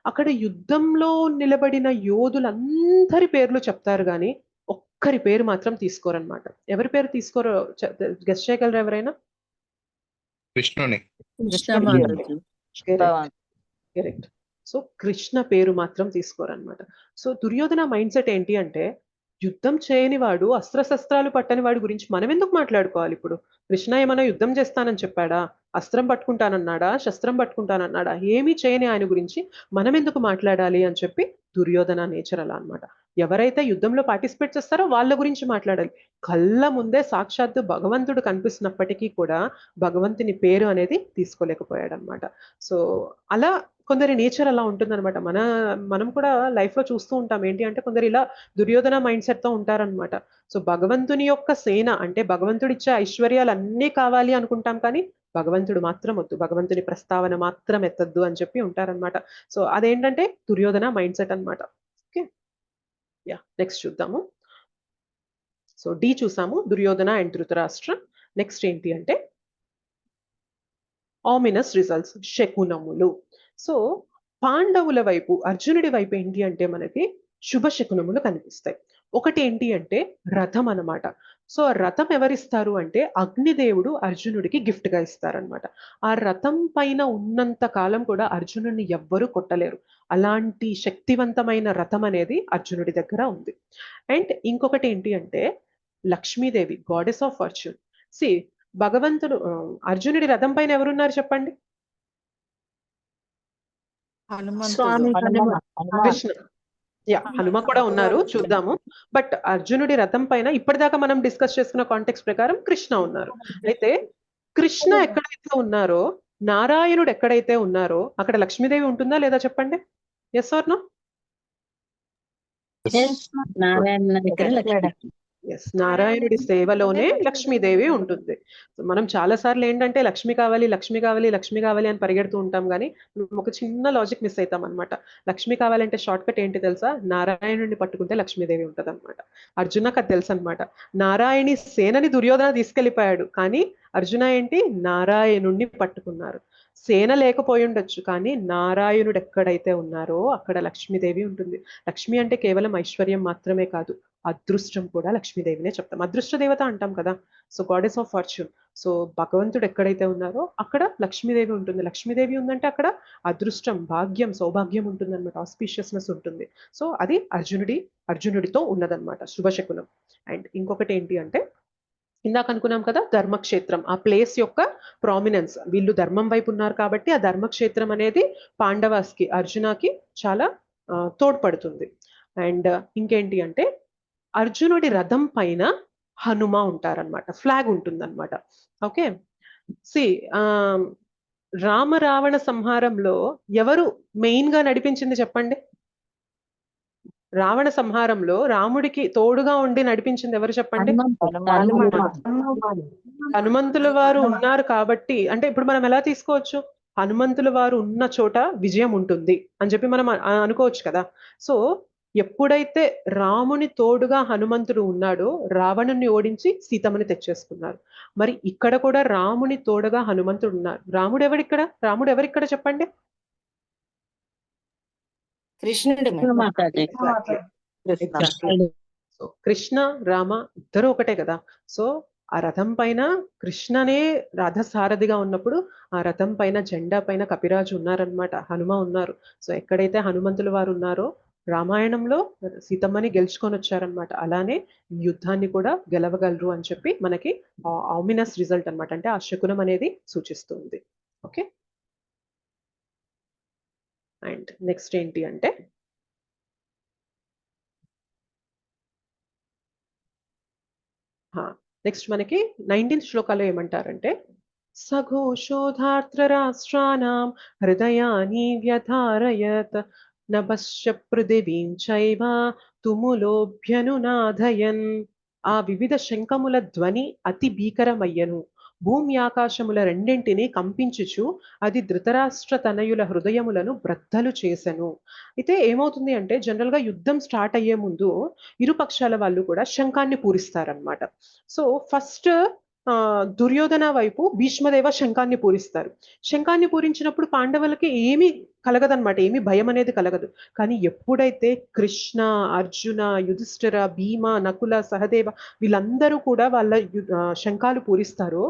అక్కడ యుద్ధంలో నిలబడిన యోధులందరి పేర్లు చెప్తారు కానీ ఒక్కరి పేరు మాత్రం తీసుకోరన్నమాట. ఎవరి పేరు తీసుకోరో గెస్ట్ చేయగలరు ఎవరైనా? విష్ణుని. కరెక్ట్. సో కృష్ణ పేరు మాత్రం తీసుకోరన్నమాట. సో దుర్యోధన మైండ్ సెట్ ఏంటి అంటే, యుద్ధం చేయని వాడు, అస్త్రశస్త్రాలు పట్టని వాడి గురించి మనం ఎందుకు మాట్లాడుకోవాలి ఇప్పుడు? కృష్ణ ఏమైనా యుద్ధం చేస్తానని చెప్పాడా? అస్త్రం పట్టుకుంటానన్నాడా? శస్త్రం పట్టుకుంటానన్నాడా? ఏమీ చేయని ఆయన గురించి మనం ఎందుకు మాట్లాడాలి అని చెప్పి దుర్యోధన నేచర్ అలా అనమాట. ఎవరైతే యుద్ధంలో పార్టిసిపేట్ చేస్తారో వాళ్ళ గురించి మాట్లాడాలి. కళ్ళ ముందే సాక్షాత్తు భగవంతుడు కనిపిస్తున్నప్పటికీ కూడా భగవంతుని పేరు అనేది తీసుకోలేకపోయాడు అనమాట. సో అలా కొందరి నేచర్ అలా ఉంటుందన్నమాట. మనం కూడా లైఫ్ లో చూస్తూ ఉంటాం. ఏంటి అంటే కొందరు ఇలా దుర్యోధన మైండ్ సెట్ తో ఉంటారనమాట. సో భగవంతుని యొక్క సేన అంటే భగవంతుడు ఇచ్చే ఐశ్వర్యాలు అన్నీ కావాలి అనుకుంటాం, కానీ భగవంతుడు మాత్రం వద్దు, భగవంతుని ప్రస్తావన మాత్రం ఎత్తద్దు అని చెప్పి ఉంటారనమాట. సో అదేంటంటే దుర్యోధన మైండ్ సెట్ అనమాట. ఓకే, యా, నెక్స్ట్ చూద్దాము. సో డి చూసాము, దుర్యోధన అండ్ ధృతరాష్ట్ర. నెక్స్ట్ ఏంటి అంటే ఆమినస్ రిజల్ట్స్, శకునములు. సో పాండవుల వైపు, అర్జునుడి వైపు ఏంటి అంటే మనకి శుభ శకునములు కనిపిస్తాయి. ఒకటి ఏంటి అంటే రథం అన్నమాట. సో రథం ఎవరిస్తారు అంటే అగ్నిదేవుడు అర్జునుడికి గిఫ్ట్ గా ఇస్తారనమాట. ఆ రథం పైన ఉన్నంత కాలం కూడా అర్జునుడిని ఎవ్వరూ కొట్టలేరు. అలాంటి శక్తివంతమైన రథం అనేది అర్జునుడి దగ్గర ఉంది. అండ్ ఇంకొకటి ఏంటి అంటే Lakshmidevi, goddess of fortune. See భగవంతుడు అర్జునుడి రథం పైన ఎవరున్నారు చెప్పండి? స్వామి కృష్ణ. యా, హనుమ కూడా ఉన్నారు, చూద్దాము. బట్ అర్జునుడి రథం పైన ఇప్పటిదాకా మనం డిస్కస్ చేసుకున్న కాంటెక్స్ట్ ప్రకారం కృష్ణ ఉన్నారు. అయితే కృష్ణ ఎక్కడైతే ఉన్నారో, నారాయణుడు ఎక్కడైతే ఉన్నారో అక్కడ లక్ష్మీదేవి ఉంటుందా లేదా చెప్పండి? Yes or no? నారాయణ దగ్గర లక్ష్మి. ఎస్, నారాయణుడి సేవలోనే లక్ష్మీదేవి ఉంటుంది. మనం చాలా సార్లు ఏంటంటే లక్ష్మి కావాలి లక్ష్మి కావాలి లక్ష్మి కావాలి అని పరిగెడుతూ ఉంటాం, కానీ ఒక చిన్న లాజిక్ మిస్ అవుతాం అనమాట. లక్ష్మి కావాలంటే షార్ట్ కట్ ఏంటి తెలుసా? నారాయణుడిని పట్టుకుంటే లక్ష్మీదేవి ఉంటుంది అనమాట. అర్జునకు అది తెలుసు అనమాట. నారాయణి సేనని దుర్యోధన తీసుకెళ్లిపోయాడు, కానీ అర్జున ఏంటి నారాయణుణ్ణి పట్టుకున్నారు. సేన లేకపోయి ఉండొచ్చు, కానీ నారాయణుడు ఎక్కడైతే ఉన్నారో అక్కడ లక్ష్మీదేవి ఉంటుంది. లక్ష్మి అంటే కేవలం ఐశ్వర్యం మాత్రమే కాదు, అదృష్టం కూడా లక్ష్మీదేవినే చెప్తాం. అదృష్ట దేవత అంటాం కదా. So goddess of fortune. So భగవంతుడు ఎక్కడైతే ఉన్నారో అక్కడ లక్ష్మీదేవి ఉంటుంది. లక్ష్మీదేవి ఉందంటే అక్కడ అదృష్టం, భాగ్యం, సౌభాగ్యం ఉంటుంది అనమాట. ఆస్పీషియస్నెస్ ఉంటుంది. సో అది అర్జునుడితో ఉన్నదన్నమాట, శుభశకునం. అండ్ ఇంకొకటి ఏంటి అంటే ఇందాక అనుకున్నాం కదా ధర్మక్షేత్రం, ఆ ప్లేస్ యొక్క ప్రామినెన్స్. వీళ్ళు ధర్మం వైపు ఉన్నారు కాబట్టి ఆ ధర్మక్షేత్రం అనేది పాండవాస్కి, అర్జునకి చాలా తోడ్పడుతుంది. అండ్ ఇంకేంటి అంటే అర్జునుడి రథం పైన హనుమ ఉంటారనమాట, ఫ్లాగ్ ఉంటుందన్నమాట. ఓకే, సి రామ రావణ సంహారంలో ఎవరు మెయిన్ గా నడిపించింది చెప్పండి? రావణ సంహారంలో రాముడికి తోడుగా ఉండి నడిపించింది ఎవరు చెప్పండి? హనుమంతుల వారు ఉన్నారు కాబట్టి, అంటే ఇప్పుడు మనం ఎలా తీసుకోవచ్చు, హనుమంతుల వారు ఉన్న చోట విజయం ఉంటుంది అని చెప్పి మనం అనుకోవచ్చు కదా. సో ఎప్పుడైతే రాముని తోడుగా హనుమంతుడు ఉన్నాడో రావణుని ఓడించి సీతమ్మని తెచ్చేసుకున్నారు. మరి ఇక్కడ కూడా రాముని తోడుగా హనుమంతుడు ఉన్నారు. రాముడు ఎవరిక్కడ చెప్పండి? కృష్ణుడు మాతాజీ. సో కృష్ణ రామ ఇద్దరు ఒకటే కదా. సో ఆ రథం పైన కృష్ణనే రథసారథిగా ఉన్నప్పుడు ఆ రథం పైన జెండా పైన కపిరాజు ఉన్నారనమాట, హనుమ ఉన్నారు. సో ఎక్కడైతే హనుమంతుల వారు ఉన్నారో రామాయణంలో సీతమ్మని గెలుచుకొని వచ్చారనమాట. అలానే యుద్ధాన్ని కూడా గెలవగలరు అని చెప్పి మనకి ఆమినస్ రిజల్ట్ అనమాట, అంటే ఆ శకునం అనేది సూచిస్తుంది. ఓకే, అండ్ నెక్స్ట్ ఏంటి అంటే నెక్స్ట్ మనకి 19th శ్లోకాలో ఏమంటారంటే సఘోషోధార్త్ర రాష్ట్రానాం హృదయాని వ్యధారయత్ నభశ్చ పృథివీం చైవ తుములోభ్యనునాదయన్. ఆ వివిధ శంఖముల ధ్వని అతి భీకరమయ్యను, భూమి ఆకాశముల రెండింటిని కంపించుచు అది ధృతరాష్ట్ర తనయుల హృదయములను బ్రద్దలు చేసెను. అయితే ఏమవుతుంది అంటే జనరల్ గా యుద్ధం స్టార్ట్ అయ్యే ముందు ఇరు పక్షాల వాళ్ళు కూడా శంఖాన్ని పూరిస్తారనమాట. సో ఫస్ట్ దుర్యోధన వైపు భీష్మదేవ శంఖాన్ని పూరిస్తారు. శంఖాన్ని పూరించినప్పుడు పాండవులకి ఏమీ కలగదనమాట, ఏమీ భయం అనేది కలగదు. కానీ ఎప్పుడైతే కృష్ణ, అర్జున, యుధిష్ఠిర, భీమ, నకుల, సహదేవ వీళ్ళందరూ కూడా వాళ్ళ శంఖాలు పూరిస్తారో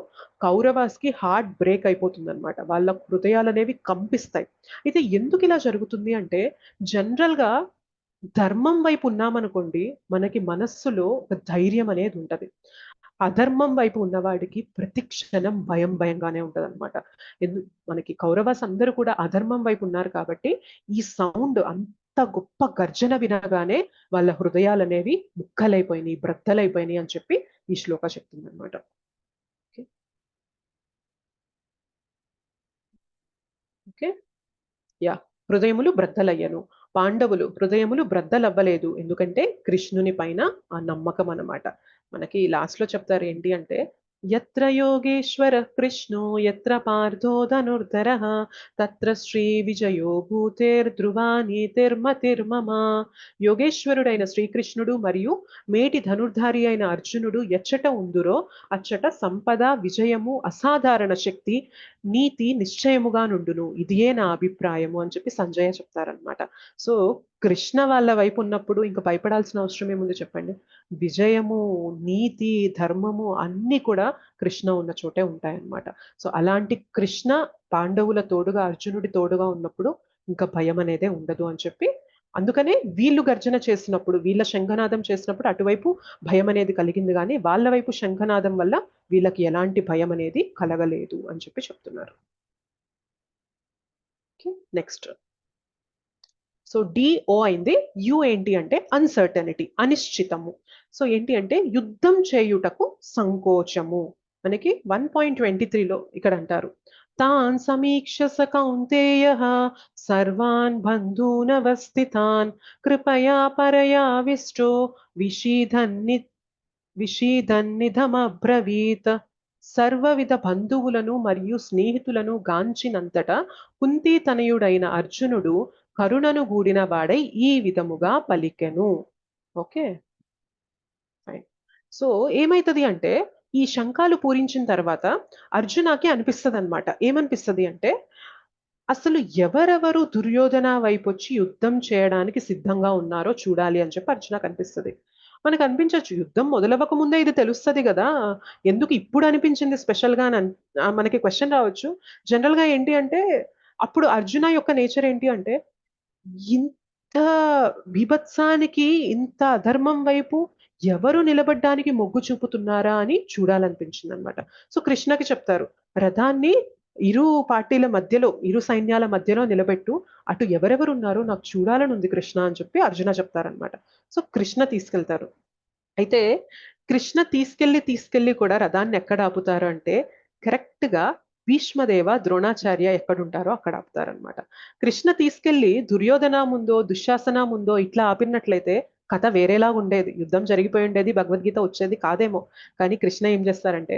కౌరవాస్కి హార్ట్ బ్రేక్ అయిపోతుంది అనమాట. వాళ్ళ హృదయాలు అనేవి కంపిస్తాయి. అయితే ఎందుకు ఇలా జరుగుతుంది అంటే జనరల్ గా ధర్మం వైపు ఉన్నామనుకోండి మనకి మనస్సులో ఒక ధైర్యం అనేది ఉంటది. అధర్మం వైపు ఉన్నవాడికి ప్రతి క్షణం భయంగానే ఉంటది అనమాట. మనకి కౌరవాస్ అందరూ కూడా అధర్మం వైపు ఉన్నారు కాబట్టి ఈ సౌండ్ అంత గొప్ప గర్జన వినగానే వాళ్ళ హృదయాలు అనేవి ముక్కలైపోయినాయి, బ్రద్దలైపోయినాయి అని చెప్పి ఈ శ్లోక చెప్తుంది అనమాట. Okay, yeah. హృదయములు బ్రద్దలయ్యను, పాండవులు హృదయములు బ్రద్దలవ్వలేదు. ఎందుకంటే కృష్ణుని పైన ఆ నమ్మకం అన్నమాట. మనకి లాస్ట్ లో చెప్తారు ఏంటి అంటే యత్ర యోగేశ్వర కృష్ణో యత్ర పార్థో ధనుర్ధరః తత్ర శ్రీ విజయో భూతేర్ధ్రువా నీతిర్మతిర్మమ. యోగేశ్వరుడైన శ్రీకృష్ణుడు మరియు మేటి ధనుర్ధారి అయిన అర్జునుడు ఎచ్చట ఉందురో అచ్చట సంపద, విజయము, అసాధారణ శక్తి, నీతి నిశ్చయముగా నుండును. ఇదియే నా అభిప్రాయము అని చెప్పి సంజయ చెప్తారనమాట. సో కృష్ణ వాళ్ళ వైపు ఉన్నప్పుడు ఇంకా భయపడాల్సిన అవసరం ఏముంది చెప్పండి. విజయము, నీతి, ధర్మము అన్ని కూడా కృష్ణ ఉన్న చోటే ఉంటాయన్నమాట. సో అలాంటి కృష్ణ పాండవుల తోడుగా, అర్జునుడి తోడుగా ఉన్నప్పుడు ఇంకా భయం అనేదే ఉండదు అని చెప్పి, అందుకనే వీళ్ళు గర్జన చేసినప్పుడు, వీళ్ళ శంఖనాదం చేసినప్పుడు అటువైపు భయం అనేది కలిగింది, కానీ వాళ్ళ వైపు శంఖనాదం వల్ల వీళ్ళకి ఎలాంటి భయం అనేది కలగలేదు అని చెప్పి చెప్తున్నారు. నెక్స్ట్ సో డిఓ అయింది. యు ఏంటి అంటే అన్సర్టనిటీ, అనిశ్చితము. సో ఏంటి అంటే యుద్ధం చేయుటకు సంకోచము. మనకి 1.23లో ఇక్కడ అంటారు తాన్ సమీక్షస కౌంతేయః సర్వాన్ బంధూనవస్థితాన్ కృపయా పరయావిష్టో విషీదన్నిధమబ్రవీత్. సర్వవిధ బంధువులను మరియు స్నేహితులను గాంచినంతట కుంతి తనయుడైన అర్జునుడు కరుణను గూడిన వాడై ఈ విధముగా పలికెను. Okay fine. సో ఏమైతుంది అంటే ఈ శంఖాలు పూరించిన తర్వాత అర్జునకి అనిపిస్తుంది అనమాట. ఏమనిపిస్తుంది అంటే అసలు ఎవరెవరు దుర్యోధన వైపు వచ్చి యుద్ధం చేయడానికి సిద్ధంగా ఉన్నారో చూడాలి అని చెప్పి అర్జునకు అనిపిస్తుంది. మనకు అనిపించవచ్చు యుద్ధం మొదలవ్వక ముందే ఇది తెలుస్తుంది కదా, ఎందుకు ఇప్పుడు అనిపించింది స్పెషల్ గా మనకి క్వశ్చన్ రావచ్చు. జనరల్ గా ఏంటి అంటే అప్పుడు అర్జున యొక్క నేచర్ ఏంటి అంటే ఇంత బీభత్సానికి, ఇంత అధర్మం వైపు ఎవరు నిలబడ్డానికి మొగ్గు చూపుతున్నారా అని చూడాలనిపించింది అనమాట. సో కృష్ణకి చెప్తారు రథాన్ని ఇరు పార్టీల మధ్యలో, ఇరు సైన్యాల మధ్యలో నిలబెట్టు, అటు ఎవరెవరు ఉన్నారో నాకు చూడాలని ఉంది కృష్ణ అని చెప్పి అర్జున చెప్తారనమాట. సో కృష్ణ తీసుకెళ్తారు. అయితే కృష్ణ తీసుకెళ్లి కూడా రథాన్ని ఎక్కడ ఆపుతారు అంటే కరెక్ట్ గా భీష్మదేవ, ద్రోణాచార్య ఎక్కడుంటారో అక్కడ ఆపుతారనమాట. కృష్ణ తీసుకెళ్లి దుర్యోధన ముందో, దుశ్శాసన ముందో ఇట్లా ఆపినట్లయితే కథ వేరేలా ఉండేది, యుద్ధం జరిగిపోయి ఉండేది, భగవద్గీత వచ్చేది కాదేమో. కానీ కృష్ణ ఏం చేస్తారంటే,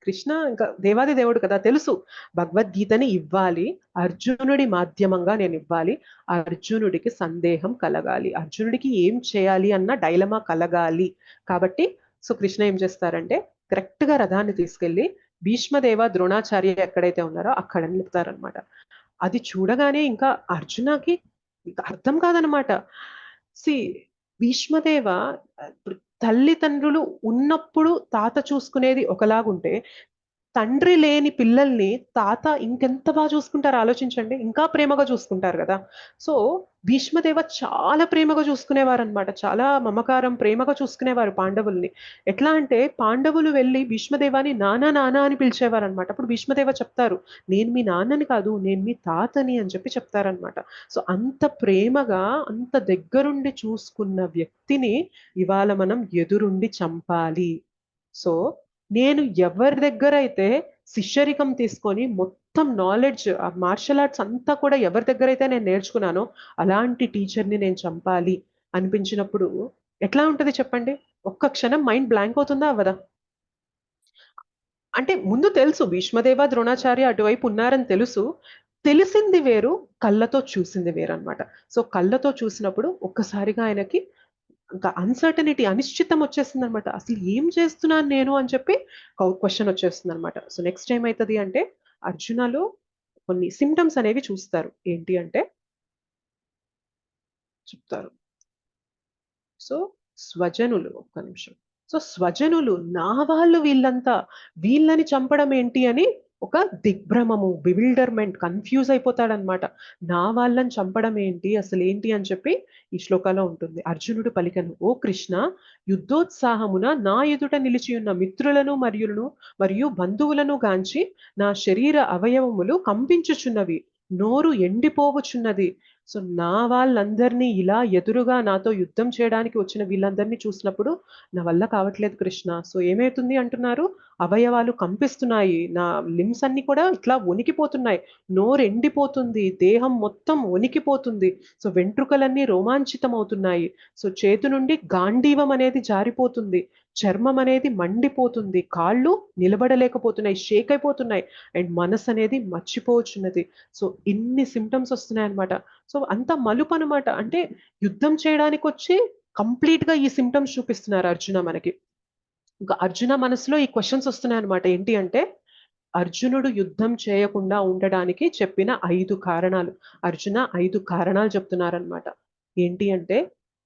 కృష్ణ ఇంకా దేవాది దేవుడు కదా, తెలుసు భగవద్గీతని ఇవ్వాలి, అర్జునుడి మాధ్యమంగా నేను ఇవ్వాలి, అర్జునుడికి సందేహం కలగాలి, అర్జునుడికి ఏం చేయాలి అన్న డైలమా కలగాలి. కాబట్టి సో కృష్ణ ఏం చేస్తారంటే కరెక్ట్ గా రథాన్ని తీసుకెళ్లి భీష్మదేవ, ద్రోణాచార్య ఎక్కడైతే ఉన్నారో అక్కడ నిలుపుతారనమాట. అది చూడగానే ఇంకా అర్జునకి ఇంకా అర్థం కాదనమాట. భీష్మదేవ తల్లిదండ్రులు ఉన్నప్పుడు తాత చూసుకునేది ఒకలాగుంటే తండ్రి లేని పిల్లల్ని తాత ఇంకెంత బాగా చూసుకుంటారు ఆలోచించండి, ఇంకా ప్రేమగా చూసుకుంటారు కదా. సో భీష్మదేవ చాలా ప్రేమగా చూసుకునేవారు అనమాట, చాలా మమకారం, ప్రేమగా చూసుకునేవారు పాండవుల్ని. ఎట్లా అంటే పాండవులు వెళ్ళి భీష్మదేవాని నానా నానా అని పిలిచేవారు అనమాట. అప్పుడు భీష్మదేవ చెప్తారు నేను మీ నాన్నని కాదు, నేను మీ తాతని అని చెప్పి చెప్తారనమాట. సో అంత ప్రేమగా, అంత దగ్గరుండి చూసుకున్న వ్యక్తిని ఇవాళ మనం ఎదురుండి చంపాలి. సో నేను ఎవరి దగ్గర అయితే శిష్యరికం తీసుకొని మొత్తం నాలెడ్జ్ ఆ మార్షల్ ఆర్ట్స్ అంతా కూడా ఎవరి దగ్గర అయితే నేను నేర్చుకున్నానో అలాంటి టీచర్ని నేను చంపాలి అనిపించినప్పుడు ఎట్లా ఉంటది చెప్పండి? ఒక్క క్షణం మైండ్ బ్లాంక్ అవుతుందా అవ్వదా? అంటే ముందు తెలుసు భీష్మదేవ ద్రోణాచార్య అటువైపు ఉన్నారని తెలుసు. తెలిసింది వేరు, కళ్ళతో చూసింది వేరు అనమాట. సో కళ్ళతో చూసినప్పుడు ఒక్కసారిగా ఆయనకి ఇంకా అన్సర్టనిటీ, అనిశ్చితం వచ్చేసింది అనమాట. అసలు ఏం చేస్తున్నాను నేను అని చెప్పి క్వశ్చన్ వచ్చేస్తుంది అనమాట. సో నెక్స్ట్ ఏమైతుంది అంటే అర్జునలో కొన్ని సిమ్టమ్స్ అనేవి చూస్తారు. ఏంటి అంటే చెప్తారు. సో స్వజనులు, ఒక్క నిమిషం. సో స్వజనులు నా వాళ్ళు వీళ్ళంతా, వీళ్ళని చంపడం ఏంటి అని ఒక దిగ్భ్రమము, బివిల్డర్మెంట్, కన్ఫ్యూజ్ అయిపోతాడనమాట. నా వాళ్ళని చంపడం ఏంటి, అసలు ఏంటి అని చెప్పి ఈ శ్లోకాలో ఉంటుంది. అర్జునుడు పలికెను, ఓ కృష్ణ, యుద్ధోత్సాహమున నా ఎదుట నిలిచి ఉన్న మిత్రులను మరియు బంధువులను గాంచి నా శరీర అవయవములు కంపించుచున్నవి, నోరు ఎండిపోవచున్నది. సో నా వాళ్ళందరినీ ఇలా ఎదురుగా నాతో యుద్ధం చేయడానికి వచ్చిన వీళ్ళందరినీ చూసినప్పుడు నా వల్ల కావట్లేదు కృష్ణ. సో ఏమవుతుంది అంటున్నారు, అవయవాలు కంపిస్తున్నాయి, నా లిమ్స్ అన్ని కూడా ఇట్లా వణికిపోతున్నాయి, నోరు ఎండిపోతుంది, దేహం మొత్తం వణికిపోతుంది, సో వెంట్రుకలన్నీ రోమాంచితం అవుతున్నాయి, సో చేతు నుండి గాంధీవం అనేది జారిపోతుంది, చర్మం అనేది మండిపోతుంది, కాళ్ళు నిలబడలేకపోతున్నాయి, షేక్ అయిపోతున్నాయి, అండ్ మనసు అనేది మర్చిపోవచ్చున్నది. సో ఇన్ని సిమ్టమ్స్ వస్తున్నాయి అనమాట. సో అంత మలుపు అనమాట. అంటే యుద్ధం చేయడానికి వచ్చి కంప్లీట్ గా ఈ సిమ్టమ్స్ చూపిస్తున్నారు అర్జున మనకి. ఇంకా అర్జున మనసులో ఈ క్వశ్చన్స్ వస్తున్నాయి అనమాట. ఏంటి అంటే అర్జునుడు యుద్ధం చేయకుండా ఉండడానికి చెప్పిన 5 కారణాలు. అర్జున 5 కారణాలు చెప్తున్నారనమాట. ఏంటి అంటే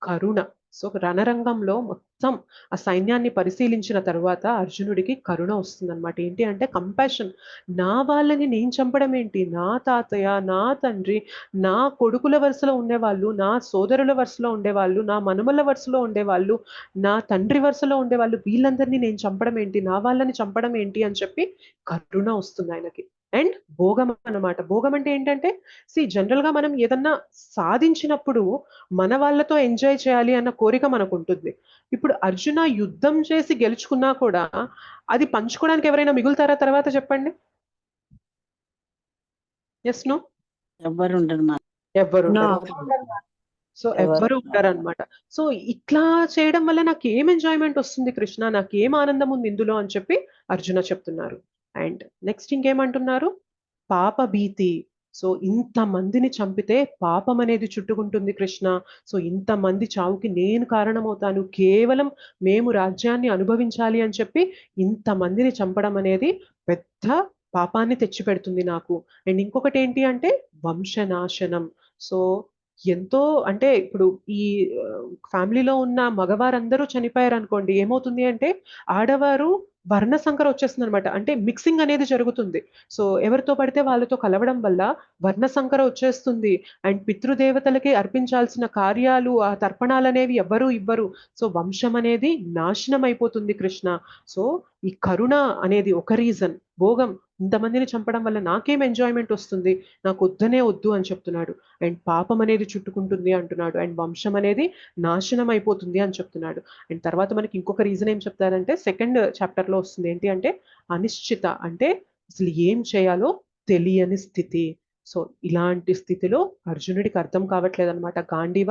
కరుణ. సో రణరంగంలో మొత్తం ఆ సైన్యాన్ని పరిశీలించిన తర్వాత అర్జునుడికి కరుణ వస్తుందన్నమాట. ఏంటి అంటే కంపాషన్. నా వాళ్ళని నేను చంపడం ఏంటి, నా తాతయ్య, నా తండ్రి, నా కొడుకుల వరుసలో ఉండేవాళ్ళు, నా సోదరుల వరుసలో ఉండేవాళ్ళు, నా మనుమల వరుసలో ఉండేవాళ్ళు, నా తండ్రి వరుసలో ఉండేవాళ్ళు, వీళ్ళందరినీ నేను చంపడం ఏంటి, నా వాళ్ళని చంపడం ఏంటి అని చెప్పి కరుణ వస్తుంది ఆయనకి. అండ్ భోగం అన్నమాట. భోగం అంటే ఏంటంటే జనరల్ గా మనం ఏదన్నా సాధించినప్పుడు మన వాళ్ళతో ఎంజాయ్ చేయాలి అన్న కోరిక మనకు ఉంటుంది. ఇప్పుడు అర్జున యుద్ధం చేసి గెలుచుకున్నా కూడా అది పంచుకోవడానికి ఎవరైనా మిగులుతారా తర్వాత చెప్పండి? Yes no? ఎవ్వరు ఉండరు మా ఎవ్వరు No. సో ఎవ్వరు ఉంటారనమాట. సో ఇట్లా చేయడం వల్ల నాకు ఏం ఎంజాయ్మెంట్ వస్తుంది కృష్ణ, నాకు ఏం ఆనందం ఉంది ఇందులో అని చెప్పి అర్జున చెప్తున్నారు. అండ్ నెక్స్ట్ ఇంకేమంటున్నారు, పాప భీతి. సో ఇంతమందిని చంపితే పాపం అనేది చుట్టుకుంటుంది కృష్ణ. సో ఇంతమంది చావుకి నేను కారణమవుతాను, కేవలం మేము రాజ్యాన్ని అనుభవించాలి అని చెప్పి ఇంతమందిని చంపడం అనేది పెద్ద పాపాన్ని తెచ్చిపెడుతుంది నాకు. అండ్ ఇంకొకటి ఏంటి అంటే వంశనాశనం. సో ఎంతో అంటే ఇప్పుడు ఈ ఫ్యామిలీలో ఉన్న మగవారందరూ చనిపోయారు అనుకోండి, ఏమవుతుంది అంటే ఆడవారు వర్ణ సంకర వచ్చేస్తుంది అనమాట. అంటే మిక్సింగ్ అనేది జరుగుతుంది. సో ఎవరితో పడితే వాళ్ళతో కలవడం వల్ల వర్ణ సంకర వచ్చేస్తుంది. అండ్ పితృదేవతలకి అర్పించాల్సిన కార్యాలు, ఆ తర్పణాలు అనేవి ఎవ్వరూ ఇవ్వరు. సో వంశం అనేది నాశనం అయిపోతుంది కృష్ణ. సో ఈ కరుణ అనేది ఒక రీజన్. భోగం, ఇంతమందిని చంపడం వల్ల నాకేం ఎంజాయ్మెంట్ వస్తుంది, నాకు వద్దనే వద్దు అని చెప్తున్నాడు. అండ్ పాపం అనేది చుట్టుకుంటుంది అంటున్నాడు. అండ్ వంశం అనేది నాశనం అయిపోతుంది అని చెప్తున్నాడు. అండ్ తర్వాత మనకి ఇంకొక రీజన్ ఏం చెప్తారంటే సెకండ్ చాప్టర్ లో వస్తుంది. ఏంటి అంటే అనిశ్చిత, అంటే అసలు ఏం చేయాలో తెలియని స్థితి. సో ఇలాంటి స్థితిలో అర్జునుడికి అర్థం కావట్లేదు అనమాట. గాంధీవ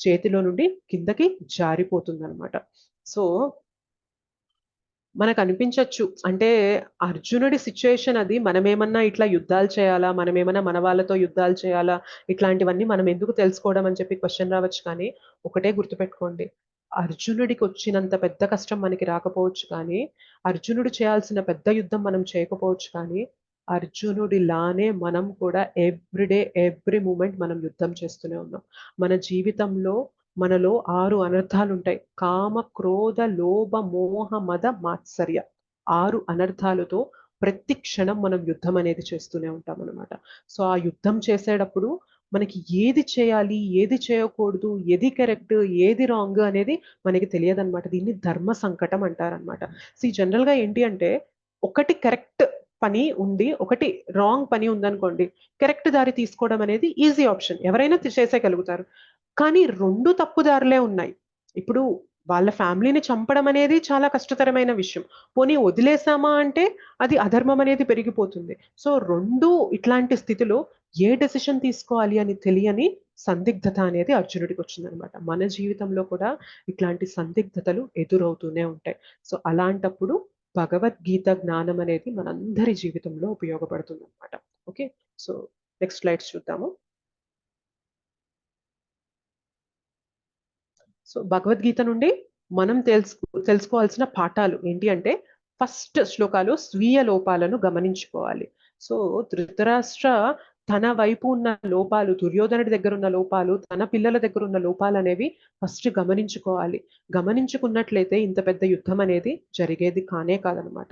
చేతిలో నుండి కిందకి జారిపోతుంది అనమాట. సో మనకు అనిపించవచ్చు అంటే అర్జునుడి సిచ్యుయేషన్ అది, మనమేమన్నా ఇట్లా యుద్ధాలు చేయాలా, మనమేమన్నా మన వాళ్ళతో యుద్ధాలు చేయాలా, ఇట్లాంటివన్నీ మనం ఎందుకు తెలుసుకోవడం అని చెప్పి క్వశ్చన్ రావచ్చు. కానీ ఒకటే గుర్తుపెట్టుకోండి, అర్జునుడికి వచ్చినంత పెద్ద కష్టం మనకి రాకపోవచ్చు, కానీ అర్జునుడు చేయాల్సిన పెద్ద యుద్ధం మనం చేయకపోవచ్చు, కానీ అర్జునుడిలానే మనం కూడా ఎవ్రీడే ఎవ్రీ మూమెంట్ మనం యుద్ధం చేస్తూనే ఉన్నాం. మన జీవితంలో మనలో 6 అనర్థాలు ఉంటాయి. కామ, క్రోధ, లోభ, మోహ, మద, మాత్సర్య. 6 అనర్థాలతో ప్రతి క్షణం మనం యుద్ధం అనేది చేస్తూనే ఉంటాం అనమాట. సో ఆ యుద్ధం చేసేటప్పుడు మనకి ఏది చేయాలి, ఏది చేయకూడదు, ఏది కరెక్ట్, ఏది రాంగ్ అనేది మనకి తెలియదన్నమాట. దీన్ని ధర్మ సంకటం అంటారనమాట. జనరల్ గా ఏంటి అంటే ఒకటి కరెక్ట్ పని ఉండి ఒకటి రాంగ్ పని ఉందనుకోండి, కరెక్ట్ దారి తీసుకోవడం అనేది ఈజీ ఆప్షన్, ఎవరైనా చేసేయగలుగుతారు. కానీ 2 తప్పుదారులే ఉన్నాయి. ఇప్పుడు వాళ్ళ ఫ్యామిలీని చంపడం అనేది చాలా కష్టతరమైన విషయం. పోనీ వదిలేసామా అంటే అది అధర్మం అనేది పెరిగిపోతుంది. సో 2 ఇట్లాంటి స్థితిలో ఏ డెసిషన్ తీసుకోవాలి అని తెలియని సందిగ్ధత అనేది అర్జునుడికి వచ్చిందనమాట. మన జీవితంలో కూడా ఇట్లాంటి సందిగ్ధతలు ఎదురవుతూనే ఉంటాయి. సో అలాంటప్పుడు భగవద్గీత జ్ఞానం అనేది మనందరి జీవితంలో ఉపయోగపడుతుందనమాట. ఓకే. సో నెక్స్ట్ స్లైడ్స్ చూద్దాము. సో భగవద్గీత నుండి మనం తెలుసుకోవాల్సిన పాఠాలు ఏంటి అంటే ఫస్ట్ శ్లోకాలు స్వీయ లోపాలను గమనించుకోవాలి. సో ధృతరాష్ట్ర తన వైపు ఉన్న లోపాలు, దుర్యోధనుడి దగ్గర ఉన్న లోపాలు, తన పిల్లల దగ్గర ఉన్న లోపాలు అనేవి ఫస్ట్ గమనించుకోవాలి. గమనించుకున్నట్లయితే ఇంత పెద్ద యుద్ధం అనేది జరిగేది కానే కాదనమాట.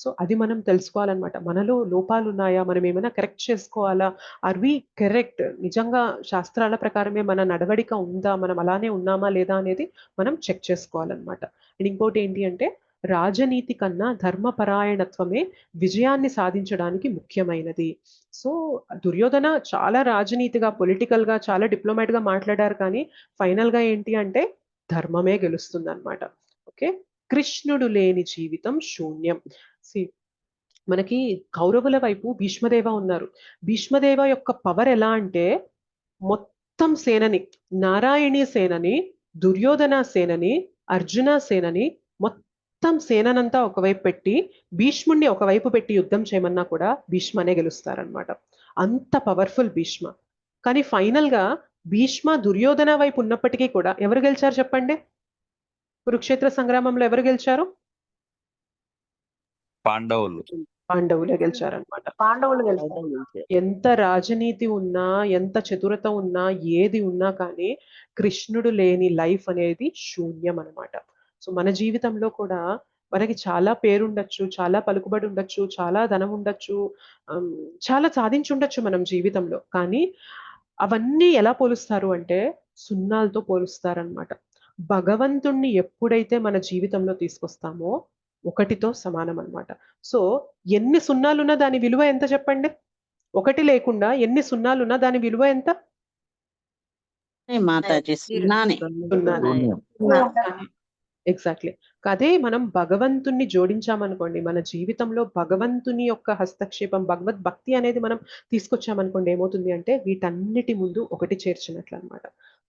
సో అది మనం తెలుసుకోవాలన్నమాట. మనలో లోపాలు ఉన్నాయా, మనం ఏమైనా కరెక్ట్ చేసుకోవాలా, ఆర్ వి కరెక్ట్, నిజంగా శాస్త్రాల ప్రకారమే మన నడవడిక ఉందా, మనం అలానే ఉన్నామా లేదా అనేది మనం చెక్ చేసుకోవాలన్నమాట. అండ్ ఇంకోటి ఏంటి అంటే రాజనీతి కన్నా ధర్మపరాయణత్వమే విజయాన్ని సాధించడానికి ముఖ్యమైనది. సో దుర్యోధన చాలా రాజనీతిగా, పొలిటికల్ గా, చాలా డిప్లొమాట్ గా మాట్లాడారు, కానీ ఫైనల్ గా ఏంటి అంటే ధర్మమే గెలుస్తుంది అనమాట. ఓకే. కృష్ణుడు లేని జీవితం శూన్యం. మనకి కౌరవుల వైపు భీష్మదేవ ఉన్నారు. భీష్మదేవ యొక్క పవర్ ఎలా అంటే మొత్తం సేనని, నారాయణీ సేనని, దుర్యోధన సేనని, అర్జున సేనని, మొత్తం సేననంతా ఒకవైపు పెట్టి భీష్ముణ్ణి ఒకవైపు పెట్టి యుద్ధం చేయమన్నా కూడా భీష్మనే గెలుస్తారనమాట. అంత పవర్ఫుల్ భీష్మ. కానీ ఫైనల్ గా భీష్మ దుర్యోధన వైపు ఉన్నప్పటికీ కూడా ఎవరు గెలిచారు చెప్పండి? కురుక్షేత్ర సంగ్రామంలో ఎవరు గెలిచారు? పాండవులే గెలిచారనమాట. పాండవులు గెలిచారు. ఎంత రాజనీతి ఉన్నా, ఎంత చతురత ఉన్నా, ఏది ఉన్నా కానీ కృష్ణుడు లేని లైఫ్ అనేది శూన్యం అనమాట. సో మన జీవితంలో కూడా మనకి చాలా పేరుండొచ్చు, చాలా పలుకుబడి ఉండొచ్చు, చాలా ధనం ఉండొచ్చు, చాలా సాధించి ఉండొచ్చు మనం జీవితంలో. కానీ అవన్నీ ఎలా పోలుస్తారు అంటే సున్నాలతో పోలుస్తారనమాట. భగవంతుణ్ణి ఎప్పుడైతే మన జీవితంలో తీసుకొస్తామో 1తో సమానం అన్నమాట. సో ఎన్ని సున్నాలున్నా దాని విలువ ఎంత చెప్పండి? 1 లేకుండా ఎన్ని సున్నాలున్నా దాని విలువ ఎంత? మాతాజీ సున్నానే. ఎగ్జాక్ట్లీ. అదే మనం భగవంతుణ్ణి జోడించామనుకోండి, మన జీవితంలో భగవంతుని యొక్క హస్తక్షేపం, భగవద్ భక్తి అనేది మనం తీసుకొచ్చామనుకోండి, ఏమవుతుంది అంటే వీటన్నిటి ముందు 1 చేర్చినట్లు అనమాట.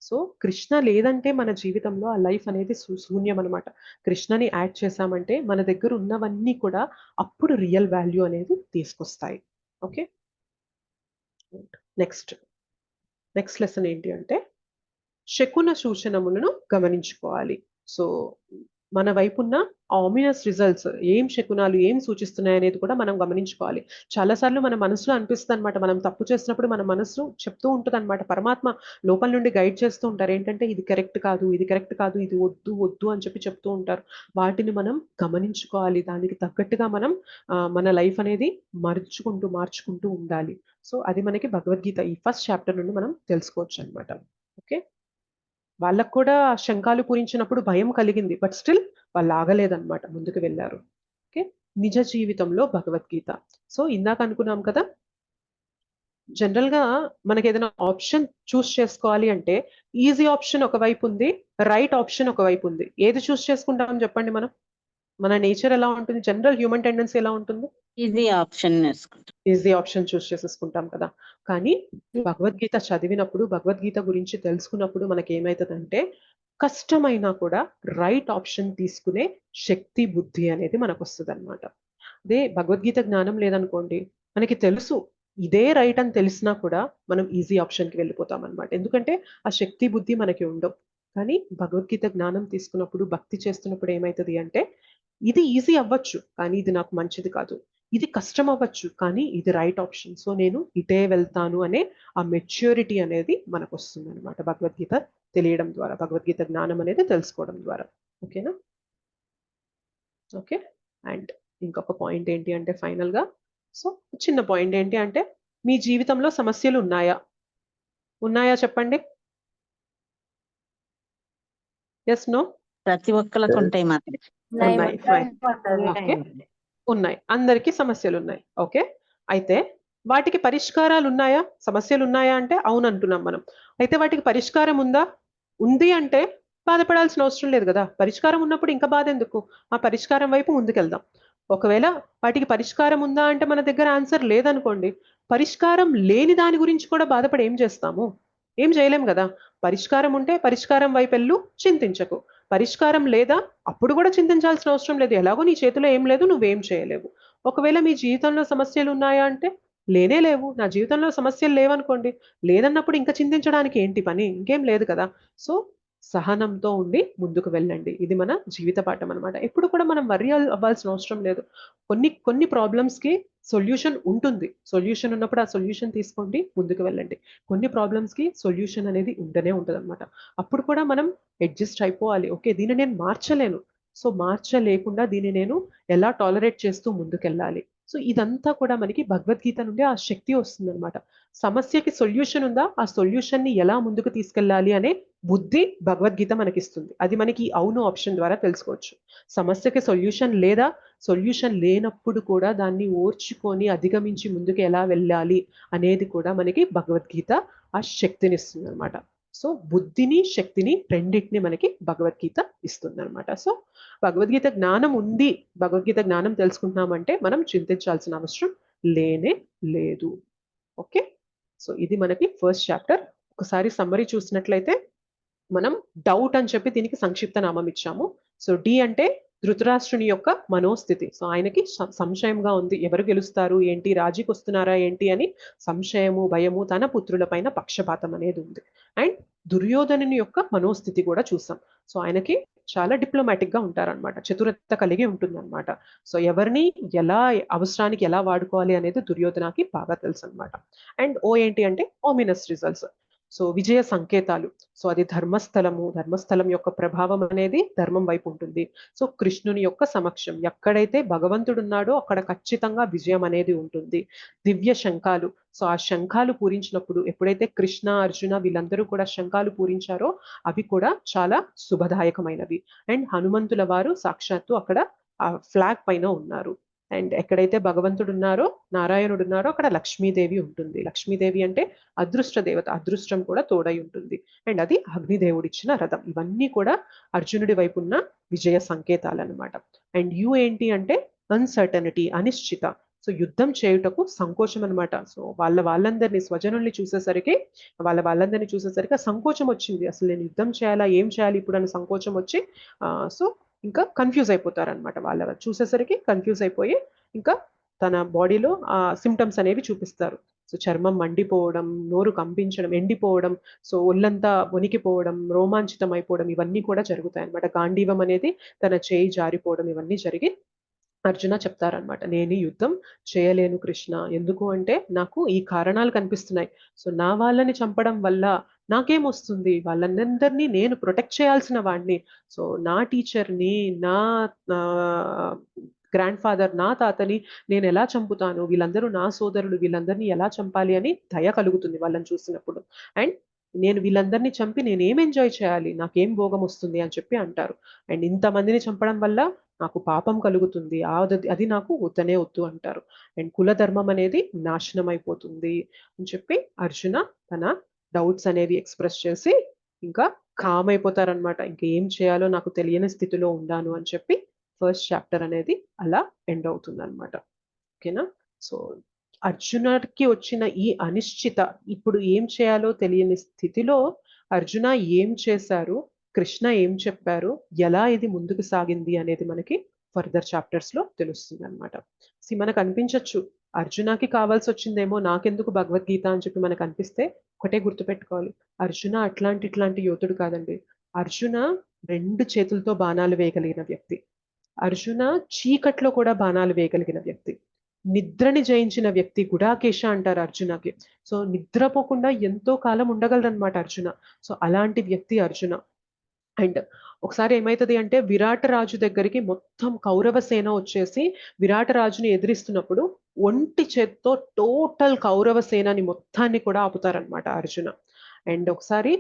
సో కృష్ణ లేదంటే మన జీవితంలో ఆ లైఫ్ అనేది శూన్యం అనమాట. కృష్ణని యాడ్ చేసామంటే మన దగ్గర ఉన్నవన్నీ కూడా అప్పుడు రియల్ వాల్యూ అనేది తీసుకొస్తాయి. ఓకే. నెక్స్ట్ లెసన్ ఏంటి అంటే శకున సూచనములను గమనించుకోవాలి. సో మన వైపున్న ఆమినస్ రిజల్ట్స్ ఏం శకునాలు ఏం సూచిస్తున్నాయి అనేది కూడా మనం గమనించుకోవాలి. చాలాసార్లు మన మనసులో అనిపిస్తుంది అనమాట, మనం తప్పు చేసినప్పుడు మన మనసు చెప్తూ ఉంటుంది అనమాట, పరమాత్మ లోపల నుండి గైడ్ చేస్తూ ఉంటారు. ఏంటంటే ఇది కరెక్ట్ కాదు, ఇది కరెక్ట్ కాదు, ఇది వద్దు వద్దు అని చెప్పి చెప్తూ ఉంటారు. వాటిని మనం గమనించుకోవాలి. దానికి తగ్గట్టుగా మనం మన లైఫ్ అనేది మార్చుకుంటూ ఉండాలి. సో అది మనకి భగవద్గీత ఈ ఫస్ట్ చాప్టర్ నుండి మనం తెలుసుకోవచ్చు అనమాట. ఓకే. వాళ్ళకు కూడా శంఖాలు పూరించినప్పుడు భయం కలిగింది, బట్ స్టిల్ వాళ్ళు ఆగలేదన్నమాట, ముందుకు వెళ్ళారు. ఓకే. నిజ జీవితంలో భగవద్గీత. సో ఇందాక అనుకున్నాం కదా, జనరల్ గా మనకి ఏదైనా ఆప్షన్ చూస్ చేసుకోవాలి అంటే ఈజీ ఆప్షన్ ఒకవైపు ఉంది, రైట్ ఆప్షన్ ఒకవైపు ఉంది. ఏది చూస్ చేసుకుంటాం చెప్పండి? మన నేచర్ ఎలా ఉంటుంది, జనరల్ హ్యూమన్ టెండెన్సీ ఎలా ఉంటుంది? ఈజీ ఆప్షన్ చూస్ చేసేసుకుంటాం కదా. కానీ భగవద్గీత చదివినప్పుడు, భగవద్గీత గురించి తెలుసుకున్నప్పుడు మనకి ఏమైతుందంటే కష్టమైనా కూడా రైట్ ఆప్షన్ తీసుకునే శక్తి, బుద్ధి అనేది మనకు వస్తుంది అనమాట. అదే భగవద్గీత జ్ఞానం లేదనుకోండి, మనకి తెలుసు ఇదే రైట్ అని తెలిసినా కూడా మనం ఈజీ ఆప్షన్కి వెళ్ళిపోతాం అనమాట. ఎందుకంటే ఆ శక్తి, బుద్ధి మనకి ఉండవు. కానీ భగవద్గీత జ్ఞానం తీసుకున్నప్పుడు, భక్తి చేస్తున్నప్పుడు ఏమవుతుంది అంటే ఇది ఈజీ అవ్వచ్చు కానీ ఇది నాకు మంచిది కాదు, ఇది కష్టం అవ్వచ్చు కానీ ఇది రైట్ ఆప్షన్, సో నేను ఇటే వెళ్తాను అనే ఆ మెచ్యూరిటీ అనేది మనకు వస్తుంది అనమాట భగవద్గీత తెలియడం ద్వారా, భగవద్గీత జ్ఞానం అనేది తెలుసుకోవడం ద్వారా. ఓకేనా? ఓకే. అండ్ ఇంకొక పాయింట్ ఏంటి అంటే ఫైనల్ గా, సో చిన్న పాయింట్ ఏంటి అంటే మీ జీవితంలో సమస్యలు ఉన్నాయా చెప్పండి? Yes, no? ప్రతి ఒక్కరికి ఉంటాయి మాత్రం. ఉన్నాయి, అందరికీ సమస్యలు ఉన్నాయి. ఓకే. అయితే వాటికి పరిష్కారాలు ఉన్నాయా? సమస్యలు ఉన్నాయా అంటే అవును అంటున్నాం మనం. అయితే వాటికి పరిష్కారం ఉందా? ఉంది అంటే బాధపడాల్సిన అవసరం లేదు కదా. పరిష్కారం ఉన్నప్పుడు ఇంకా బాధ ఎందుకు? ఆ పరిష్కారం వైపు ముందుకెళ్దాం. ఒకవేళ వాటికి పరిష్కారం ఉందా అంటే మన దగ్గర ఆన్సర్ లేదనుకోండి, పరిష్కారం లేని దాని గురించి కూడా బాధపడి ఏం చేస్తాము? ఏం చేయలేం కదా. పరిష్కారం ఉంటే పరిష్కారం వైపెళ్ళు, చింతించకు. పరిష్కారం లేదా అప్పుడు కూడా చింతించాల్సిన అవసరం లేదు. ఎలాగో నీ చేతిలో ఏం లేదు, నువ్వేం చేయలేవు. ఒకవేళ మీ జీవితంలో సమస్యలు ఉన్నాయా అంటే లేనే లేవు. నా జీవితంలో సమస్యలు లేవనుకోండి, లేదన్నప్పుడు ఇంకా చింతించడానికి ఏంటి పని? ఇంకేం లేదు కదా. సో సహనంతో ఉండి ముందుకు వెళ్ళండి. ఇది మన జీవిత పాఠం అనమాట. ఎప్పుడు కూడా మనం వర్రీ అవ్వాల్సిన అవసరం లేదు. కొన్ని కొన్ని ప్రాబ్లమ్స్‌కి సొల్యూషన్ ఉంటుంది. సొల్యూషన్ ఉన్నప్పుడు ఆ సొల్యూషన్ తీసుకోండి, ముందుకు వెళ్ళండి. కొన్ని ప్రాబ్లమ్స్‌కి సొల్యూషన్ అనేది ఉంటూనే ఉంటదనమాట. అప్పుడు కూడా మనం అడ్జస్ట్ అయిపోవాలి. ఓకే. దీన్ని నేను మార్చలేను. సో మార్చలేకుండా దీన్ని నేను ఎలా టాలరేట్ చేస్తూ ముందుకెళ్ళాలి. సో ఇదంతా కూడా మనకి భగవద్గీత నుండి ఆ శక్తి వస్తుందనమాట. సమస్యకి సొల్యూషన్ ఉందా? ఆ సొల్యూషన్‌ని ఎలా ముందుకు తీసుకెళ్ళాలి అనే బుద్ధి భగవద్గీత మనకిస్తుంది. అది మనకి అవును ఆప్షన్ ద్వారా తెలుసుకోవచ్చు. సమస్యకి సొల్యూషన్ లేదా, సొల్యూషన్ లేనప్పుడు కూడా దాన్ని ఓర్చుకొని అధిగమించి ముందుకు ఎలా వెళ్ళాలి అనేది కూడా మనకి భగవద్గీత ఆ శక్తినిస్తుందనమాట. సో బుద్ధిని, శక్తిని రెండిటిని మనకి భగవద్గీత ఇస్తుందనమాట. సో భగవద్గీత జ్ఞానం ఉంది, భగవద్గీత జ్ఞానం తెలుసుకుంటున్నామంటే మనం చింతించాల్సిన అవసరం లేనే లేదు. ఓకే. సో ఇది మనకి ఫస్ట్ చాప్టర్. ఒకసారి సమ్మరీ చూసినట్లయితే మనం డౌట్ అని చెప్పి దీనికి సంక్షిప్త నామం ఇచ్చాము. సో డి అంటే ధృతరాష్ట్రుని యొక్క మనోస్థితి. సో ఆయనకి సంశయంగా ఉంది, ఎవరు గెలుస్తారు ఏంటి, రాజీకి వస్తున్నారా ఏంటి అని సంశయము, భయము, తన పుత్రుల పైన పక్షపాతం అనేది ఉంది. అండ్ దుర్యోధనుని యొక్క మనోస్థితి కూడా చూసాం. సో ఆయనకి చాలా డిప్లొమాటిక్ గా ఉంటారనమాట, చతురత కలిగి ఉంటుందన్నమాట. సో ఎవరిని ఎలా అవసరానికి ఎలా వాడుకోవాలి అనేది దుర్యోధనకి బాగా తెలుసు అనమాట. అండ్ ఓ ఏంటి అంటే ఓమినస్ రిజల్ట్స్. సో విజయ సంకేతాలు. సో అది ధర్మస్థలము, ధర్మస్థలం యొక్క ప్రభావం అనేది ధర్మం వైపు ఉంటుంది. సో కృష్ణుని యొక్క సమక్షం, ఎక్కడైతే భగవంతుడు ఉన్నాడో అక్కడ ఖచ్చితంగా విజయం అనేది ఉంటుంది. దివ్య శంఖాలు. సో ఆ శంఖాలు పూరించినప్పుడు ఎప్పుడైతే కృష్ణ, అర్జున వీళ్ళందరూ కూడా శంఖాలు పూరించారో అవి కూడా చాలా శుభదాయకమైనవి. అండ్ హనుమంతుల వారు సాక్షాత్తు అక్కడ ఆ ఫ్లాగ్ పైన ఉన్నారు. అండ్ ఎక్కడైతే భగవంతుడు ఉన్నారో, నారాయణుడు ఉన్నారో అక్కడ లక్ష్మీదేవి ఉంటుంది. లక్ష్మీదేవి అంటే అదృష్ట దేవత, అదృష్టం కూడా తోడై ఉంటుంది. అండ్ అది అగ్నిదేవుడిచ్చిన రథం. ఇవన్నీ కూడా అర్జునుడి వైపు ఉన్న విజయ సంకేతాలు అనమాట. అండ్ యు ఏంటి అంటే అన్సర్టనిటీ, అనిశ్చిత. సో యుద్ధం చేయుటకు సంకోచం అనమాట. సో వాళ్ళందరినీ స్వజనుల్ని చూసేసరికి, వాళ్ళందరినీ చూసేసరికి ఆ సంకోచం వచ్చింది. అసలు నేను యుద్ధం చేయాలా, ఏం చేయాలి ఇప్పుడు అని సంకోచం వచ్చి సో ఇంకా కన్ఫ్యూజ్ అయిపోతారనమాట. వాళ్ళ చూసేసరికి కన్ఫ్యూజ్ అయిపోయి ఇంకా తన బాడీలో ఆ సిమ్టమ్స్ అనేవి చూపిస్తారు. సో చర్మం మండిపోవడం, నోరు కంపించడం, ఎండిపోవడం, సో ఒళ్ళంతా వణికిపోవడం, రోమాంచితం అయిపోవడం, ఇవన్నీ కూడా జరుగుతాయి అనమాట. గాంధీవం అనేది తన చేయి జారిపోవడం, ఇవన్నీ జరిగి అర్జున చెప్తారనమాట, నేను ఈ యుద్ధం చేయలేను కృష్ణ. ఎందుకు అంటే నాకు ఈ కారణాలు కనిపిస్తున్నాయి. సో నా వాళ్ళని చంపడం వల్ల నాకేమొస్తుంది? వాళ్ళందరినీ నేను ప్రొటెక్ట్ చేయాల్సిన వాడిని. సో నా టీచర్ని, నా గ్రాండ్ ఫాదర్, నా తాతని నేను ఎలా చంపుతాను? వీళ్ళందరూ నా సోదరులు, వీళ్ళందరినీ ఎలా చంపాలి అని దయ కలుగుతుంది వాళ్ళని చూసినప్పుడు. అండ్ నేను వీళ్ళందరినీ చంపి నేనేం ఎంజాయ్ చేయాలి, నాకేం భోగం వస్తుంది అని చెప్పి అంటారు. అండ్ ఇంతమందిని చంపడం వల్ల నాకు పాపం కలుగుతుంది, అది నాకు వద్దనే వద్దు అంటారు. అండ్ కుల ధర్మం అనేది నాశనం అయిపోతుంది అని చెప్పి అర్జున తన డౌట్స్ అనేవి ఎక్స్ప్రెస్ చేసి ఇంకా కామ్ అయిపోతారనమాట. ఇంకా ఏం చేయాలో నాకు తెలియని స్థితిలో ఉన్నాను అని చెప్పి ఫస్ట్ చాప్టర్ అనేది అలా ఎండ్ అవుతుంది అనమాట. ఓకేనా. సో అర్జునుడికి వచ్చిన ఈ అనిశ్చిత, ఇప్పుడు ఏం చేయాలో తెలియని స్థితిలో అర్జున ఏం చేశారు, కృష్ణ ఏం చెప్పారు, ఎలా ఇది ముందుకు సాగింది అనేది మనకి ఫర్దర్ చాప్టర్స్ లో తెలుస్తుంది అనమాట. మనకు అనిపించవచ్చు అర్జునకి కావాల్సి వచ్చిందేమో నాకెందుకు భగవద్గీత అని చెప్పి మనకు అనిపిస్తే ఒకటే గుర్తుపెట్టుకోవాలి, అర్జున ఇట్లాంటి యోధుడు కాదండి. అర్జున 2 చేతులతో బాణాలు వేయగలిగిన వ్యక్తి. అర్జున చీకట్లో కూడా బాణాలు వేయగలిగిన వ్యక్తి. నిద్రని జయించిన వ్యక్తి, గుడాకేశ అంటారు అర్జునకి. సో నిద్రపోకుండా ఎంతో కాలం ఉండగలరనమాట అర్జున. సో అలాంటి వ్యక్తి అర్జున. అండ్ ఒకసారి ఏమైతుంది అంటే విరాట రాజు దగ్గరికి మొత్తం కౌరవ సేన వచ్చేసి విరాట రాజుని ఎదిరిస్తున్నప్పుడు ఒంటి చేత్తో టోటల్ కౌరవ సేనని మొత్తాన్ని కూడా ఆపుతారనమాట అర్జున. అండ్ ఒకసారి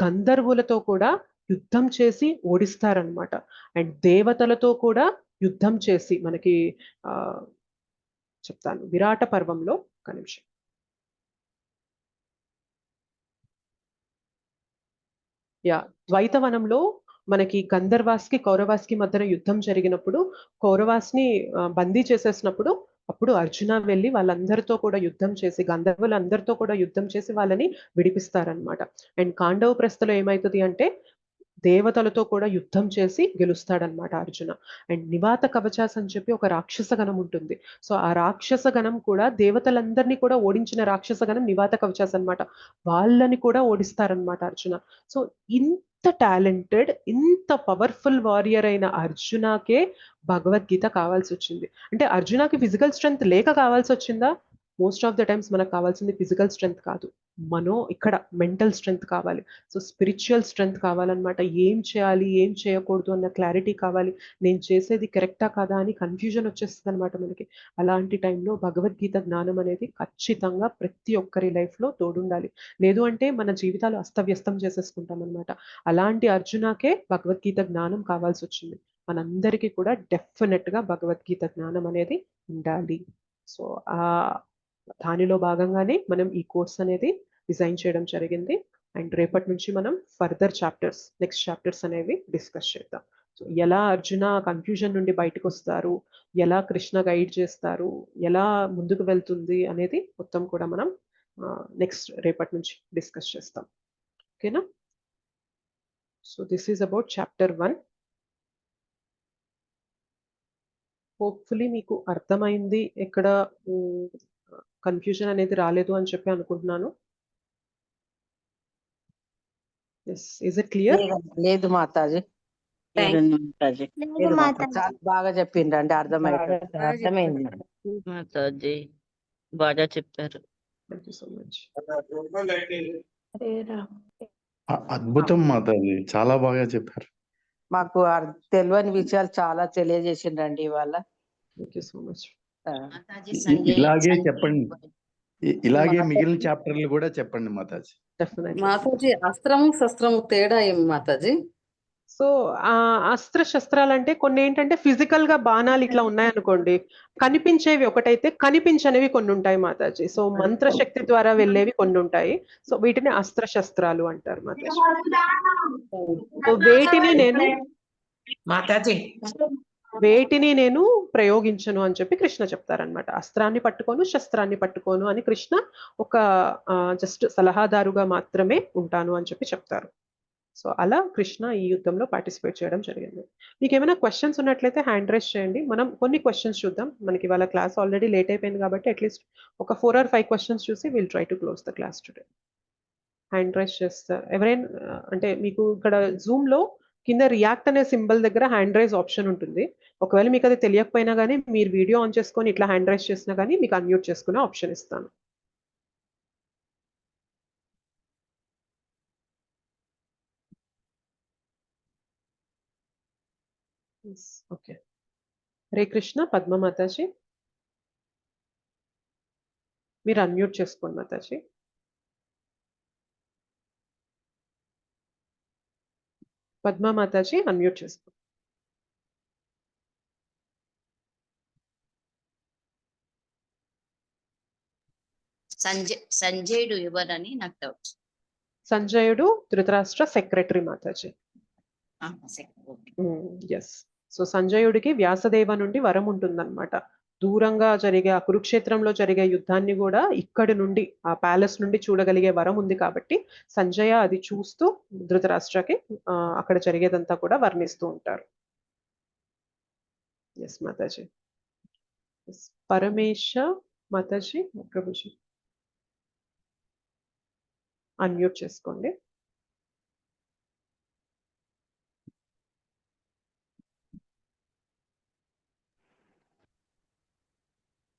గంధర్వులతో కూడా యుద్ధం చేసి ఓడిస్తారనమాట. అండ్ దేవతలతో కూడా యుద్ధం చేసి మనకి చెప్తాను విరాట పర్వంలో. ఒక నిమిషం. ద్వైతవనంలో మనకి గంధర్వాస్కి కౌరవాస్కి మధ్యన యుద్ధం జరిగినప్పుడు కౌరవాస్ని బందీ చేసేసినప్పుడు అప్పుడు అర్జున వెళ్ళి వాళ్ళందరితో కూడా యుద్ధం చేసి గంధర్వులందరితో కూడా యుద్ధం చేసి వాళ్ళని విడిపిస్తారనమాట. అండ్ కాండవ ప్రస్థలో ఏమవుతుంది అంటే దేవతలతో కూడా యుద్ధం చేసి గెలుస్తాడనమాట అర్జున. అండ్ నివాత కవచాస్ అని చెప్పి ఒక రాక్షస గణం ఉంటుంది. సో ఆ రాక్షస గణం కూడా దేవతలందరినీ కూడా ఓడించిన రాక్షస గణం నివాత కవచాస్ అన్నమాట. వాళ్ళని కూడా ఓడిస్తారనమాట అర్జున. సో ఇంత టాలెంటెడ్, ఇంత పవర్ఫుల్ వారియర్ అయిన అర్జునకే భగవద్గీత కావాల్సి వచ్చింది. అంటే అర్జునకి ఫిజికల్ స్ట్రెంగ్త్ లేక కావాల్సి వచ్చిందా? మోస్ట్ ఆఫ్ ద టైమ్స్ మనకు కావాల్సింది ఫిజికల్ స్ట్రెంగ్త్ కాదు, ఇక్కడ మెంటల్ స్ట్రెంగ్త్ కావాలి. సో స్పిరిచువల్ స్ట్రెంగ్త్ కావాలన్నమాట. ఏం చేయాలి, ఏం చేయకూడదు అన్న క్లారిటీ కావాలి. నేను చేసేది కరెక్టా కాదా అని కన్ఫ్యూజన్ వచ్చేస్తుంది అనమాట మనకి. అలాంటి టైంలో భగవద్గీత జ్ఞానం అనేది ఖచ్చితంగా ప్రతి ఒక్కరి లైఫ్లో తోడుండాలి. లేదు అంటే మన జీవితాలు అస్తవ్యస్తం చేసేసుకుంటాం అనమాట. అలాంటి అర్జునకే భగవద్గీత జ్ఞానం కావాల్సి వచ్చింది. మనందరికీ కూడా డెఫినెట్గా భగవద్గీత జ్ఞానం అనేది ఉండాలి. సో దానిలో భాగంగానే మనం ఈ కోర్స్ అనేది డిజైన్ చేయడం జరిగింది. అండ్ రేపటి నుంచి మనం ఫర్దర్ చాప్టర్స్, నెక్స్ట్ చాప్టర్స్ అనేవి డిస్కస్ చేద్దాం. సో ఎలా అర్జున కన్ఫ్యూజన్ నుండి బయటకు వస్తారు, ఎలా కృష్ణ గైడ్ చేస్తారు, ఎలా ముందుకు వెళ్తుంది అనేది మొత్తం కూడా మనం నెక్స్ట్ రేపటి నుంచి డిస్కస్ చేస్తాం. ఓకేనా? So this is about chapter 1. Hopefully మీకు అర్థమైంది, ఎక్కడ కన్ఫ్యూజన్ అనేది రాలేదు అని చెప్పి అనుకుంటున్నాను. Is it clear? లేదు మాతాజీ, లేదు మాతాజీ. చాలా బాగా చెప్పిండ్రండి, అర్థమైంది. మాతాజీ బాగా చెప్పారు. Thank you so much. అద్భుతం మాతాజీ, చాలా బాగా చెప్పారు. మాకు తెలియని విషయాలు చాలా తెలియజేసిండ్రండి ఇవాళ. Thank you so much. ఇలాగే చెప్పండి, ఇలాగే మిగిలిన చాప్టర్లు కూడా చెప్పండి మాతాజీ. డెఫినెట్లీ మాతాజీ. అస్త్రము శస్త్రము తేడా ఏం మాతాజీ? సో అస్త్ర శస్త్రాలు అంటే కొన్ని ఏంటంటే ఫిజికల్ గా బాణాలు ఇట్లా ఉన్నాయనుకోండి, కనిపించేవి ఒకటైతే కనిపించనివి కొన్ని ఉంటాయి మాతాజీ. సో మంత్రశక్తి ద్వారా వెళ్ళేవి కొన్ని ఉంటాయి. సో వీటిని అస్త్ర శస్త్రాలు అంటారు మాతాజీ. సో వేటిని నేను ప్రయోగించను అని చెప్పి కృష్ణ చెప్తారనమాట. అస్త్రాన్ని పట్టుకోను, శస్త్రాన్ని పట్టుకోను అని కృష్ణ ఒక జస్ట్ సలహాదారుగా మాత్రమే ఉంటాను అని చెప్పి చెప్తారు. సో అలా కృష్ణ ఈ యుద్ధంలో పార్టిసిపేట్ చేయడం జరిగింది. మీకు ఏమైనా క్వశ్చన్స్ ఉన్నట్లయితే హ్యాండ్ రైజ్ చేయండి. మనం కొన్ని క్వశ్చన్స్ చూద్దాం. మనకి ఇవాళ క్లాస్ ఆల్రెడీ లేట్ అయిపోయింది కాబట్టి అట్లీస్ట్ ఒక 4 or 5 క్వశ్చన్స్ చూసి will try to close the class today. Hand raise చేస్తారు ఎవరైనా? అంటే మీకు ఇక్కడ జూమ్ లో కింద రియాక్ట్ అనే సింబల్ దగ్గర హ్యాండ్ రైజ్ ఆప్షన్ ఉంటుంది. ఒకవేళ మీకు అది తెలియకపోయినా కానీ మీరు వీడియో ఆన్ చేసుకొని ఇట్లా హ్యాండ్ రైజ్ చేసినా కానీ మీకు అన్మ్యూట్ చేసుకునే ఆప్షన్ ఇస్తాను. ఓకే. హరే కృష్ణ. పద్మ మాతాజీ మీరు అన్మ్యూట్ చేసుకోండి మాతాజీ. పద్మ మాతాజీ అన్మ్యూట్ చేసుకోండి. సంజయుడు ఎవరని నాకు డౌట్. సంజయుడు ధృతరాష్ట్ర సెక్రటరీ మాతాజీ. ఎస్. సో సంజయుడికి వ్యాసదేవ నుండి వరం ఉంటుందన్నమాట. దూరంగా జరిగే ఆ కురుక్షేత్రంలో జరిగే యుద్ధాన్ని కూడా ఇక్కడి నుండి ఆ ప్యాలెస్ నుండి చూడగలిగే వరం ఉంది కాబట్టి సంజయ అది చూస్తూ ధృతరాష్ట్రకి అక్కడ జరిగేదంతా కూడా వర్ణిస్తూ ఉంటారు. ఎస్ మాతాజీ. పరమేశ మాతాజీ ప్రభుజీ అన్మ్యూట్ చేసుకోండి.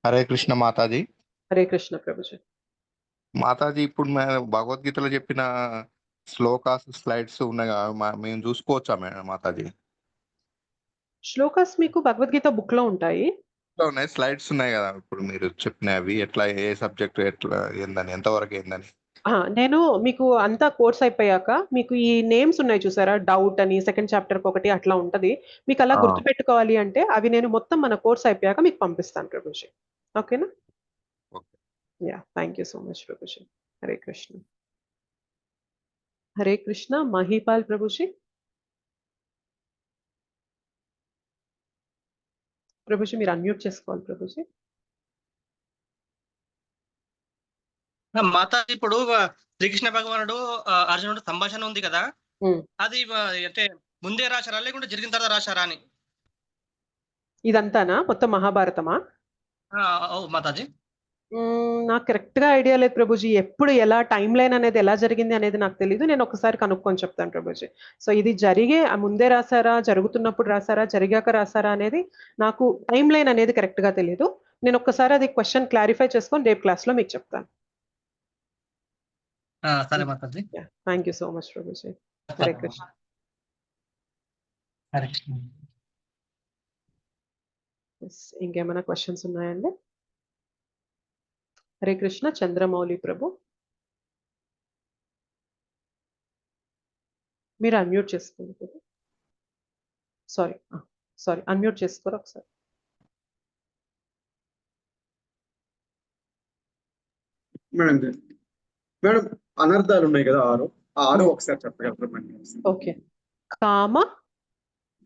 హరే కృష్ణ మాతాజీ. హరే కృష్ణ ప్రభుజీ. మాతాజీ ఇప్పుడు భగవద్గీతలో చెప్పిన శ్లోకాస్ స్లైడ్స్ ఉన్నాయి కదా, మేము చూసుకోవచ్చా మాతాజీ? శ్లోకాస్ మీకు భగవద్గీత బుక్ లో ఉంటాయి. ఉన్నాయి స్లైడ్స్ ఉన్నాయి కదా, ఇప్పుడు మీరు చెప్పినవి ఎట్లా, ఏ సబ్జెక్ట్ ఎట్లా ఏందని, ఎంతవరకు ఏందని. నేను మీకు అంతా కోర్స్ అయిపోయాక మీకు ఈ నేమ్స్ ఉన్నాయి చూసారా, డౌట్ అని సెకండ్ చాప్టర్ ఒకటి అట్లా ఉంటది. మీకు అలా గుర్తు పెట్టుకోవాలి అంటే అవి నేను మొత్తం మన కోర్స్ అయిపోయాక మీకు పంపిస్తాను ప్రభుజీ. ఓకేనా? Yeah, thank you so much Prabhuji. Hare Krishna. Hare Krishna. Mahipal Prabhuji. Prabhuji మీరు అన్మ్యూట్ చేసుకోవాలి ప్రభుజీ. మాత ఇప్పుడు శ్రీకృష్ణ భగవానుడు అర్జునుడు సంభాషణ ఉంది కదా, అది అంటే ముందే రాశారా లేకుంటే జరిగిన తర్వాత రాశారా అని? ఇదంతానా మొత్తం మహాభారతమా? మాతాజీ నాకు కరెక్ట్ గా ఐడియా లేదు ప్రభుజీ. ఎప్పుడు ఎలా టైం లైన్ అనేది ఎలా జరిగింది అనేది నాకు తెలియదు. నేను ఒకసారి కనుక్కొని చెప్తాను ప్రభుజీ. సో ఇది జరిగే ముందే రాసారా, జరుగుతున్నప్పుడు రాసారా, జరిగాక రాసారా అనేది నాకు టైం లైన్ అనేది కరెక్ట్ గా తెలియదు. నేను ఒక్కసారి అది క్వశ్చన్ క్లారిఫై చేసుకొని రేపు క్లాస్ లో మీకు చెప్తాను. సరే Mataji. Thank you so much Prabhuji. Hare Krishna. Hare Krishna. ఇంకేమైనా క్వశ్చన్స్ ఉన్నాయండి? హరే కృష్ణ. చంద్రమౌళి ప్రభు మీరు అన్మ్యూట్ చేసుకోండి. సారీ అన్మ్యూట్ చేసుకోరు ఒకసారి. మేడం అనర్థాలు ఉన్నాయి కదా 6 ఒకసారి చెప్పగలరు మేడం? ఓకే.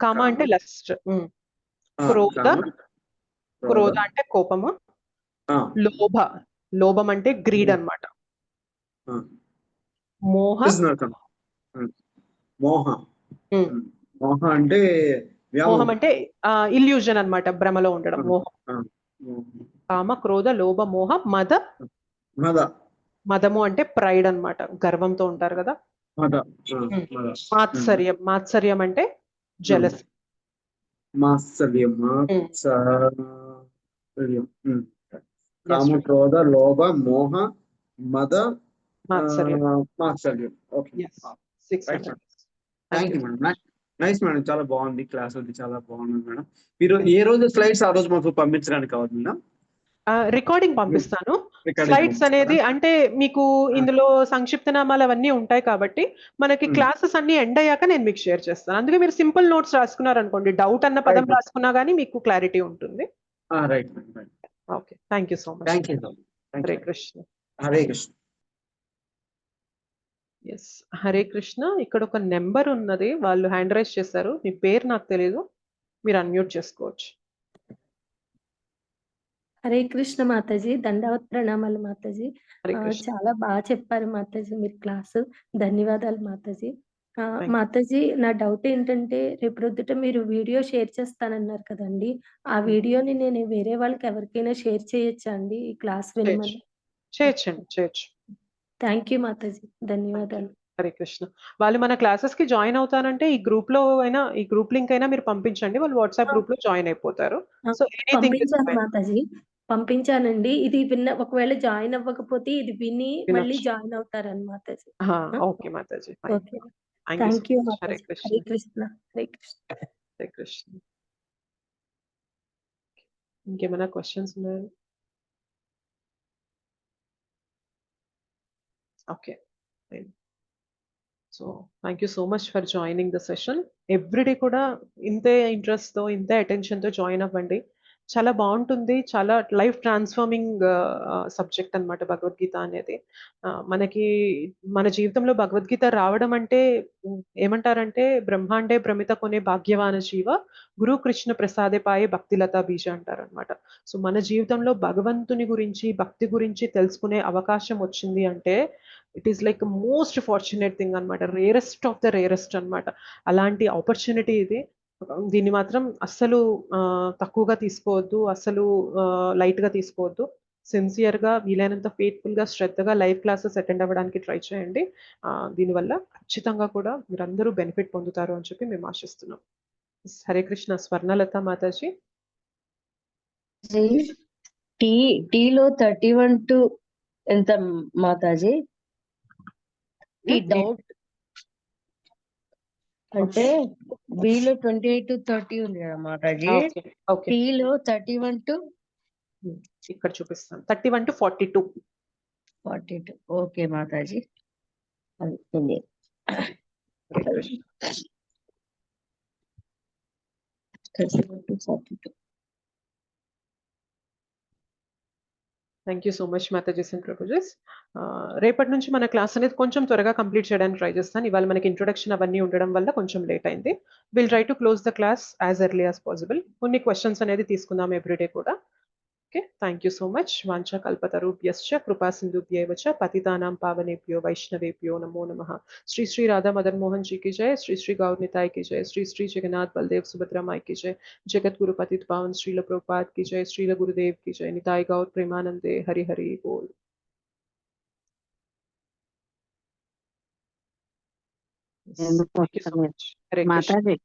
కామ అంటే లస్ట్, క్రోధ అంటే కోపము, లోభం అంటే గ్రీడ్ అన్నమాట, మోహం అంటే ఇల్యూజన్ అన్నమాట, భ్రమలో ఉండడం మోహం. కామ, క్రోధ, లోభ, మోహ, మదము అంటే ప్రైడ్ అన్నమాట, గర్వంతో ఉంటారు కదా. మాత్సర్యం అంటే జెలసీ. కామ, క్రోధ, లోభ, మోహ, మద, మాత్సర్యం. Okay, thank you madam. Nice madam, చాలా బాగుంది క్లాస్, అది చాలా బాగుంది మేడం. మీరు ఏ రోజు స్లైడ్స్ ఆ రోజు మాకు పంపించడానికి కావాలి మేడం? రికార్డింగ్ పంపిస్తాను. స్లైడ్స్ అనేది అంటే మీకు ఇందులో సంక్షిప్త నామాలు అవన్నీ ఉంటాయి కాబట్టి మనకి క్లాసెస్ అన్ని ఎండ్ అయ్యాక నేను మీకు షేర్ చేస్తాను. అందుకే మీరు సింపుల్ నోట్స్ రాసుకున్నారు అనుకోండి, డౌట్ అన్న పదం రాసుకున్నా గానీ మీకు క్లారిటీ ఉంటుంది. Right. Okay, thank you so much. Hare Krishna. Hare Krishna. Yes, Hare Krishna. ఇక్కడ ఒక నెంబర్ ఉన్నది, వాళ్ళు హ్యాండ్ రైజ్ చేశారు. మీ పేరు నాకు తెలియదు, మీరు అన్మ్యూట్ చేసుకోవచ్చు. హరే కృష్ణ మాతాజీ, దండవత్ ప్రణామాలు మాతాజీ. చాలా బాగా చెప్పారు మాతాజీ మీరు క్లాసు. ధన్యవాదాలు మాతాజీ. మాతాజీ నా డౌట్ ఏంటంటే, రేపు ప్రొద్దుట మీరు వీడియో షేర్ చేస్తానన్నారు కదండి, ఆ వీడియోని నేను వేరే వాళ్ళకి ఎవరికైనా షేర్ చేయొచ్చా అండి ఈ క్లాస్ వినమని? చేయొచ్చు. థ్యాంక్ యూ మాతాజీ, ధన్యవాదాలు. హరే కృష్ణ. వాళ్ళు మన క్లాసెస్ కి జాయిన్ అవుతానంటే ఈ గ్రూప్ లో అయినా, ఈ గ్రూప్ లింక్ అయినా మీరు పంపించండి, వాళ్ళు వాట్సాప్ గ్రూప్ లో జాయిన్ అయిపోతారు. సో పంపించాను మాతాజీ, పంపించానండి. ఇది ఒకవేళ జాయిన్ అవ్వకపోతే ఇది విని మళ్ళీ జాయిన్ అవుతారని Mataji. Okay Mataji. Okay, thank you Mataji. Hare Krishna. Hare Krishna. Hare Krishna. ఇంకేమైనా క్వశ్చన్స్ ఉన్నాయా? Okay, so thank you so much for joining the session. Everyday కూడా ఇంతే ఇంట్రెస్ట్తో, ఇంతే అటెన్షన్తో జాయిన్ అవ్వండి. చాలా బాగుంటుంది. చాలా లైఫ్ ట్రాన్స్ఫార్మింగ్ సబ్జెక్ట్ అన్నమాట భగవద్గీత అనేది. మనకి మన జీవితంలో భగవద్గీత రావడం అంటే ఏమంటారంటే, బ్రహ్మాండే భ్రమిత కొనే భాగ్యవాన జీవ గురు కృష్ణ ప్రసాదే పాయే భక్తిలతా బీజ అంటారనమాట. సో మన జీవితంలో భగవంతుని గురించి, భక్తి గురించి తెలుసుకునే అవకాశం వచ్చింది అంటే it is like most fortunate thing అనమాట, రేరెస్ట్ ఆఫ్ ద రేరెస్ట్ అనమాట. అలాంటి ఆపర్చునిటీ ఇది. దీన్ని మాత్రం అస్సలు తక్కువగా తీసుకోవద్దు, అస్సలు లైట్గా తీసుకోవద్దు. సిన్సియర్గా, వీలైనంత ఫెయిత్ఫుల్గా, శ్రద్ధగా లైవ్ క్లాసెస్ అటెండ్ అవ్వడానికి ట్రై చేయండి. దీనివల్ల ఖచ్చితంగా కూడా మీరందరూ బెనిఫిట్ పొందుతారు అని చెప్పి మేము ఆశిస్తున్నాం. హరే కృష్ణ. స్వర్ణలత మాతాజీ. టీలో 31 to ఎంత మాతాజీ? టీ డౌట్ అంటే బిలో 28 to 30 ఉంది కదా మాతాజీ. టీలో 31 to ఇక్కడ చూపిస్తాను, 31 to 42. Okay Mataji. Thank you so much Matajis and prabhujis. రేపటి నుంచి మన క్లాస్ అనేది కొంచెం త్వరగా కంప్లీట్ చేయడానికి ట్రై చేస్తాను. ఇవాళ మనకి ఇంట్రొడక్షన్ అవన్నీ ఉండడం వల్ల కొంచెం లేట్ అయింది. Will try to close the class as early as possible. కొన్ని క్వశ్చన్స్ అనేది తీసుకుందాం ఎవ్రీడే కూడా. Okay, thank you so much. వాంఛా కల్పతరుభ్యశ్చ కృపా సింధుభ్యైవ చ పతితానాం పావనేభ్యో వైష్ణవేభ్యో నమో నమః. శ్రీ శ్రీ రాధా మదన్ మోహన్ जी की जय, श्री श्री गौर निताय की जय, श्री श्री जगन्नाथ बलदेव सुभद्रा माई की जय, जगत गुरु पतित पावन श्रील प्रभुपाद की जय, श्रील गुरुदेव की जय, निताय गौर प्रेमानंदे हरि हरि बोल. Thank you so much. Hare Krishna. Mataji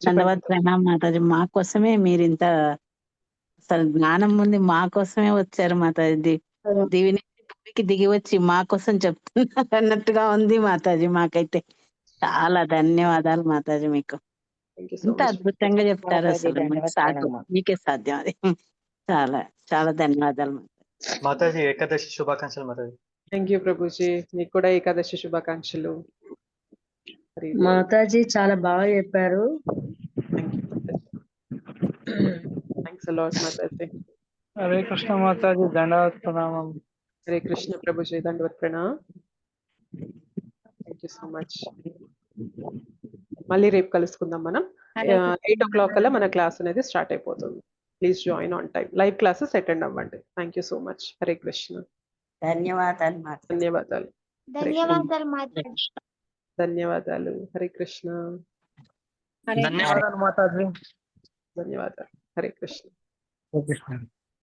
ధన్యవాదాలు ప్రణామం మాతాజీ. మా కోసమే మీరు ఇంత అసలు జ్ఞానం ఉంది, మా కోసమే వచ్చారు మాతాజీ. దివి నుంచి భూమికి దిగి వచ్చి మా కోసం చెప్తున్నారు అన్నట్టుగా ఉంది మాతాజీ. మాకైతే చాలా ధన్యవాదాలు మాతాజీ. మీకు Thank you so ఇంత much. అద్భుతంగా చెప్తారు, మాతాజీ, అసలు ధన్యవాదాలు సాధ్యం, అమ్మా. మీకే సాధ్యం అది. చాలా చాలా ధన్యవాదాలు మాతాజీ. మాతాజీ ఏకాదశి శుభాకాంక్షలు మాతాజీ. థ్యాంక్ యూ ప్రభుజీ, మీకు కూడా ఏకాదశి శుభాకాంక్షలు. హరి బోల్. మాతాజీ చాలా బాగా చెప్పారు. థ్యాంక్ యూ మాతాజీ. థ్యాంక్స్ అ లాట్ మాతాజీ. హరే కృష్ణ మాతాజీ, దండవత్ ప్రణామం. హరే కృష్ణ ప్రభుజీ, దండవత్ ప్రణామ్. Thank you so much. మళ్ళీ రేపు కలుసుకుందాం మనం. 8 o'clock కల్లా మన క్లాస్ అనేది స్టార్ట్ అయిపోతుంది. Please join on time. Live classes attend అవ్వండి. Thank you so much. Hare Krishna. ధన్యవాదాలు మాతాజీ. ధన్యవాదాలు. ధన్యవాదాలు మాతాజీ. ధన్యవాదాలు. హరే కృష్ణ. ధన్యవాదాలు మాతాజీ. ధన్యవాదాలు. హరే కృష్ణ. హరే కృష్ణ.